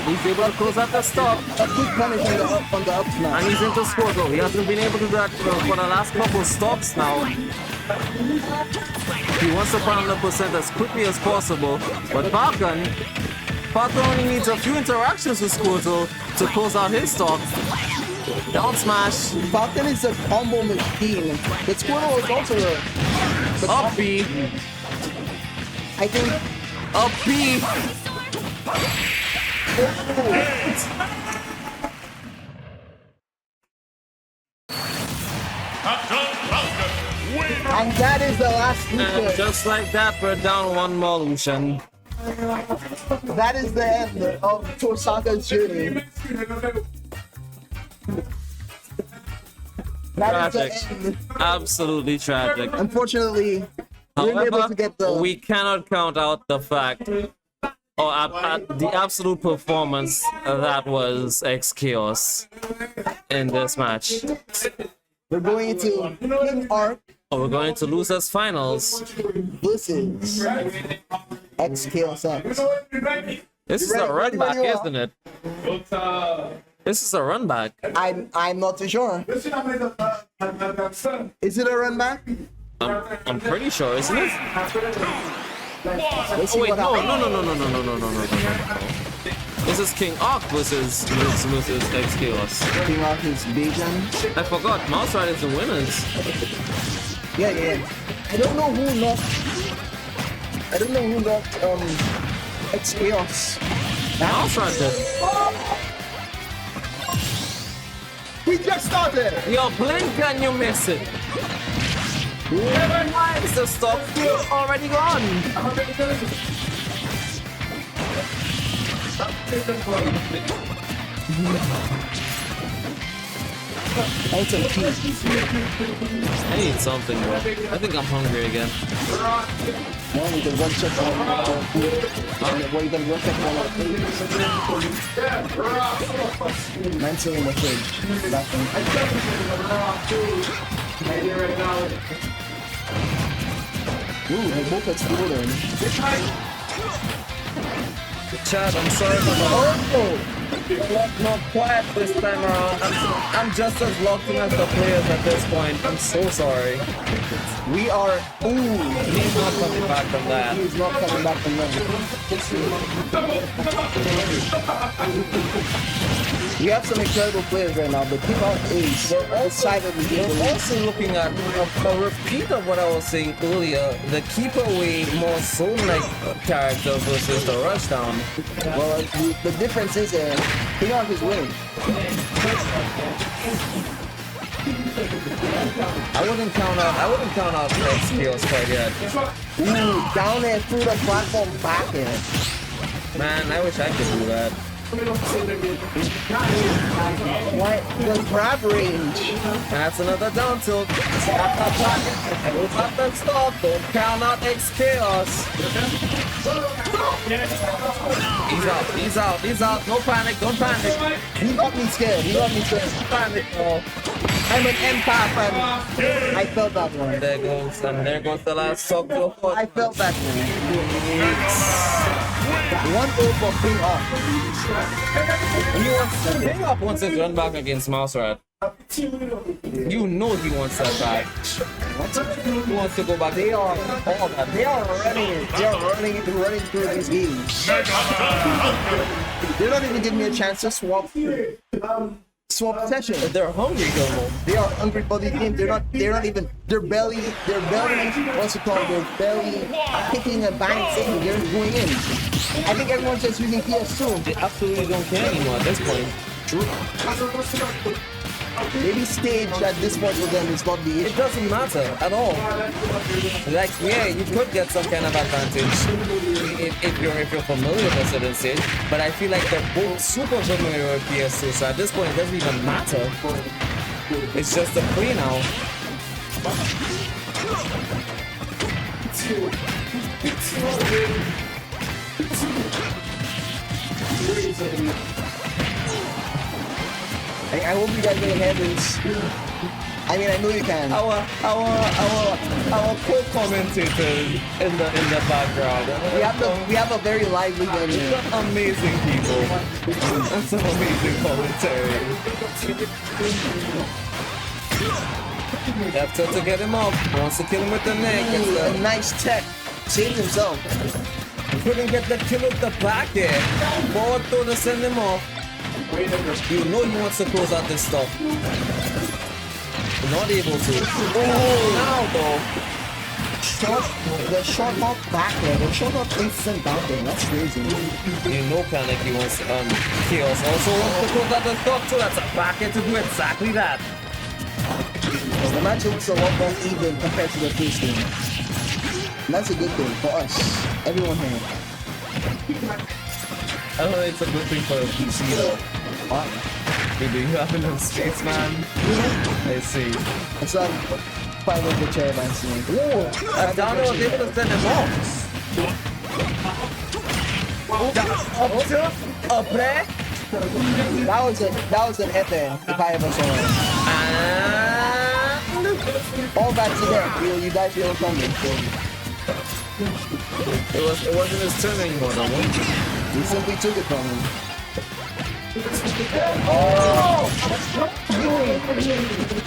Speaker 3: He's able to close out the stop.
Speaker 2: A quick punish on the up smash.
Speaker 3: And he's into Squirtle. He hasn't been able to do that for the last couple stops now. He wants to put on the percent as quickly as possible. But Falcon only needs a few interactions with Squirtle to close out his stock. Down smash.
Speaker 2: Falcon is a combo machine. The Squirtle is also a...
Speaker 3: Up B.
Speaker 2: I think...
Speaker 3: Up B.
Speaker 2: And that is the last
Speaker 3: And
Speaker 2: secret.
Speaker 3: just like that, we're down one more Lucian.
Speaker 2: That is the end of Tohsaka's journey. That is
Speaker 3: Tragic.
Speaker 2: the end.
Speaker 3: Absolutely tragic.
Speaker 2: Unfortunately, we weren't able to get the.
Speaker 3: We cannot count out the fact or the absolute performance that was XChaos in this match.
Speaker 2: We're going into KingArc
Speaker 3: Oh, we're going to losers finals.
Speaker 2: versus XChaosX.
Speaker 3: This is a run back, isn't it? This is a run back.
Speaker 2: I'm not too sure. Is it a run back?
Speaker 3: I'm pretty sure, isn't it?
Speaker 2: Let's see
Speaker 3: Oh wait,
Speaker 2: what
Speaker 3: no.
Speaker 2: happens.
Speaker 3: This is KingArc versus XChaos.
Speaker 2: KingArc is Bajan.
Speaker 3: I forgot, MouseRat is the winners.
Speaker 2: Yeah. I don't know who knocked XChaos.
Speaker 3: MouseRat did.
Speaker 2: We just started.
Speaker 3: Yo, blink and you miss it. Why is the stop already gone?
Speaker 2: I
Speaker 3: need something, bro. I think I'm hungry again.
Speaker 2: No, we can one check on what you can one check on our food. Mine's still in the fridge. That one. Ooh, they both exploded.
Speaker 3: Chad, I'm sorry for not quiet this time around. I'm just as locked in as the players at this point. I'm so sorry.
Speaker 2: We are. Ooh,
Speaker 3: He's not coming back from that.
Speaker 2: he's not coming back from them. We have some incredible players right now, but KingArc is decidedly
Speaker 3: We're also looking at a repeat of what I was saying earlier, the keep away more zone-like character versus the rushdown.
Speaker 2: Well, the difference is KingArc is winning.
Speaker 3: I wouldn't count out XChaos quite yet.
Speaker 2: Ooh, down and through the platform back in.
Speaker 3: Man, I wish I could do that.
Speaker 2: What? The grab range.
Speaker 3: That's another down tilt. Stop that stop. Don't count out XChaos. He's out. No panic, don't panic.
Speaker 2: He got me scared.
Speaker 3: Don't panic, no.
Speaker 2: I'm an empath and I felt that one.
Speaker 3: There goes the last sock.
Speaker 2: I felt that one. 1-0 for KingArc.
Speaker 3: KingArc wants his run back against MouseRat. You know he wants that back. He wants to go back.
Speaker 2: They are running through these games. They're not even giving me a chance to swap session.
Speaker 3: They're hungry, though.
Speaker 2: They are hungry for these games. They're not even, they're barely, what's it called? They're barely kicking and bouncing. They're going in. I think everyone's just using PS2.
Speaker 3: They absolutely don't care anymore at this point.
Speaker 2: True. Maybe stage at this point with them is not the
Speaker 3: It
Speaker 2: issue.
Speaker 3: doesn't matter at all. Like, yeah, you could get some kind of advantage if you're familiar with a certain stage, but I feel like they're both super familiar with PS2, so at this point it doesn't even matter. It's just a play now.
Speaker 2: I hope you guys can handle this. I mean, I know you can.
Speaker 3: Our co-commentators in the background.
Speaker 2: We have a very lively game here.
Speaker 3: Amazing people. And some amazing commentary. You have to get him off. Wants to kill him with the neck.
Speaker 2: Ooh, a nice tech. Saved himself.
Speaker 3: Couldn't get the kill with the back here. Forward throw to send him off. You know he wants to close out this stuff. Not able to. Oh, now though.
Speaker 2: short hop back there, the short hop instant back there, that's crazy.
Speaker 3: You know KANEKI wants Chaos also wants to put that the thought too. That's a back end to do exactly that.
Speaker 2: The match looks a lot more even compared to the first game. And that's a good thing for us, everyone here.
Speaker 3: I don't know, it's a good thing for the PC though.
Speaker 2: What?
Speaker 3: Do you have enough space, man? I see.
Speaker 2: It's not five of the chair by Snake.
Speaker 3: Oh, I don't know if they would have sent him off. Up there?
Speaker 2: That was an epic if I ever saw it.
Speaker 3: And
Speaker 2: All back to back, you guys feel coming.
Speaker 3: it wasn't his turn anymore, though.
Speaker 2: We simply took it from him.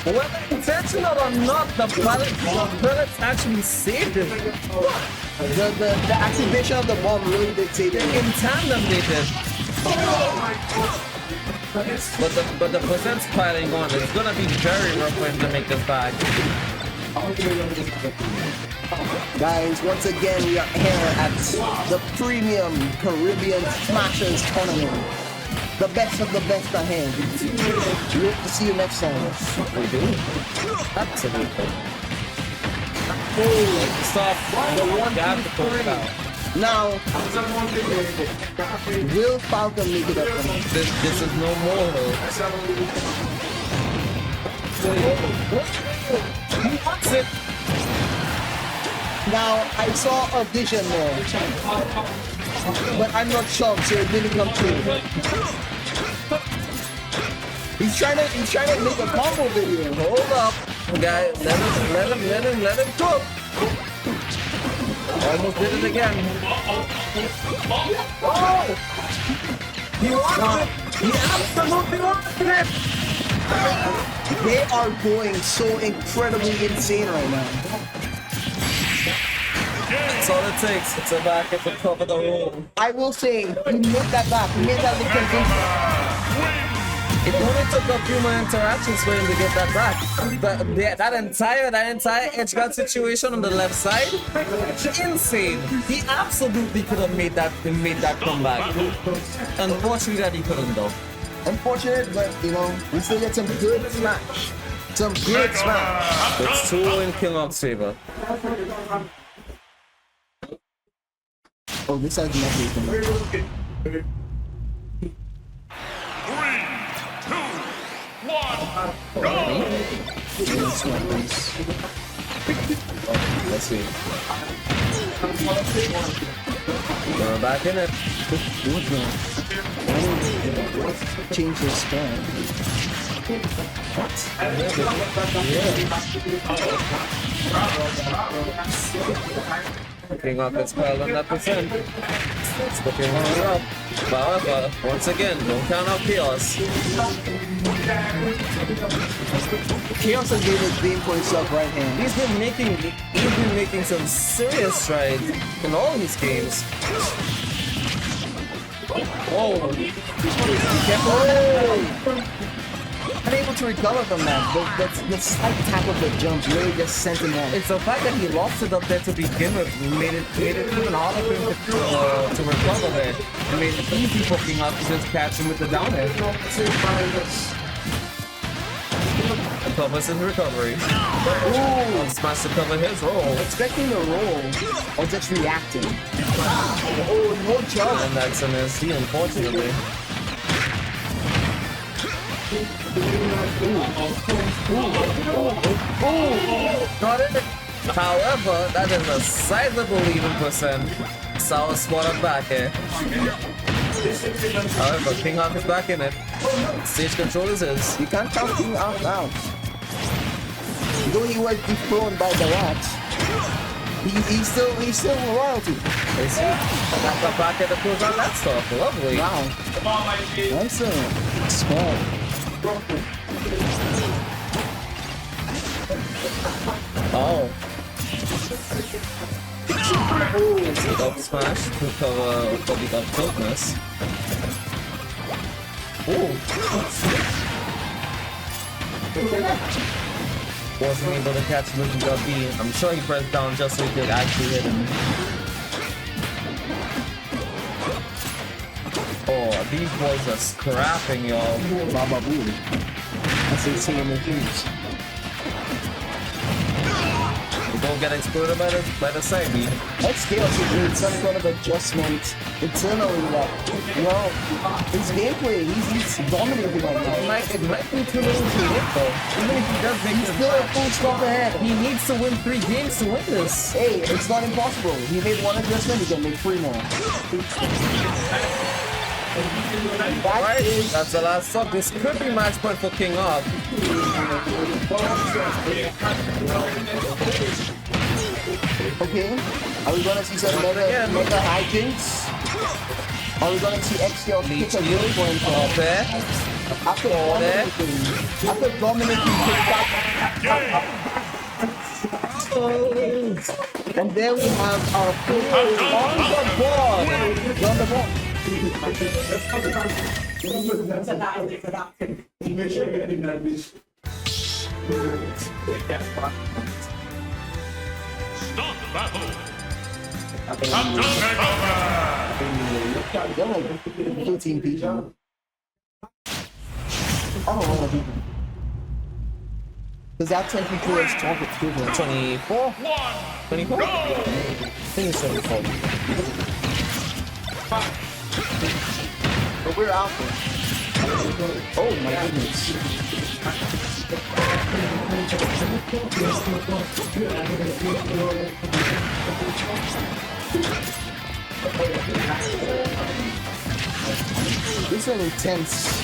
Speaker 3: Whether intentional or not, the bullets actually saved him.
Speaker 2: The activation of the bomb really did save him.
Speaker 3: In tandem they did. But the percent's piling on. It's gonna be very rough for him to make this back.
Speaker 2: Guys, once again we are here at the Premium Caribbean Smashers Tournament. The best of the best ahead. We hope to see you next time.
Speaker 3: We do. Absolutely. Stop. The one you have to pull it out.
Speaker 2: Now, will Falcon make it up for me?
Speaker 3: This is no more. He wants it.
Speaker 2: Now, I saw a vision there, but I'm not shocked, so it didn't come true. He's trying to make a combo video.
Speaker 3: Hold up, guy. Let him cook. Almost did it again. Oh! He wants it. He absolutely wants it.
Speaker 2: They are going so incredibly insane right now.
Speaker 3: That's all it takes. It's a back to cover the roll.
Speaker 2: I will say, he made that back. He made that look convincing.
Speaker 3: It only took a few more interactions for him to get that back. That entire edge guard situation on the left side, insane. He absolutely could have made that comeback. Unfortunately, that he couldn't though.
Speaker 2: Unfortunate, but you know, we still get some good smash. Some good smash.
Speaker 3: It's two in KingArc's favor.
Speaker 2: Oh, this has nothing to do.
Speaker 1: 3, 2, 1, go!
Speaker 2: Let's go, please.
Speaker 3: Let's see. We're back in it.
Speaker 2: Change the spell. What?
Speaker 3: KingArc is piled on that percent. It's looking up. However, once again, don't count out Chaos.
Speaker 2: Chaos has made a game for himself right hand.
Speaker 3: He's been making some serious strides in all his games. Whoa! Be careful!
Speaker 2: Unable to recover from that. The slight tap of the jump really just sent him off.
Speaker 3: It's the fact that he lost it up there to begin with made it even harder for him to recover there. It made it easy for KingArc to just catch him with the down air. Covers his recovery. Ooh! Smash to cover his roll.
Speaker 2: Expecting the roll or just reacting. Oh, no jump.
Speaker 3: And that's an SD, unfortunately. Got it. However, that is a sizable even percent. Sour spot up back here. However, KingArc is back in it. Stage control is his.
Speaker 2: You can't count KingArc out. Though he was dethroned by the rats, he's still royalty.
Speaker 3: I see. Got the back at the close on that stuff. Lovely.
Speaker 2: Wow. Nice spot.
Speaker 3: Oh. Up smash to cover the up tiltness. wasn't able to catch Little Dub B. I'm sure he pressed down just so he could actually hit him. Oh, these boys are scrapping, y'all.
Speaker 2: Baba Boo. That's insane in the huge.
Speaker 3: We don't get exploded by the side B.
Speaker 2: XChaosX has made some sort of adjustment internally that, well, his gameplay, he's dominating right now.
Speaker 3: It might be too little too late though. Even if he does make
Speaker 2: He's
Speaker 3: it
Speaker 2: still a full stop ahead.
Speaker 3: he needs to win 3 games to win this.
Speaker 2: Hey, it's not impossible. He made one adjustment, he can make 3 more. That is...
Speaker 3: That's the last stop. This could be match point for KingArc.
Speaker 2: Okay, are we gonna see some mega hijinks? Are we gonna see XChaosX pick a game for himself?
Speaker 3: There.
Speaker 2: After dominating KingArc. And then we have our players on the board. On the board.
Speaker 1: Stop the battle. Captain takeover.
Speaker 2: They're like 15 people. Oh, because that technically is target equivalent.
Speaker 3: 24? 24? I think it's 24.
Speaker 2: But we're out there. Oh my goodness. This is an intense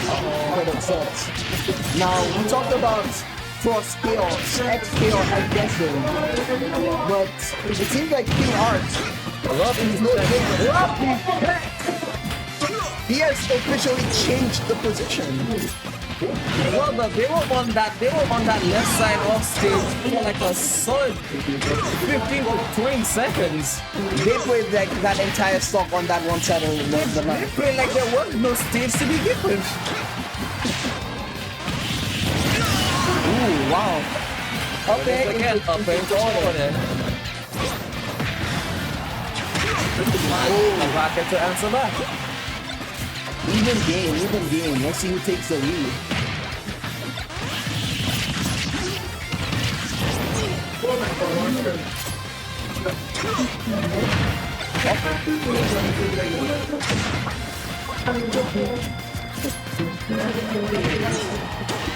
Speaker 2: kind of set. Now, we talked about XChaosX, guessing, but it seems like KingArc is no different. He has officially changed the position.
Speaker 3: Well, they were on that left side off stage for like a solid 15 to 20 seconds.
Speaker 2: They played like that entire stock on that one side of the
Speaker 3: They
Speaker 2: map.
Speaker 3: played like there was no stage to begin with.
Speaker 2: Ooh, wow. Okay,
Speaker 3: Again, up into order. Oh, Rocket to answer back.
Speaker 2: even game. Let's see who takes the lead.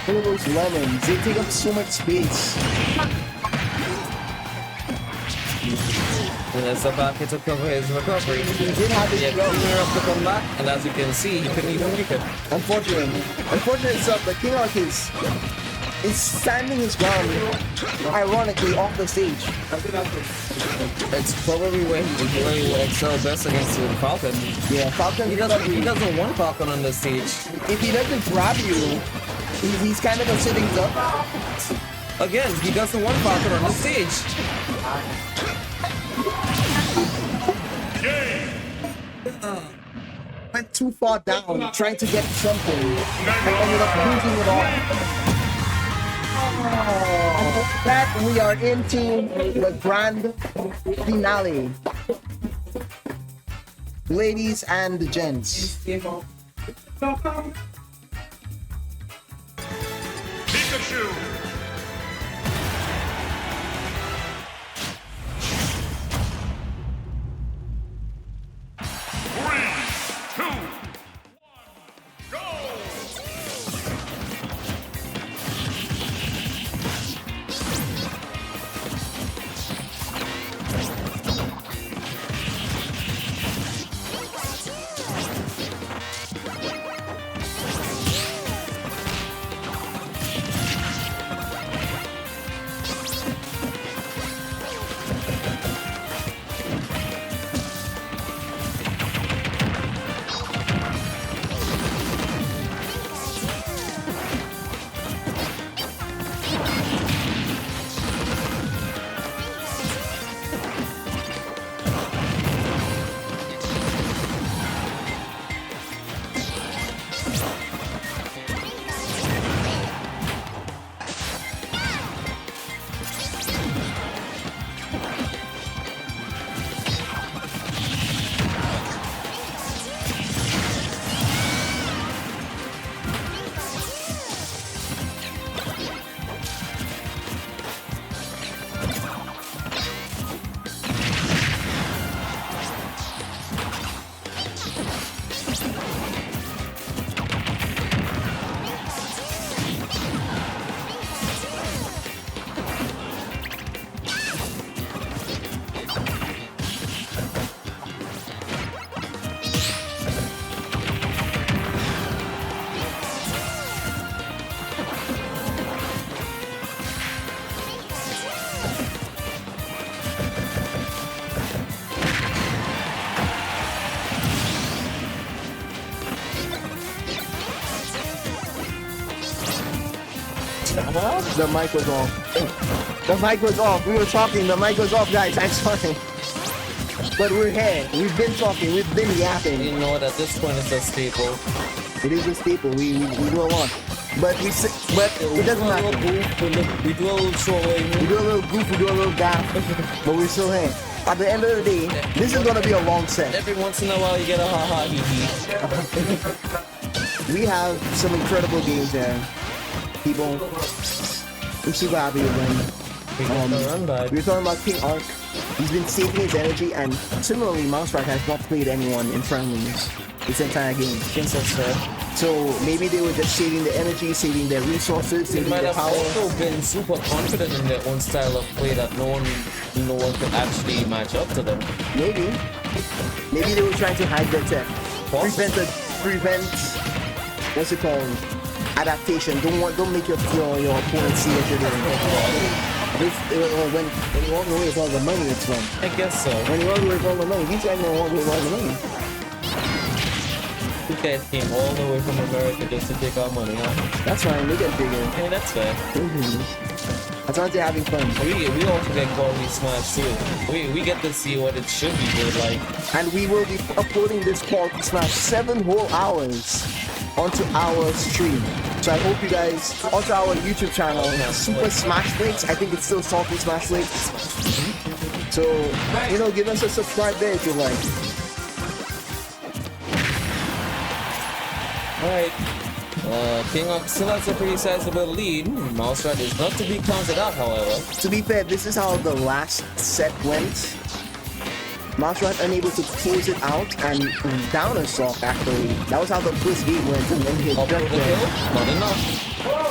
Speaker 2: Look at those lemons, they take up so much space.
Speaker 3: And as the back to cover his recovery.
Speaker 2: He did have his
Speaker 3: Yeah,
Speaker 2: jump.
Speaker 3: clear up to come back, and as you can see, he couldn't even make it.
Speaker 2: Unfortunately stuff, but KingArc is standing his ground, ironically, off the stage.
Speaker 3: It's probably where he will excel best against the Falcon.
Speaker 2: Yeah, Falcon,
Speaker 3: He doesn't want Falcon on the stage.
Speaker 2: if he doesn't grab you, he's kind of a sitting duck.
Speaker 3: Again, he doesn't want Falcon on the stage.
Speaker 2: Went too far down, trying to get something, and ended up losing it all. And with that, we are into the grand finale. Ladies and gents,
Speaker 1: Pikachu.
Speaker 2: The mic was off. The mic was off. We were talking. The mic was off, guys. I'm sorry. But we're here. We've been talking. We've been yapping.
Speaker 3: You know what? At this point, it's a staple.
Speaker 2: It is a staple. We do a lot. But it doesn't matter.
Speaker 3: We do a little trolling.
Speaker 2: We do a little goof. We do a little gaff. But we're still here. At the end of the day, this is gonna be a long set.
Speaker 3: Every once in a while, you get a ha-ha hee-hee.
Speaker 2: We have some incredible games there. People, I'm super happy with them. We were talking about KingArc. He's been saving his energy, and similarly, MouseRat has not played anyone in friendlies this entire game.
Speaker 3: Yes, that's fair.
Speaker 2: So maybe they were just saving their energy, saving their resources,
Speaker 3: They
Speaker 2: saving
Speaker 3: might
Speaker 2: their
Speaker 3: have
Speaker 2: power.
Speaker 3: also been super confident in their own style of play that no one could actually match up to them.
Speaker 2: Maybe they were trying to hide their tech. Prevent what's it called? Adaptation. Don't make your opponent see what you're doing. When you walk away with all the money, it's fun.
Speaker 3: I guess so.
Speaker 2: When you walk away with all the money, these guys don't walk away with all the money.
Speaker 3: You guys came all the way from America just to take our money, huh?
Speaker 2: That's fine, they get bigger.
Speaker 3: Hey, that's fair.
Speaker 2: As long as they're having fun.
Speaker 3: We also get quality Smash too. We get to see what it should be good like.
Speaker 2: And we will be uploading this quality Smash 7 whole hours onto our stream. So I hope you guys, onto our YouTube channel, Super Smash Flakes. I think it's still Salty Smash Flakes. So, you know, give us a subscribe there if you like.
Speaker 3: Alright. KingArc still has a pretty sizable lead. MouseRat is not to be counted out, however.
Speaker 2: To be fair, this is how the last set went. MouseRat unable to close it out and down a sock actually. That was how the first game went, and then he
Speaker 3: Up
Speaker 2: jumped
Speaker 3: with the
Speaker 2: there.
Speaker 3: kill? Not enough.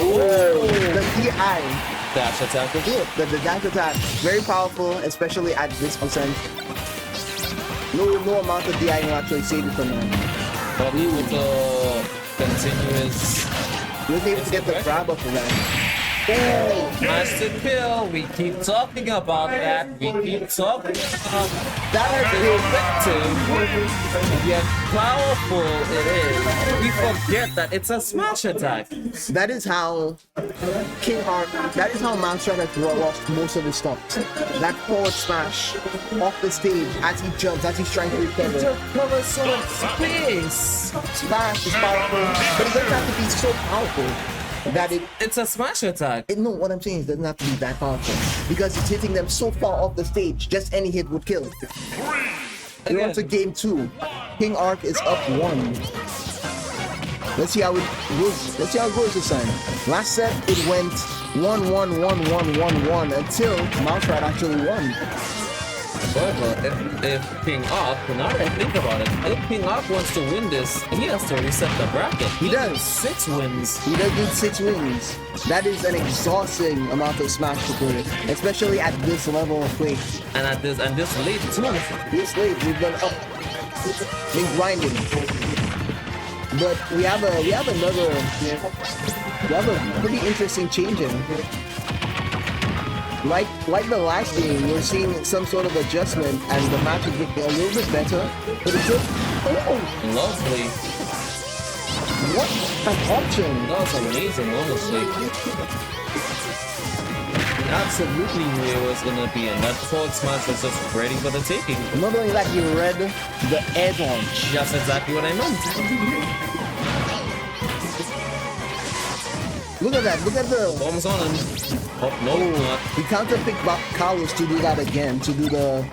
Speaker 2: Oh, the DI.
Speaker 3: Dash attack will do it.
Speaker 2: The dash attack, very powerful, especially at this percent. No amount of DI will actually save you from that.
Speaker 3: Probably with the continuous.
Speaker 2: He was able to get the grab up for that.
Speaker 3: Oh, master kill. We keep talking about that. We keep talking about
Speaker 2: That has
Speaker 3: effective, yet powerful it is. We forget that it's a smash attack.
Speaker 2: That is how KingArc, that is how MouseRat has lost most of his stops. That forward smash off the stage as he jumps, as he's trying to recover.
Speaker 3: To cover so much space.
Speaker 2: Smash is powerful, but it doesn't have to be so powerful that
Speaker 3: It's a smash attack.
Speaker 2: no, what I'm saying is it doesn't have to be that powerful because it's hitting them so far off the stage, just any hit would kill. We're on to game 2. KingArc is up 1. Let's see how it goes. Let's see how it goes this time. Last set it went 1-1-1-1-1-1 until MouseRat actually won.
Speaker 3: However, if KingArc, now that I think about it, if KingArc wants to win this, he has to reset the bracket.
Speaker 2: He does.
Speaker 3: 6 wins.
Speaker 2: He does need 6 wins. That is an exhausting amount of Smash to play, especially at this level of play.
Speaker 3: And at this late too.
Speaker 2: This late, we've been up, been grinding. But we have a pretty interesting change in. Like the last game, we're seeing some sort of adjustment and the match is looking a little bit better. But it's just, oh,
Speaker 3: Lovely.
Speaker 2: what an option!
Speaker 3: That was amazing, honestly. Absolutely knew it was gonna be, and that forward smash was just ready for the taking.
Speaker 2: Not only that, he read the air launch.
Speaker 3: That's exactly what I meant.
Speaker 2: Look at that, look at the...
Speaker 3: Bombs on him. Oh, no, not.
Speaker 2: He counterpicked Carlos to do that again, to do the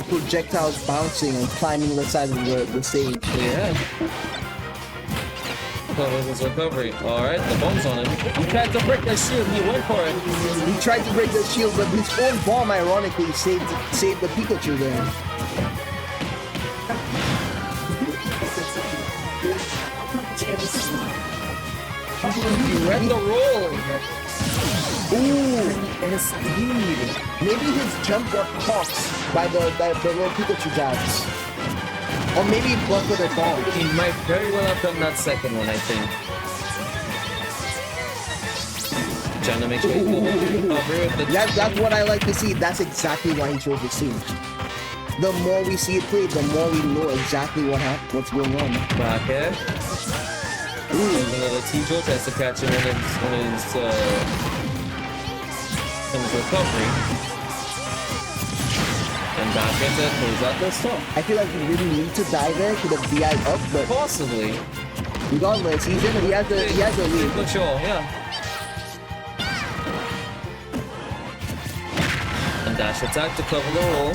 Speaker 2: projectiles bouncing and climbing the side of the stage.
Speaker 3: Yeah. Covers his recovery. Alright, the bomb's on him. He tried to break the shield, he went for it.
Speaker 2: He tried to break the shield, but his own bomb ironically saved the Pikachu there.
Speaker 3: He read the roll.
Speaker 2: Ooh,
Speaker 3: Indeed.
Speaker 2: maybe his jump got caught by the little Pikachu jabs. Or maybe it blocked with a bomb.
Speaker 3: He might very well have done that second one, I think. Trying to make sure he can recover with the...
Speaker 2: That's what I like to see. That's exactly why he chose the stage. The more we see it played, the more we know exactly what's going on.
Speaker 3: Back air. Ooh, another T-Joe tries to catch him in his in his recovery. And back into close out the stop.
Speaker 2: I feel like he really need to die there to the DI up, but
Speaker 3: Possibly.
Speaker 2: regardless, he has the lead.
Speaker 3: For sure, yeah. And dash attack to cover the roll.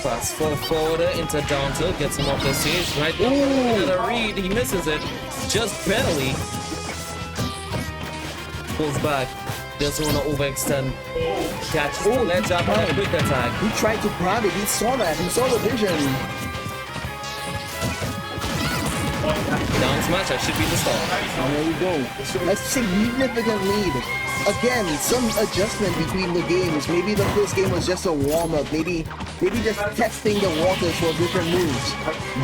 Speaker 3: Fast forward into down tilt, gets him off the stage. Right there, a read, he misses it. Just barely. Pulls back. Doesn't want to overextend. Catches the ledge up on a quick attack.
Speaker 2: He tried to grab it, he saw that, he saw the vision.
Speaker 3: Down smash, that should be the start.
Speaker 2: And there you go. A significant lead. Again, some adjustment between the games. Maybe the first game was just a warm-up. Maybe just testing the waters for different moves.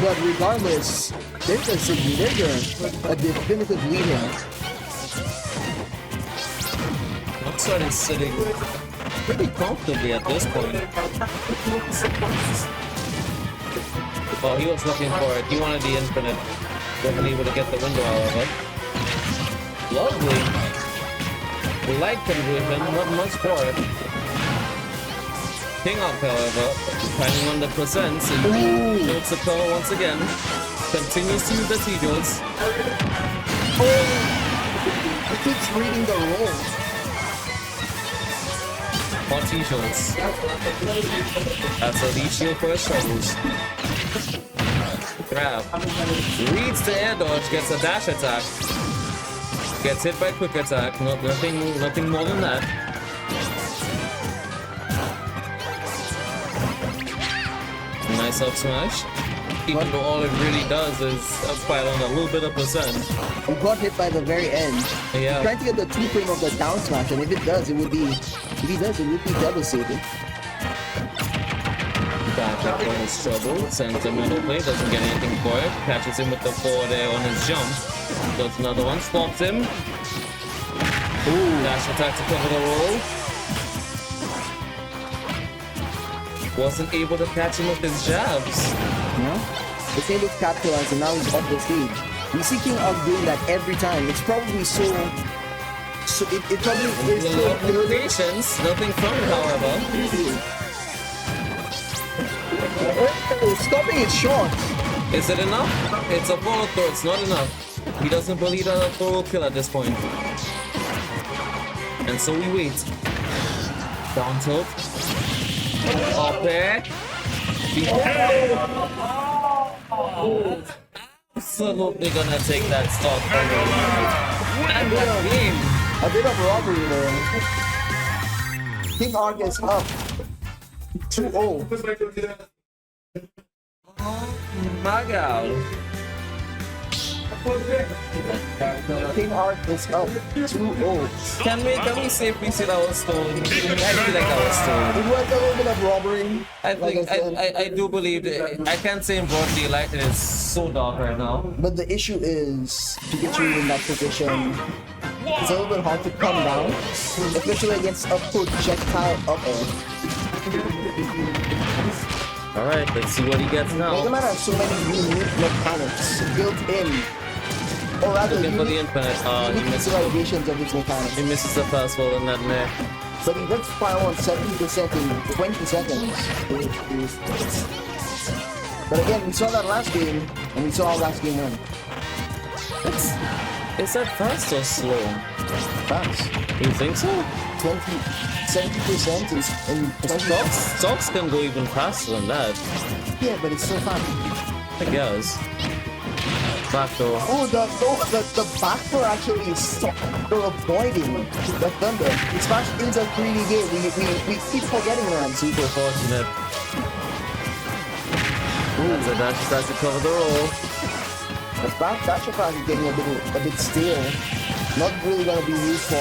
Speaker 2: But regardless, there's a definitive lead here.
Speaker 3: MouseRat is sitting pretty comfortably at this point. Well, he was looking for it. He wanted the infinite. Wasn't able to get the window out of it. Lovely. Light conversion, not much for it. KingArc, however, finding on the percents and notes the cover once again. Continues to use the T-Jones.
Speaker 2: Oh! He keeps reading the roll.
Speaker 3: More T-Jones. That's a lead shield for his troubles. Grab. Reads the air dodge, gets a dash attack. Gets hit by quick attack. Nothing more than that. Nice up smash. Even though all it really does is pile on a little bit of percent.
Speaker 2: He got hit by the very end.
Speaker 3: Yeah.
Speaker 2: He's trying to get the 2-frame of the down smash, and if it does, it would be devastating.
Speaker 3: Back up on his trouble. Sends a middle play. Doesn't get anything for it. Catches him with the forward air on his jump. Does another one. Stops him.
Speaker 2: Ooh.
Speaker 3: Dash attack to cover the roll. Wasn't able to catch him with his jabs.
Speaker 2: Yeah. The table capitalized and now he's off the stage. We see KingArc doing that every time. It's probably so it probably is
Speaker 3: A lot of limitations. Nothing from it, however.
Speaker 2: Oh, stopping it short.
Speaker 3: Is it enough? It's a follow throw. It's not enough. He doesn't believe that a throw will kill at this point. And so we wait. Down tilt. Up there. Absolutely gonna take that stock from him. And that game.
Speaker 2: A bit of robbery there. KingArc is up 2-0.
Speaker 3: My God.
Speaker 2: KingArc is up 2-0.
Speaker 3: Can we safely say that was stolen? I feel like that was stolen.
Speaker 2: It was a little bit of robbery.
Speaker 3: I
Speaker 2: like
Speaker 3: think
Speaker 2: said.
Speaker 3: I do believe that I can't say in broad daylight it is so dark right now.
Speaker 2: But the issue is to get you in that position. It's a little bit hard to come down, especially against a projectile up air.
Speaker 3: Alright, let's see what he gets now.
Speaker 2: Mega has so many unique mechanics built in, or rather
Speaker 3: Looking for the
Speaker 2: unique
Speaker 3: infinite. He
Speaker 2: unique
Speaker 3: misses,
Speaker 2: visualizations of its mechanics.
Speaker 3: he misses the fastball in that net.
Speaker 2: But he gets fire on 70% in 20 seconds. But again, we saw that last game, and we saw our last game win.
Speaker 3: Is that fast or slow?
Speaker 2: Fast.
Speaker 3: You think so?
Speaker 2: 70% is in 20.
Speaker 3: Stocks can go even faster than that.
Speaker 2: Yeah, but it's so fast.
Speaker 3: I guess. Backdoor.
Speaker 2: Oh, the backdoor actually is avoiding the thunder. Smash is a 3D game. We keep forgetting that.
Speaker 3: Super fortunate. That's a dash attack to cover the roll.
Speaker 2: The dash attack is getting a bit stale. Not really gonna be used for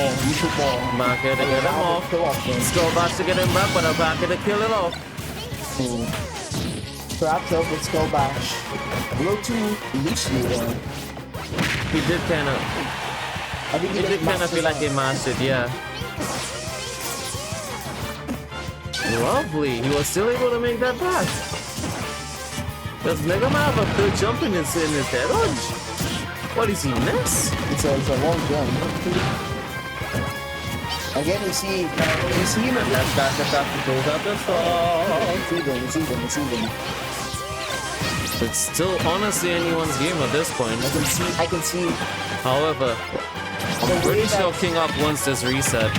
Speaker 3: Back here to get him off. Skull bash to get him back, but a back here to kill it off.
Speaker 2: Perhaps help with Skull Bash. A little too loosely there.
Speaker 3: He did kind of.
Speaker 2: I think
Speaker 3: It did kind of feel like he mastered, yeah. Lovely. He was still able to make that back. Does Mega Man have a good jump in his head dodge? What is he miss?
Speaker 2: It's a long jump. Again, we see him.
Speaker 3: That's back attack goes out the fall.
Speaker 2: See them.
Speaker 3: It's still honestly anyone's game at this point.
Speaker 2: I can see
Speaker 3: However, I'm pretty sure KingArc wants this reset.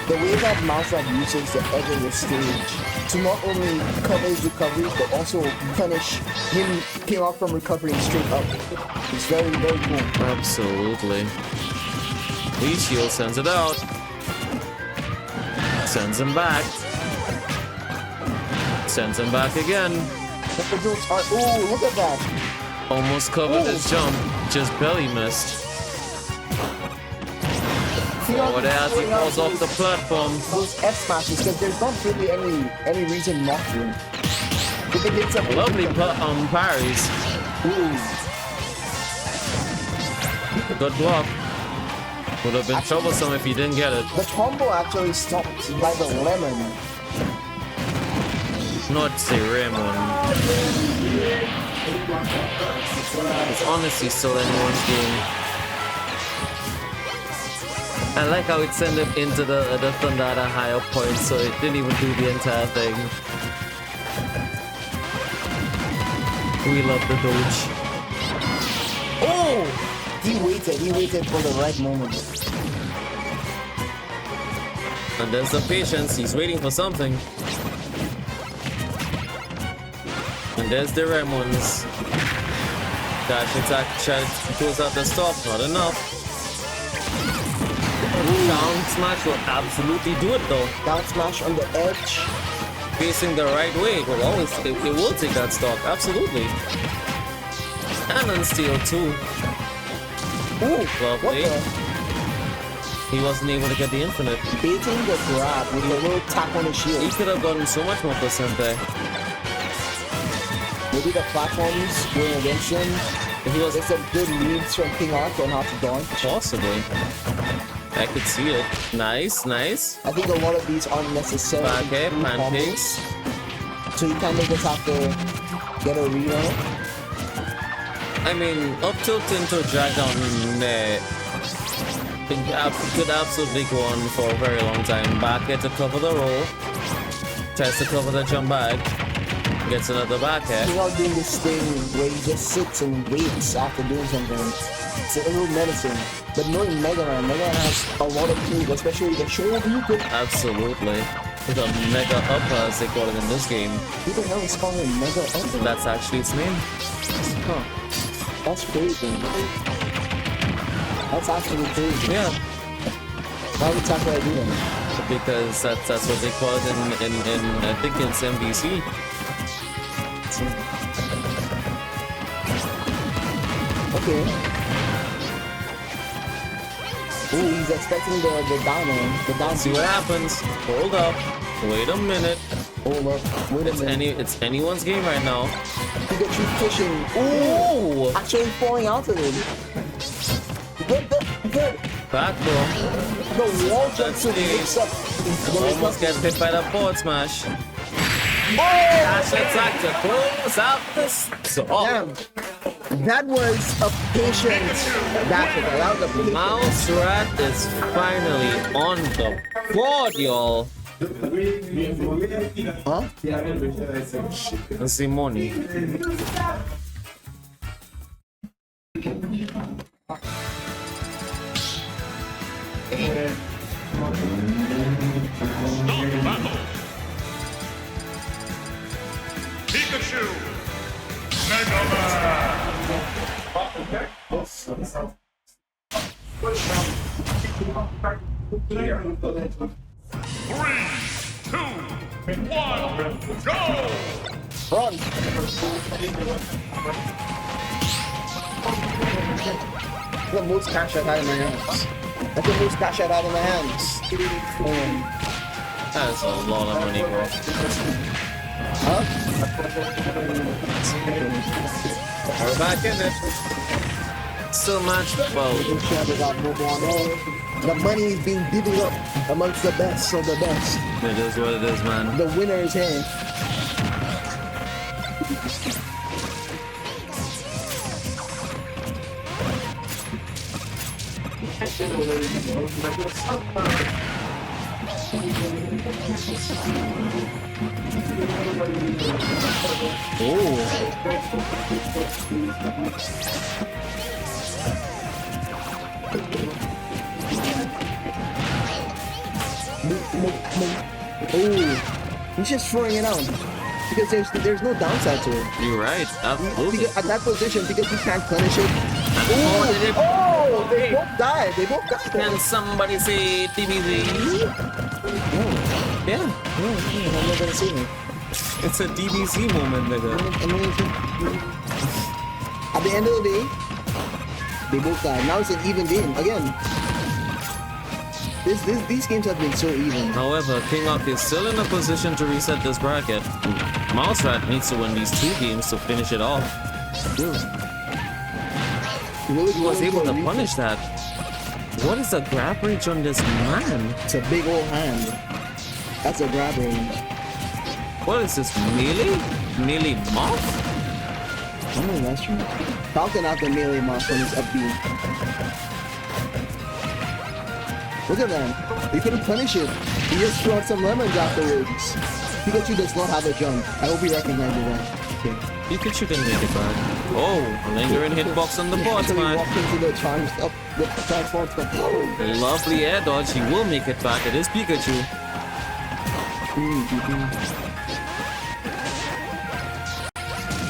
Speaker 2: the way that MouseRat uses the edge of the stage to not only cover his recovery, but also punish him, KingArc, from recovering straight up. It's very, very cool.
Speaker 3: Absolutely. Lee Shield sends it out. Sends him back. Sends him back again.
Speaker 2: Oh, look at that.
Speaker 3: Almost covered his jump. Just barely missed. Forward as he falls off the platform.
Speaker 2: Those F smashes, because there's not really any reason not to. If it hits up,
Speaker 3: Lovely parries. Good block. Would have been troublesome if he didn't get it.
Speaker 2: the combo actually stopped by the lemon.
Speaker 3: Not Raymond. It's honestly still anyone's game. I like how it sent him into the thunder at a higher point, so it didn't even do the entire thing. We love the doge.
Speaker 2: Oh! He waited for the right moment.
Speaker 3: And there's the patience, he's waiting for something. And there's the Raymond's. Dash attack goes out the stop, not enough. Down smash will absolutely do it though.
Speaker 2: Down smash on the edge.
Speaker 3: Facing the right way, it will take that stock, absolutely. And then steal too.
Speaker 2: Ooh,
Speaker 3: Lovely.
Speaker 2: what the?
Speaker 3: He wasn't able to get the infinite.
Speaker 2: Baiting the grab with a little tap on the shield.
Speaker 3: He could have gotten so much more percent there.
Speaker 2: Maybe the platforms going against him.
Speaker 3: If he was
Speaker 2: There's some good reads from KingArc on how to dodge.
Speaker 3: possibly. I could see it. Nice.
Speaker 2: I think a lot of these aren't necessarily
Speaker 3: Back air,
Speaker 2: true
Speaker 3: pancakes.
Speaker 2: combos. So you kind of just have to get a read on it.
Speaker 3: I mean, up tilt into drag down could absolutely go on for a very long time. Back air to cover the roll. Tries to cover the jump back. Gets another back air.
Speaker 2: KingArc doing this thing where he just sits and waits after doing something. It's a little menacing. But knowing Mega Man has a lot of tools, especially the shoulder you could.
Speaker 3: Absolutely. With a mega upper, as they call it in this game.
Speaker 2: Who the hell is calling it Mega Up?
Speaker 3: That's actually its name.
Speaker 2: Huh. That's crazy. That's actually crazy.
Speaker 3: Yeah,
Speaker 2: Why would Sakurai do that?
Speaker 3: because that's what they call it in I think it's MVC.
Speaker 2: Okay. Ooh, he's expecting the down
Speaker 3: See what happens. Hold up. Wait a minute.
Speaker 2: Hold up. Wait a minute.
Speaker 3: It's anyone's game right now.
Speaker 2: Pikachu pushing. Ooh!
Speaker 3: Ooh!
Speaker 2: Actually falling out of him. Good.
Speaker 3: Back though.
Speaker 2: The wall jump to
Speaker 3: That's
Speaker 2: mix up.
Speaker 3: Almost gets hit by the forward smash.
Speaker 2: Oh!
Speaker 3: Dash attack to close out this. So,
Speaker 2: Damn. That was a patient dash attack. That was a patient.
Speaker 3: MouseRat is finally on the board, y'all.
Speaker 2: Huh?
Speaker 3: Simone.
Speaker 1: Start battle. Pikachu. Mega Man. 3, 2, 1, go!
Speaker 2: Run. The moves cash out of my hands. Let the moves cash out of my hands.
Speaker 3: That's a lot of money, bro.
Speaker 2: Huh?
Speaker 3: We're back in it. Still match well.
Speaker 2: The money is being divvied up amongst the best of the best.
Speaker 3: It is what it is, man.
Speaker 2: The winner is here. Oh, he's just throwing it out because there's no downside to it.
Speaker 3: You're right. Absolutely.
Speaker 2: At that position, because he can't punish it.
Speaker 3: Oh,
Speaker 2: They both died. They both died.
Speaker 3: can somebody say TBZ? Yeah.
Speaker 2: I'm not gonna say it.
Speaker 3: It's a DBZ moment, nigga.
Speaker 2: At the end of the day, they both died. Now it's an even game again. These games have been so even.
Speaker 3: However, KingArc is still in a position to reset this bracket. MouseRat needs to win these 2 games to finish it off. He was able to punish that. What is the grab range on this man?
Speaker 2: It's a big old hand. That's a grab range.
Speaker 3: What is this, melee? Melee moth?
Speaker 2: Oh, that's true. Falcon out the melee mouse on his up B. Look at that. He couldn't punish it. He just threw out some lemons afterwards. Pikachu does not have a jump. I hope he recognizes that. Okay.
Speaker 3: Pikachu didn't make it back. Oh, lingering hitbox on the board,
Speaker 2: So he
Speaker 3: man.
Speaker 2: walked into the transform stuff.
Speaker 3: Lovely air dodge. He will make it back. It is Pikachu.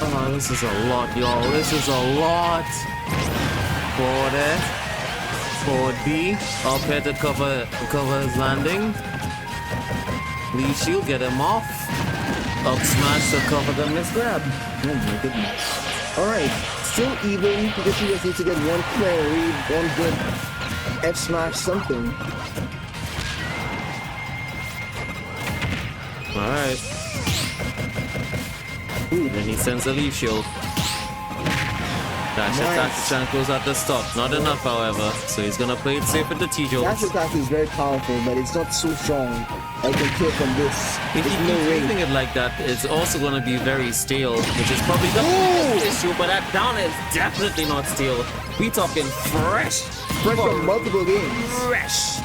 Speaker 3: Oh, this is a lot, y'all. This is a lot. Forward air. Forward B. Up here to cover his landing. Lee shield, get him off. Up smash to cover the misgrab.
Speaker 2: Oh my goodness. Alright, still even. Pikachu just needs to get one clear read, one good F smash something.
Speaker 3: Alright. Then he sends a leaf shield. Dash attack to try and close out the stop. Not enough, however. So he's gonna play it safe with the T-Jolt.
Speaker 2: Dash attack is very powerful, but it's not so strong. I can kill from this.
Speaker 3: If
Speaker 2: There's
Speaker 3: you
Speaker 2: no
Speaker 3: keep
Speaker 2: way.
Speaker 3: using it like that, it's also gonna be very stale, which is probably the biggest issue, but that down is definitely not stale. We talking fresh.
Speaker 2: Fresh from multiple games.
Speaker 3: Fresh.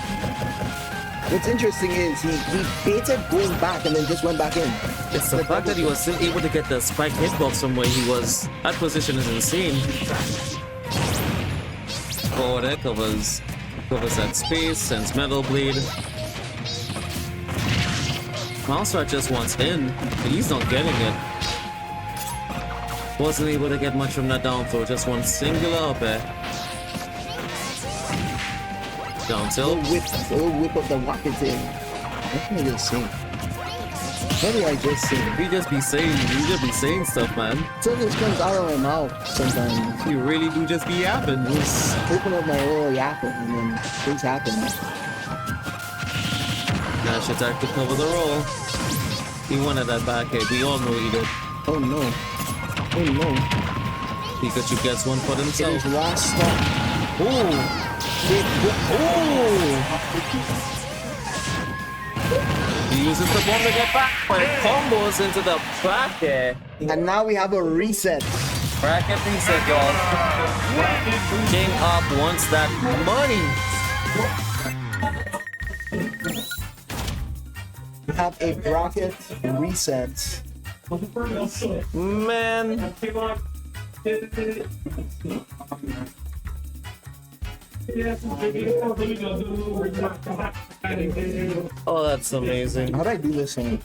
Speaker 2: What's interesting is he baited going back and then just went back in.
Speaker 3: It's the fact that he was still able to get the spike hitbox from where he was. That position is insane. Forward air covers that space, sends Metal Blade. MouseRat just wants in, but he's not getting it. Wasn't able to get much from that down throw, just one singular up air. Down tilt.
Speaker 2: Little whip of the rocket thing. What can I just say? What did I just say?
Speaker 3: You just be saying stuff, man.
Speaker 2: Something comes out of my mouth sometimes.
Speaker 3: You really do just be yapping.
Speaker 2: Just open up my little yapper and then things happen.
Speaker 3: Dash attack to cover the roll. He wanted that back hit. We all know he did.
Speaker 2: Oh no. Oh no.
Speaker 3: Pikachu gets one for
Speaker 2: It
Speaker 3: himself.
Speaker 2: is last stop.
Speaker 3: Ooh! He uses the bomb to get back, but it combos into the back there.
Speaker 2: And now we have a reset.
Speaker 3: Bracket reset, y'all. KingArc wants that money.
Speaker 2: We have a bracket reset.
Speaker 3: Man. Oh, that's amazing.
Speaker 2: How do I do this thing?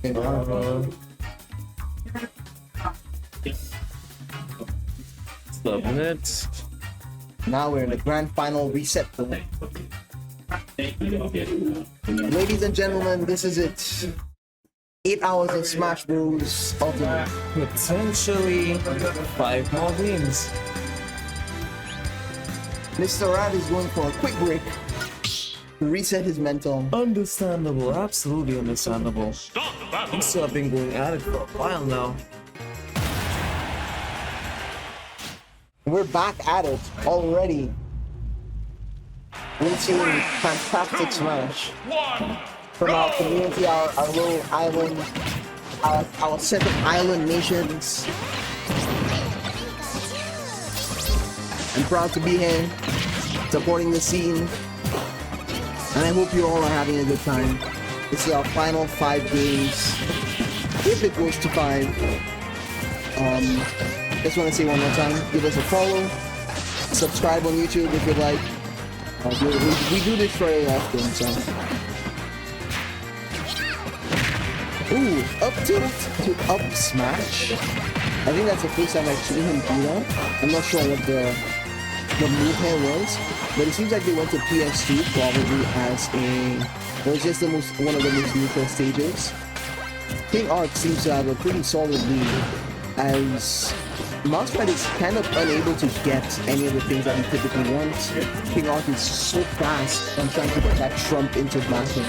Speaker 2: Okay,
Speaker 3: Submit.
Speaker 2: now we're in the grand final reset point. Ladies and gentlemen, this is it. 8 hours of Smash Bros. Ultimate.
Speaker 3: Potentially 5 more games.
Speaker 2: Mr. Rat is going for a quick break to reset his mental.
Speaker 3: Understandable, absolutely understandable. These two have been going at it for a while now.
Speaker 2: We're back at it already. We've seen fantastic Smash from our community, our little island, our set of island nations. I'm proud to be here, supporting the scene. And I hope you all are having a good time. This is our final 5 games. If it goes to 5. Just want to say one more time, give us a follow. Subscribe on YouTube if you like. We do this very often, so. Ooh, up tilt to up smash. I think that's the first time I've seen him do that. I'm not sure what the move here was, but it seems like they went to PS2 probably as it was just one of the most neutral stages. KingArc seems to have a pretty solid lead, as MouseRat is kind of unable to get any of the things that he typically wants. KingArc is so fast on trying to get that Trump into backing.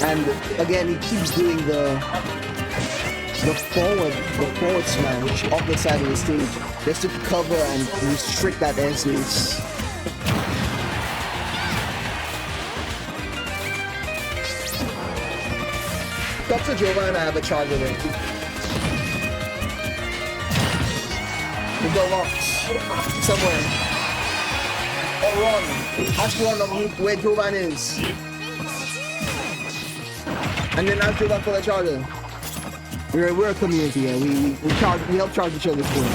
Speaker 2: And again, he keeps doing the forward smash off the side of the stage just to cover and restrict that airspace. Dr. Jova and I have a charger there. We've got locks somewhere. Or run. Ask one of where Jovan is. And then ask Jovan for the charger. We're a community here. We help charge each other's phone.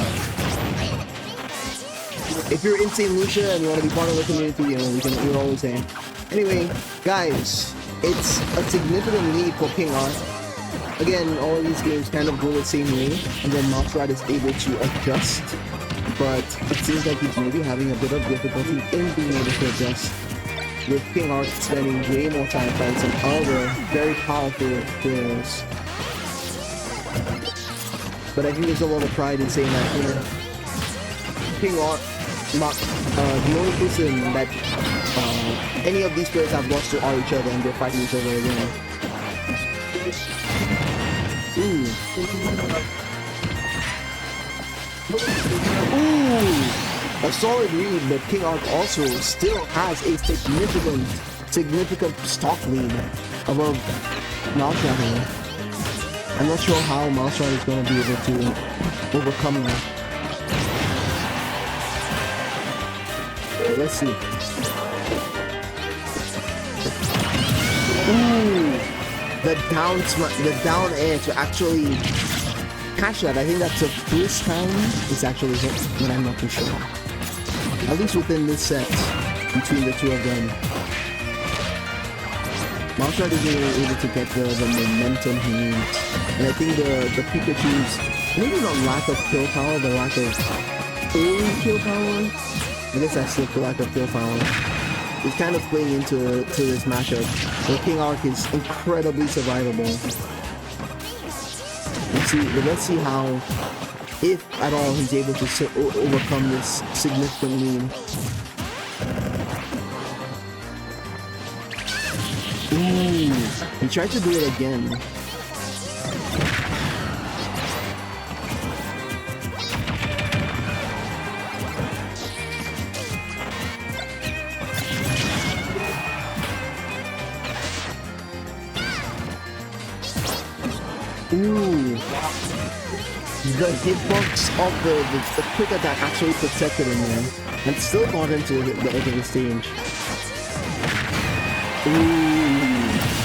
Speaker 2: If you're in St. Lucia and you want to be part of the community, you know, we're always there. Anyway, guys, it's a significant lead for KingArc. Again, all of these games kind of go the same way, and then MouseRat is able to adjust, but it seems like he's maybe having a bit of difficulty in being able to adjust, with KingArc spending way more time fighting some other very powerful players. But I think there's a lot of pride in saying that, you know, KingArc, the only person that any of these players have lost to are each other, and they're fighting each other again. Ooh. Ooh. A solid lead, but KingArc also still has a significant stock lead above MouseRat here. I'm not sure how MouseRat is going to be able to overcome that. Let's see. Ooh, the down air to actually catch that. I think that's the first time it's actually hit, but I'm not too sure. At least within this set, between the two of them. MouseRat is able to get the momentum he needs. And I think the Pikachu's, maybe not lack of kill power, but lack of early kill power. I guess that's the lack of kill power. It's kind of playing into this matchup. The KingArc is incredibly survivable. Let's see how, if at all, he's able to overcome this significant lead. Ooh, he tried to do it again. Ooh, the hitbox of the quick attack actually protected him there, and still got into the edge of the stage. Ooh,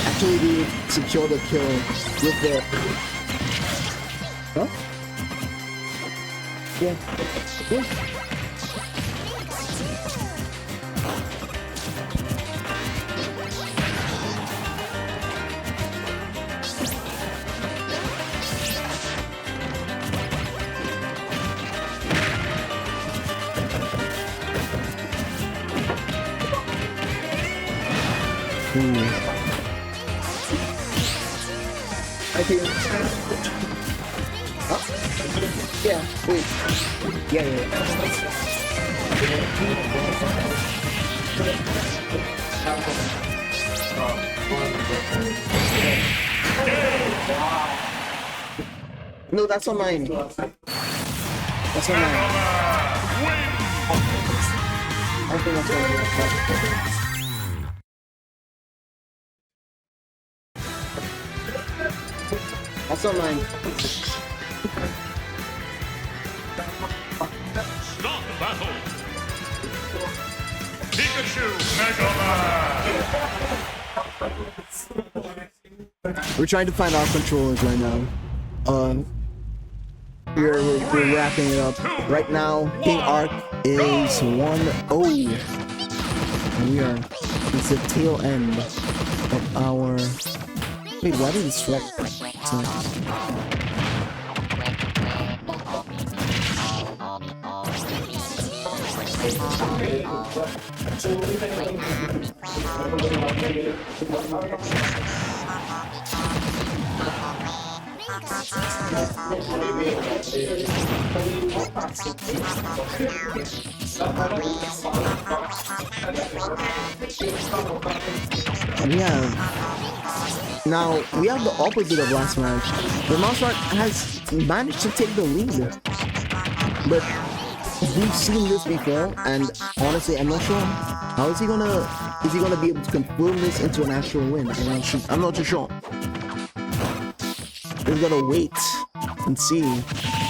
Speaker 2: actually did secure the kill with the... Huh? Yeah. Yeah. I think. Huh? Yeah, wait. Yeah. No, that's not mine. That's not mine. I think that's mine. That's not mine.
Speaker 1: Stop the battle. Pikachu Mega Man.
Speaker 2: We're trying to find our controllers right now. We're wrapping it up. Right now, KingArc is 1-0. And we are, it's the tail end of our... Wait, why did it strike? Now, we have the opposite of last match. The MouseRat has managed to take the lead. But we've seen this before, and honestly, I'm not sure how is he gonna be able to confirm this into an actual win. I'm not too sure. We've gotta wait and see.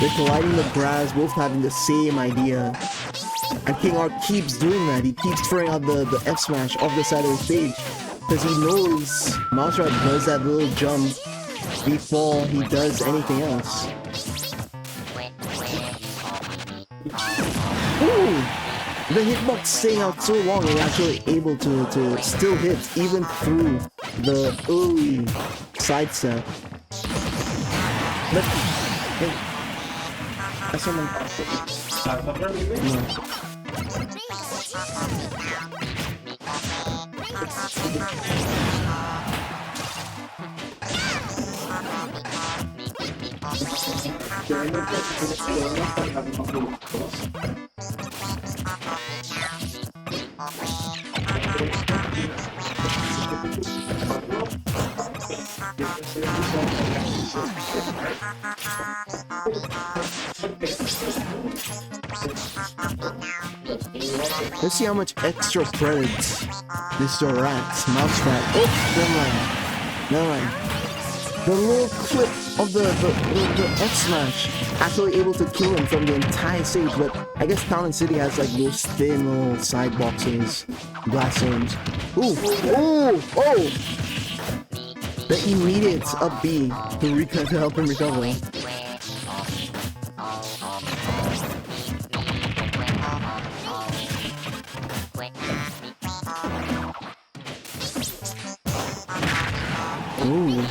Speaker 2: They're colliding the grass, both having the same idea. And KingArc keeps doing that. He keeps throwing out the F smash off the side of the stage. Because he knows MouseRat does that little jump before he does anything else. Ooh! The hitbox staying out so long and actually able to still hit even through the early sidestep. But hey, that's what let's see how much extra credits Mr. MouseRat. Oh, never mind. The little clip of the F smash actually able to kill him from the entire stage, but I guess Town and City has like those thin little side boxes, blast zones. Ooh, oh! The immediate up B to help him recover. Ooh.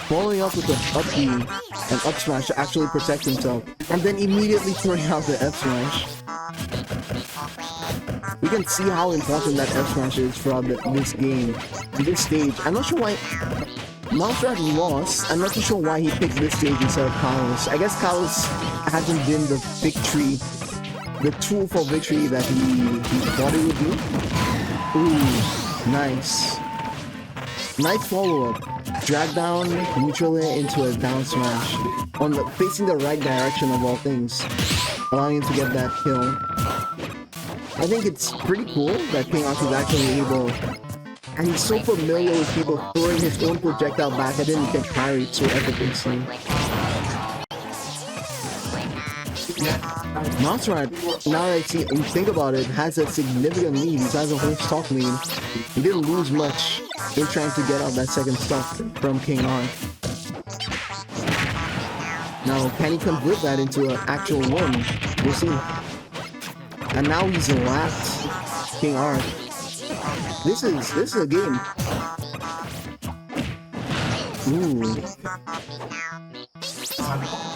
Speaker 2: Following up with the up B and up smash to actually protect himself, and then immediately throwing out the F smash. We can see how important that F smash is throughout this game, this stage. I'm not sure why MouseRat lost. I'm not too sure why he picked this stage instead of Kalos. I guess Kalos hasn't been the victory, the tool for victory that he thought it would be. Ooh, nice. Nice follow-up. Drag down neutral air into a down smash. Facing the right direction of all things. Allowing him to get that kill. I think it's pretty cool that KingArc is actually able, and he's so familiar with people throwing his own projectile back and then he can carry it so effortlessly. MouseRat, now that I think about it, has a significant lead. He has a whole stock lead. He didn't lose much in trying to get out that second stock from KingArc. Now, can he convert that into an actual win? We'll see. And now he's lapped KingArc. This is a game.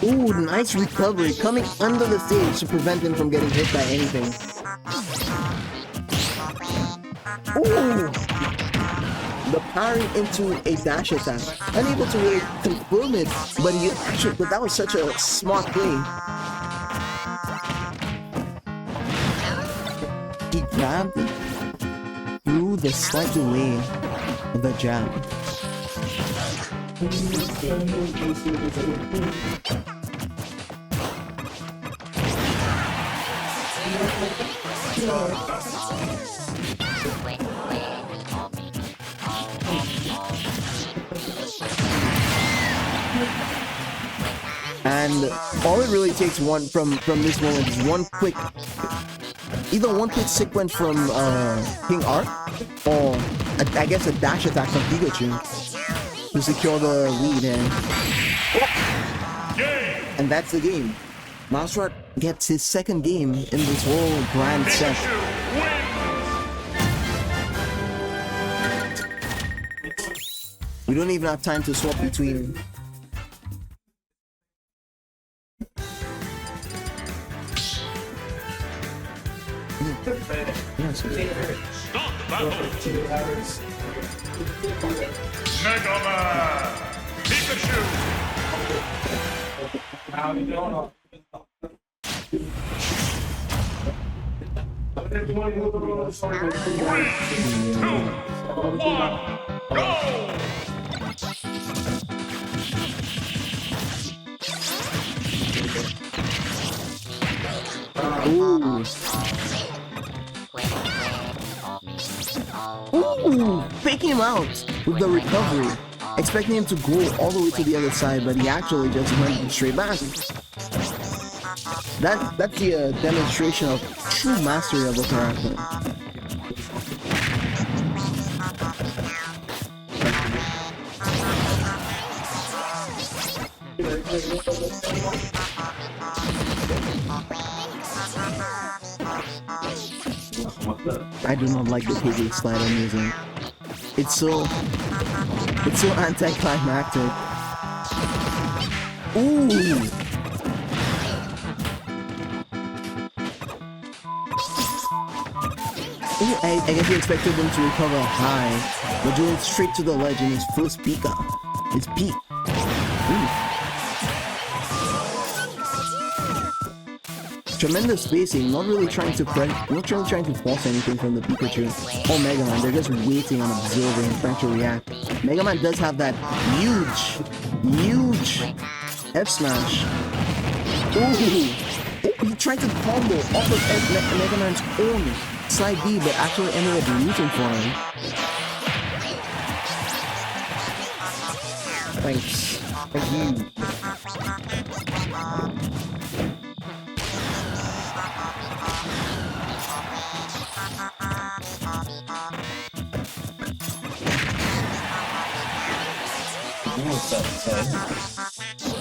Speaker 2: Ooh, nice recovery coming under the stage to prevent him from getting hit by anything. Ooh, the parry into a dash attack. Unable to really confirm it, but that was such a smart play. He grabbed through the slight delay of the jab. And all it really takes from this moment is either one quick sequence from KingArc, or I guess a dash attack from Pikachu to secure the lead, and that's the game. MouseRat gets his second game in this whole grand set. We don't even have time to swap between.
Speaker 1: Start the battle. Mega Man. Pikachu. Three, two, one, go!
Speaker 2: Ooh, faking him out with the recovery, expecting him to go all the way to the other side, but he actually just went straight back. That's the demonstration of true mastery of the character. I do not like the KD slide I'm using. It's so anticlimactic. Ooh! Ooh, I guess you expected him to recover high, but going straight to the ledge in his first peak up. His peak. Ooh. Tremendous spacing, not really trying to force anything from the Pikachu or Mega Man. They're just waiting and observing, trying to react. Mega Man does have that huge F smash. Ooh, he tried to combo off of Mega Man's own side B, but actually ended up rooting for him. Thanks. Thank you.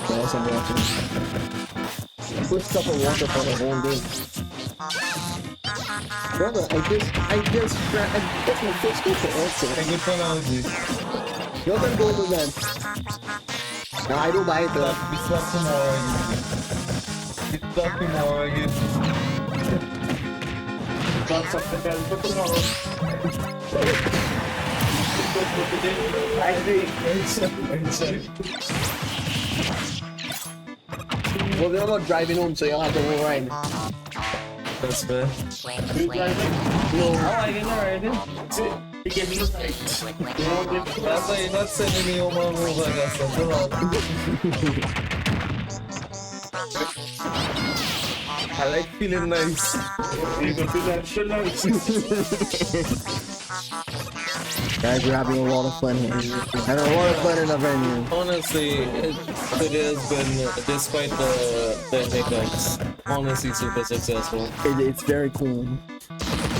Speaker 2: Yes, I'm watching. Put stuff of water for the whole day. Brother, I just my first go for also. You're gonna go to them. No, I don't buy it though.
Speaker 5: It's not tomorrow. It's not tomorrow again. Got something else for tomorrow. I think
Speaker 2: well, they're not driving home, so you'll have to go ride.
Speaker 3: That's fair.
Speaker 5: you driving?
Speaker 2: No.
Speaker 5: Oh, I can already. You get me right. That's why you're not sending me home on move like that. I like feeling nice. You can feel that shit nice.
Speaker 2: Guys, we're having a lot of fun here. Having a lot of fun in the venue.
Speaker 3: Honestly, it has been, despite the hiccups, honestly super successful.
Speaker 2: It's very cool.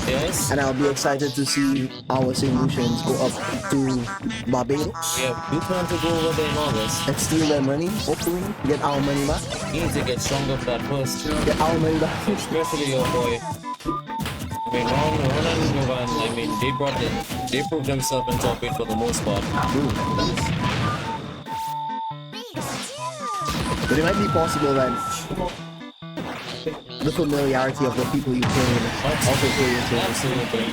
Speaker 3: Yes?
Speaker 2: And I'll be excited to see our solutions go up to Barbados.
Speaker 3: Yeah, we plan to go over there in August.
Speaker 2: And steal their money, hopefully. Get our money back.
Speaker 3: We need to get stronger for that first.
Speaker 2: Get our money back.
Speaker 3: Especially your boy. I mean, Ron and Govan, I mean, they proved themselves in top 8 for the most part.
Speaker 2: But it might be possible that the familiarity of the people you play with also play into it.
Speaker 3: Absolutely.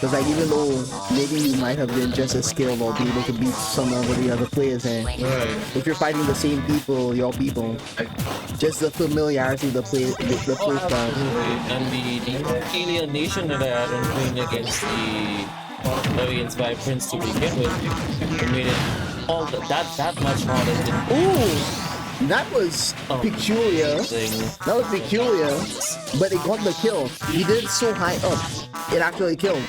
Speaker 2: Because like even though maybe you might have been just as skilled or be able to beat some of the other players here, if you're fighting the same people, your people, just the familiarity of the play style.
Speaker 3: Absolutely. And the alienation that I had on playing against the very inspired Prince to begin with, it made it all that much harder to.
Speaker 2: Ooh! That was peculiar. That was peculiar, but it got the kill. He did it so high up, it actually killed.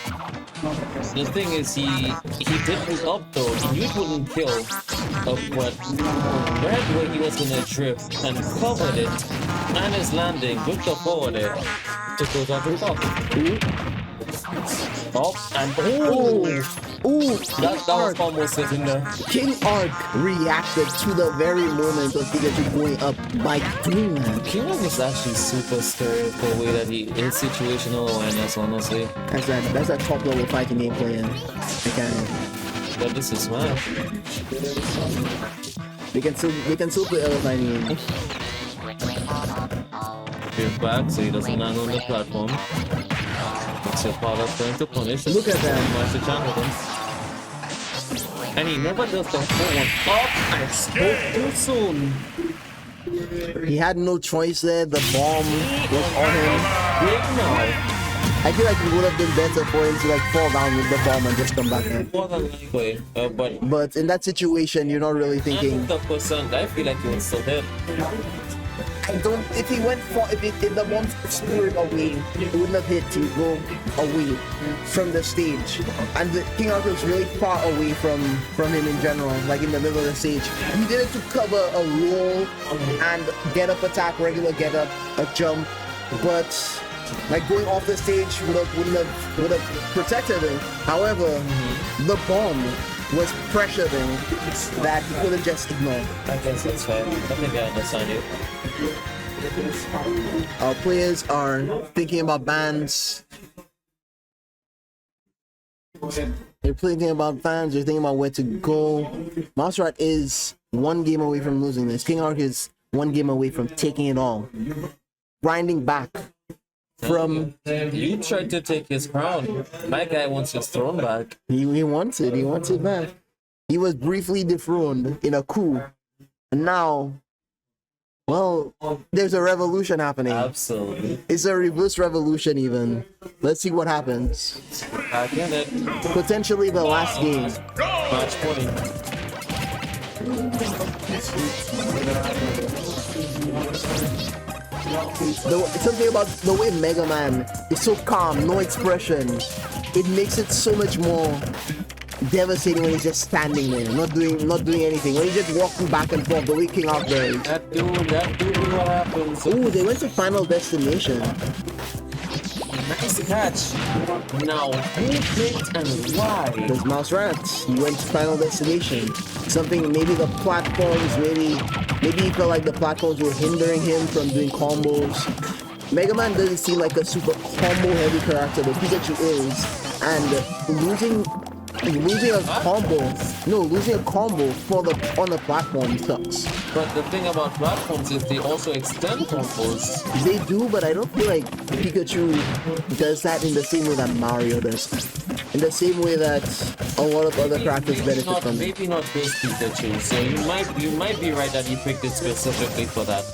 Speaker 5: The thing is, he did it up though. He knew it wouldn't kill, but read where he was gonna drift and covered it, and his landing with the forward air to go down to the top. Oh, and
Speaker 2: Ooh,
Speaker 5: that was almost sitting there.
Speaker 2: KingArc reacted to the very moment of Pikachu going up by doing that.
Speaker 5: KingArc is actually super scary for the way that he is situational awareness, honestly.
Speaker 2: That's a top level fighting game player.
Speaker 5: But this is Smash.
Speaker 2: They can still play other fighting games.
Speaker 5: He's back, so he doesn't land on the platform. It's a part of trying to punish.
Speaker 2: Look at that.
Speaker 5: Match the chance with him. And he never does the full one up and spoke too soon.
Speaker 2: He had no choice there. The bomb was on him.
Speaker 5: Big now.
Speaker 2: I feel like it would have been better for him to like fall down with the bomb and just come back in.
Speaker 5: More than likely, but
Speaker 2: But in that situation, you're not really thinking.
Speaker 5: 100%, I feel like he would still hit.
Speaker 2: I don't. If he went for, if the bomb exploded away, it wouldn't have hit to go away from the stage. And the KingArc was really far away from him in general, like in the middle of the stage. He did it to cover a roll and get up attack, regular get up, a jump, but like going off the stage would have protected him. However, the bomb was pressuring that he couldn't just ignore.
Speaker 5: I guess that's fair. I think I understand you.
Speaker 2: Our players are thinking about bans. They're thinking about fans, they're thinking about where to go. MouseRat is one game away from losing this. KingArc is one game away from taking it all. Grinding back from...
Speaker 5: You tried to take his crown. My guy wants his throne back.
Speaker 2: He wants it back. He was briefly dethroned in a coup. And now, well, there's a revolution happening.
Speaker 5: Absolutely.
Speaker 2: It's a reverse revolution even. Let's see what happens.
Speaker 5: I get it.
Speaker 2: Potentially the last game.
Speaker 5: Match point.
Speaker 2: Something about the way Mega Man is so calm, no expression. It makes it so much more devastating when he's just standing there, not doing anything. When he's just walking back and forth the way KingArc does.
Speaker 5: That dude, what happens?
Speaker 2: Ooh, they went to Final Destination.
Speaker 5: Nice catch. Now, who picked and why?
Speaker 2: There's MouseRat. He went to Final Destination. Something, maybe the platforms, maybe he felt like the platforms were hindering him from doing combos. Mega Man doesn't seem like a super combo heavy character, but Pikachu is. And losing a combo on the platform sucks.
Speaker 5: But the thing about platforms is they also extend combos.
Speaker 2: They do, but I don't feel like Pikachu does that in the same way that Mario does. In the same way that a lot of other characters benefit from it.
Speaker 5: Maybe not this Pikachu, so you might be right that he picked it specifically for that.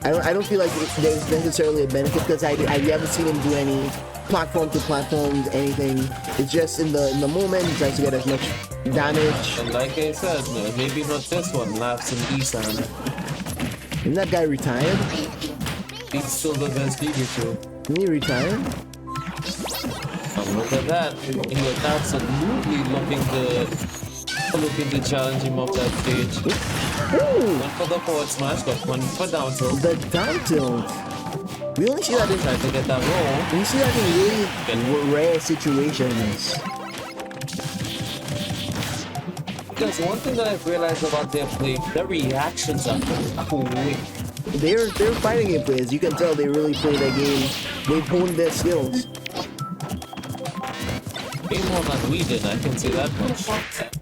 Speaker 2: I don't feel like there's necessarily a benefit because I haven't seen him do any platform to platforms, anything. It's just in the moment he tries to get as much damage.
Speaker 5: And like I said, maybe not this one, Laps and Isan.
Speaker 2: Isn't that guy retired?
Speaker 5: He's still the best Pikachu.
Speaker 2: Isn't he retired?
Speaker 5: And look at that. He was absolutely looking to challenge him up that stage.
Speaker 2: Ooh!
Speaker 5: Went for the forward smash, got one for down tilt.
Speaker 2: The down tilt. We only see that in
Speaker 5: Tried to get that roll.
Speaker 2: we see that in really rare situations.
Speaker 5: Because one thing that I've realized about their play, their reactions are quick.
Speaker 2: They're fighting game players. You can tell they really play their game. They've honed their skills.
Speaker 5: Way more than we did, I can say that much.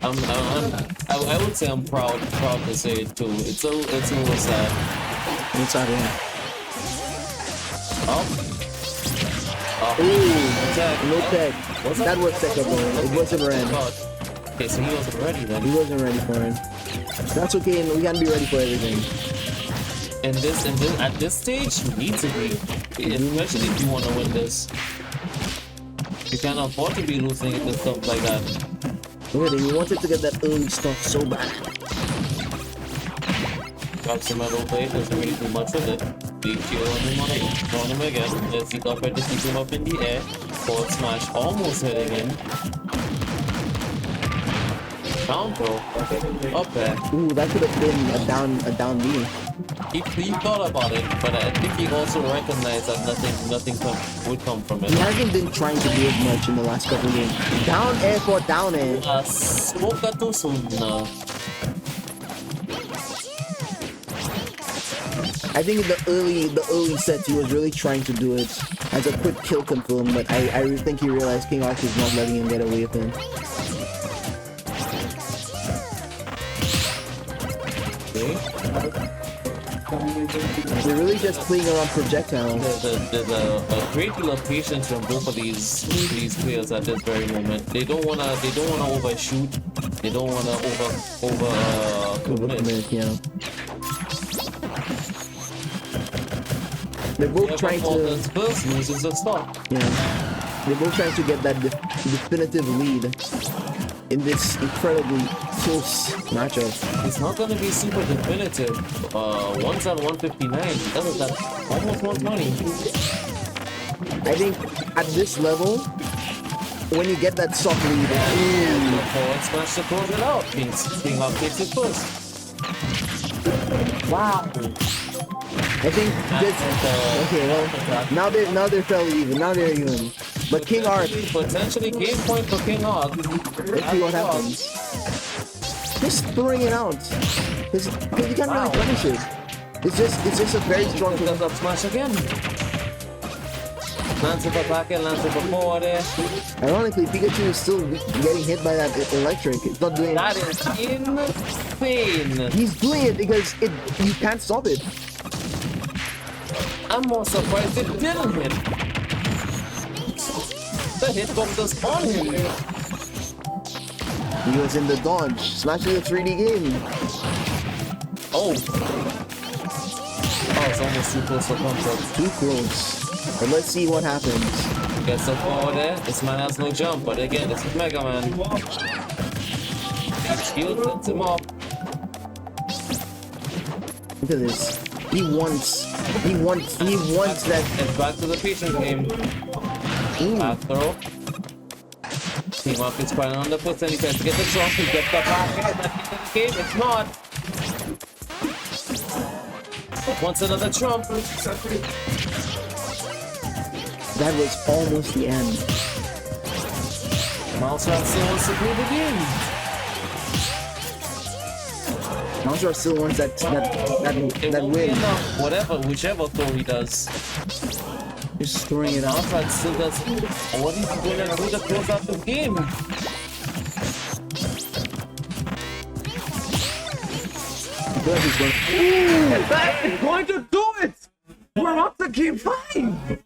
Speaker 5: I would say I'm proud to say it too. It's a little sad.
Speaker 2: What's happening?
Speaker 5: Oh.
Speaker 2: Ooh,
Speaker 5: Tech.
Speaker 2: no tech. That was technical. It wasn't ran.
Speaker 5: Okay, so he wasn't ready then.
Speaker 2: He wasn't ready for it. That's okay. We can't be ready for everything.
Speaker 5: At this stage, you need to be, especially if you want to win this. You can't afford to be losing it and stuff like that.
Speaker 2: Really, we wanted to get that early stuff so bad.
Speaker 5: Drops him at all play, doesn't really do much with it. Big kill on him again. Let's see up at the keep him up in the air. Forward smash almost hitting him. Down throw. Up there.
Speaker 2: Ooh, that could have been a down B.
Speaker 5: He thought about it, but I think he also recognized that nothing would come from it.
Speaker 2: He hasn't been trying to do it much in the last couple of games. Down air for down air.
Speaker 5: Smoka too soon.
Speaker 2: I think in the early sets he was really trying to do it as a quick kill confirm, but I think he realized KingArc is not letting him get away with it. They're really just playing around projectiles.
Speaker 5: There's a great deal of patience from both of these players at this very moment. They don't wanna overshoot. They don't wanna
Speaker 2: Overcommit, yeah. They're both trying to.
Speaker 5: First loses a stop.
Speaker 2: Yeah. They're both trying to get that definitive lead in this incredibly close matchup.
Speaker 5: It's not gonna be super definitive. One's at 159. The other's at almost 120.
Speaker 2: I think at this level, when you get that soft lead,
Speaker 5: The forward smash to close it out. KingArc takes it first.
Speaker 2: wow. I think this. Okay, well, now they're fairly even. Now they're even. But KingArc,
Speaker 5: Potentially game point for KingArc.
Speaker 2: let's see what happens. Just throwing it out. Because you can't really punish it. It's just a very strong.
Speaker 5: Does up smash again. Lands it back and lands it forward there.
Speaker 2: Ironically, Pikachu is still getting hit by that electric. It's not doing.
Speaker 5: That is insane.
Speaker 2: He's doing it because you can't stop it.
Speaker 5: I'm more surprised it didn't hit. The hitbox was on him.
Speaker 2: He was in the dodge, smashing a 3D game.
Speaker 5: Oh, it's almost too close for comfort.
Speaker 2: Too close. But let's see what happens.
Speaker 5: Gets up forward there. This man has no jump, but again, this is Mega Man. Shield sets him up.
Speaker 2: Look at this. He wants that.
Speaker 5: It's back to the patient game. Back throw. KingArc is quite on the foot and he tries to get the trophy, get the back game. It's not. Wants another trump.
Speaker 2: That was almost the end.
Speaker 5: MouseRat still wants to play the game.
Speaker 2: MouseRat still wants that
Speaker 5: It won't be
Speaker 2: win.
Speaker 5: enough. Whichever throw he does.
Speaker 2: Just throwing it out.
Speaker 5: MouseRat still does what he's going to do to close out the game.
Speaker 2: I feel like he's going.
Speaker 3: That is going to do it! We're up to game 5!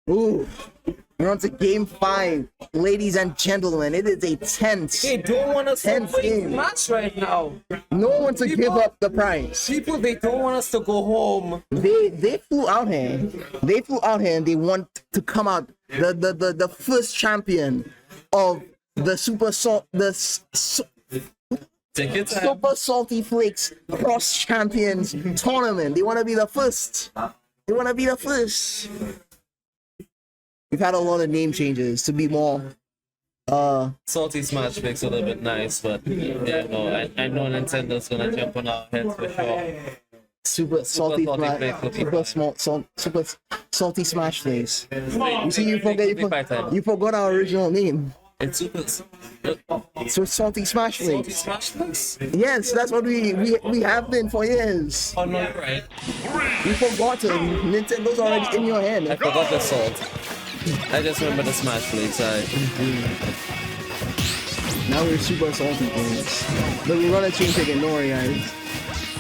Speaker 2: Ooh. We're on to game 5. Ladies and gentlemen, it is a tense.
Speaker 5: They don't want us to
Speaker 2: Tense
Speaker 5: win
Speaker 2: game.
Speaker 5: the match right now.
Speaker 2: No one wants to give up the prize.
Speaker 5: People, they don't want us to go home.
Speaker 2: They flew out here. They flew out here and they want to come out the first champion of the
Speaker 5: Take your time.
Speaker 2: Super Salty Flakes Cross Champions tournament. They want to be the first. They want to be the first. We've had a lot of name changes to be more.
Speaker 5: Salty Smash makes it a little bit nice, but yeah, no, I know Nintendo's gonna jump on our heads for sure.
Speaker 2: Super Salty
Speaker 5: Flakes will be
Speaker 2: Super Salty Smash Flakes. You see, you forgot our original name.
Speaker 5: It's super.
Speaker 2: So Salty Smash
Speaker 5: Salty
Speaker 2: Flakes.
Speaker 5: Smash Flakes?
Speaker 2: Yes, that's what we have been for years.
Speaker 5: Oh no, you're right.
Speaker 2: You forgotten. Nintendo's already in your hand.
Speaker 5: I forgot the salt. I just remember the Smash Flakes.
Speaker 2: Now we're Super Salty Flakes. But we're gonna change it, don't worry guys.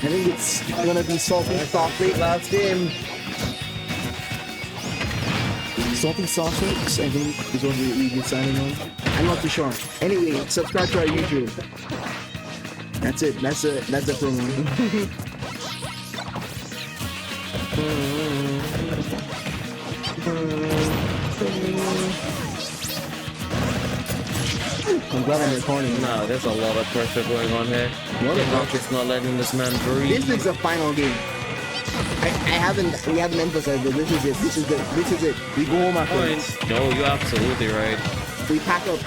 Speaker 2: I think it's gonna be Salty Soft Flakes last game. Salty Soft Flakes, I think is what we decided on. I'm not too sure. Anyway, subscribe to our YouTube. That's it. That's a promo. I'm glad I'm recording.
Speaker 5: No, there's a lot of pressure going on here.
Speaker 2: What a
Speaker 5: KingArc is not letting this man breathe.
Speaker 2: This is the final game. We haven't emphasized, but this is it. This is it. We go home after
Speaker 3: Point.
Speaker 2: this.
Speaker 3: No, you're absolutely right.
Speaker 2: We pack up.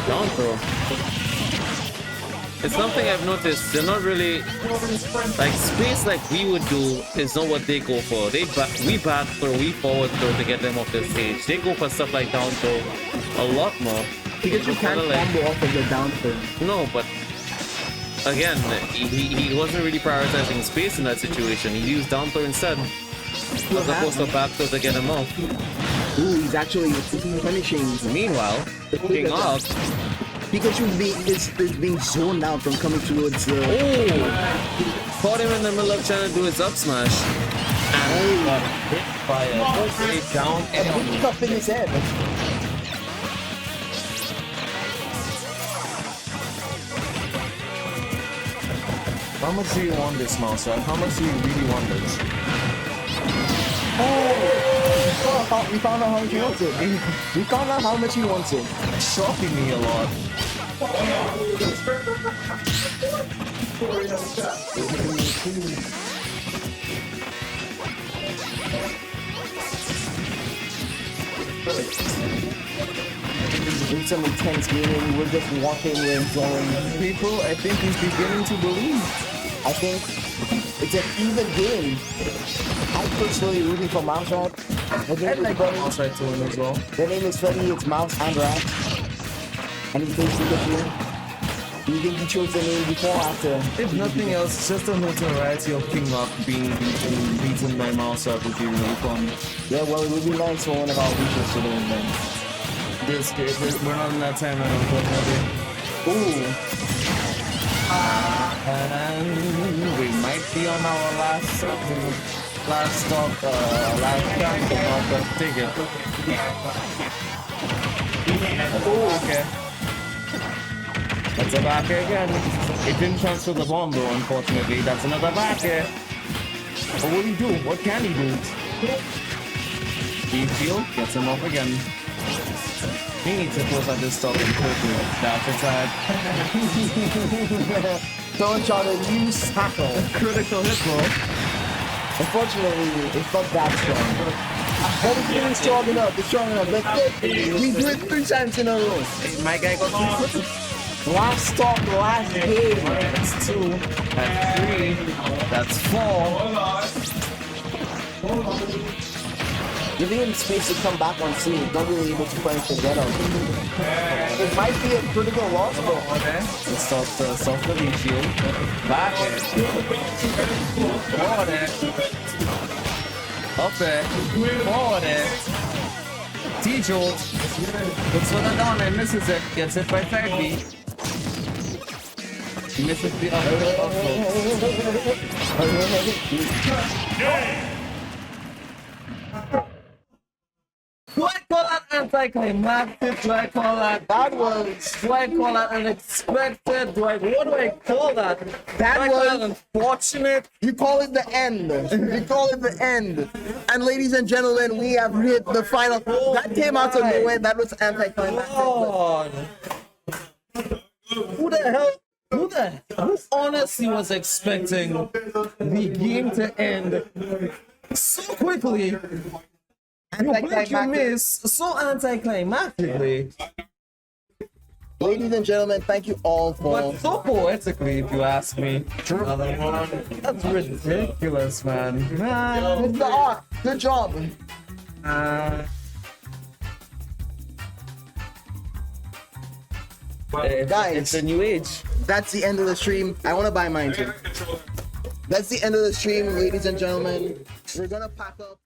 Speaker 3: Down throw. It's something I've noticed. They're not really like space like we would do is not what they go for. We back throw, we forward throw to get them off the stage. They go for stuff like down throw a lot more.
Speaker 2: Pikachu can't combo off of the down throw.
Speaker 3: No, but again, he wasn't really prioritizing space in that situation. He used down throw instead, as opposed to back throw to get him off.
Speaker 2: Ooh, he's actually punishing.
Speaker 3: Meanwhile, KingArc.
Speaker 2: Pikachu is being zoned out from coming towards the...
Speaker 3: Oh! Caught him in the middle of trying to do his up smash.
Speaker 5: And got hit by a straight down
Speaker 2: Put up in his head.
Speaker 3: How much do you want this, MouseRat? How much do you really want this?
Speaker 2: Oh! We found out how much he wants it. We found out how much he wants it.
Speaker 3: Shocking me a lot.
Speaker 2: In some intense gaming, we're just walking, we're enjoying.
Speaker 3: People, I think he's beginning to believe.
Speaker 2: I think it's an even game. I'm personally rooting for MouseRat.
Speaker 3: I'd like MouseRat to win as well.
Speaker 2: Their name is Freddy, it's Mouse and Rat. And he plays Pikachu. Do you think he chose the name before or after?
Speaker 3: If nothing else, it's just the notoriety of KingArc being beaten by MouseRat would be really fun.
Speaker 2: Yeah, well, it would be nice for one of our features to win then.
Speaker 3: We're not in that time right now, unfortunately.
Speaker 2: Ooh.
Speaker 3: And we might be on our last stop, last chance to not just take it. Oh, okay. That's a back air again. It didn't transfer the bomb though, unfortunately. That's another back air. But what do you do? What can he do? Deep field gets him off again. He needs to close out this stop and quickly. That's a tag.
Speaker 2: Don't try to use tackle.
Speaker 3: Critical hit, bro.
Speaker 2: Unfortunately, it's not that strong. But it's really strong enough. It's strong enough. Let's we do it 3 times in a row.
Speaker 3: Hey, my guy got 2 quick.
Speaker 2: Last stop, last game.
Speaker 3: That's 2. That's 3. That's 4.
Speaker 2: Giving him space to come back on scene, not really able to punish and get him. It might be a critical loss, but
Speaker 3: Okay. Let's stop the lead shield. Back it. Forward it. Up it. Forward it. T-jolt. Looks for the down and misses it. Gets hit by Faggy. Misses the up Do I call that anticlimactic? Do I call that do I call that unexpected? What do I call that?
Speaker 2: That
Speaker 3: do I call
Speaker 2: was-
Speaker 3: that unfortunate?
Speaker 2: you call it the end. You call it the end. And ladies and gentlemen, we have hit the final. That came out of nowhere. That was anticlimactic.
Speaker 3: God. Who the hell? Who honestly was expecting the game to end so quickly? You blink, you miss so anticlimactically.
Speaker 2: Ladies and gentlemen, thank you all for.
Speaker 3: But so poetically, if you ask me. Another one. That's ridiculous, man.
Speaker 2: It's the art. Good job. Guys.
Speaker 3: It's a new age.
Speaker 2: That's the end of the stream. I want to buy mine too. That's the end of the stream, ladies and gentlemen. We're gonna pack up.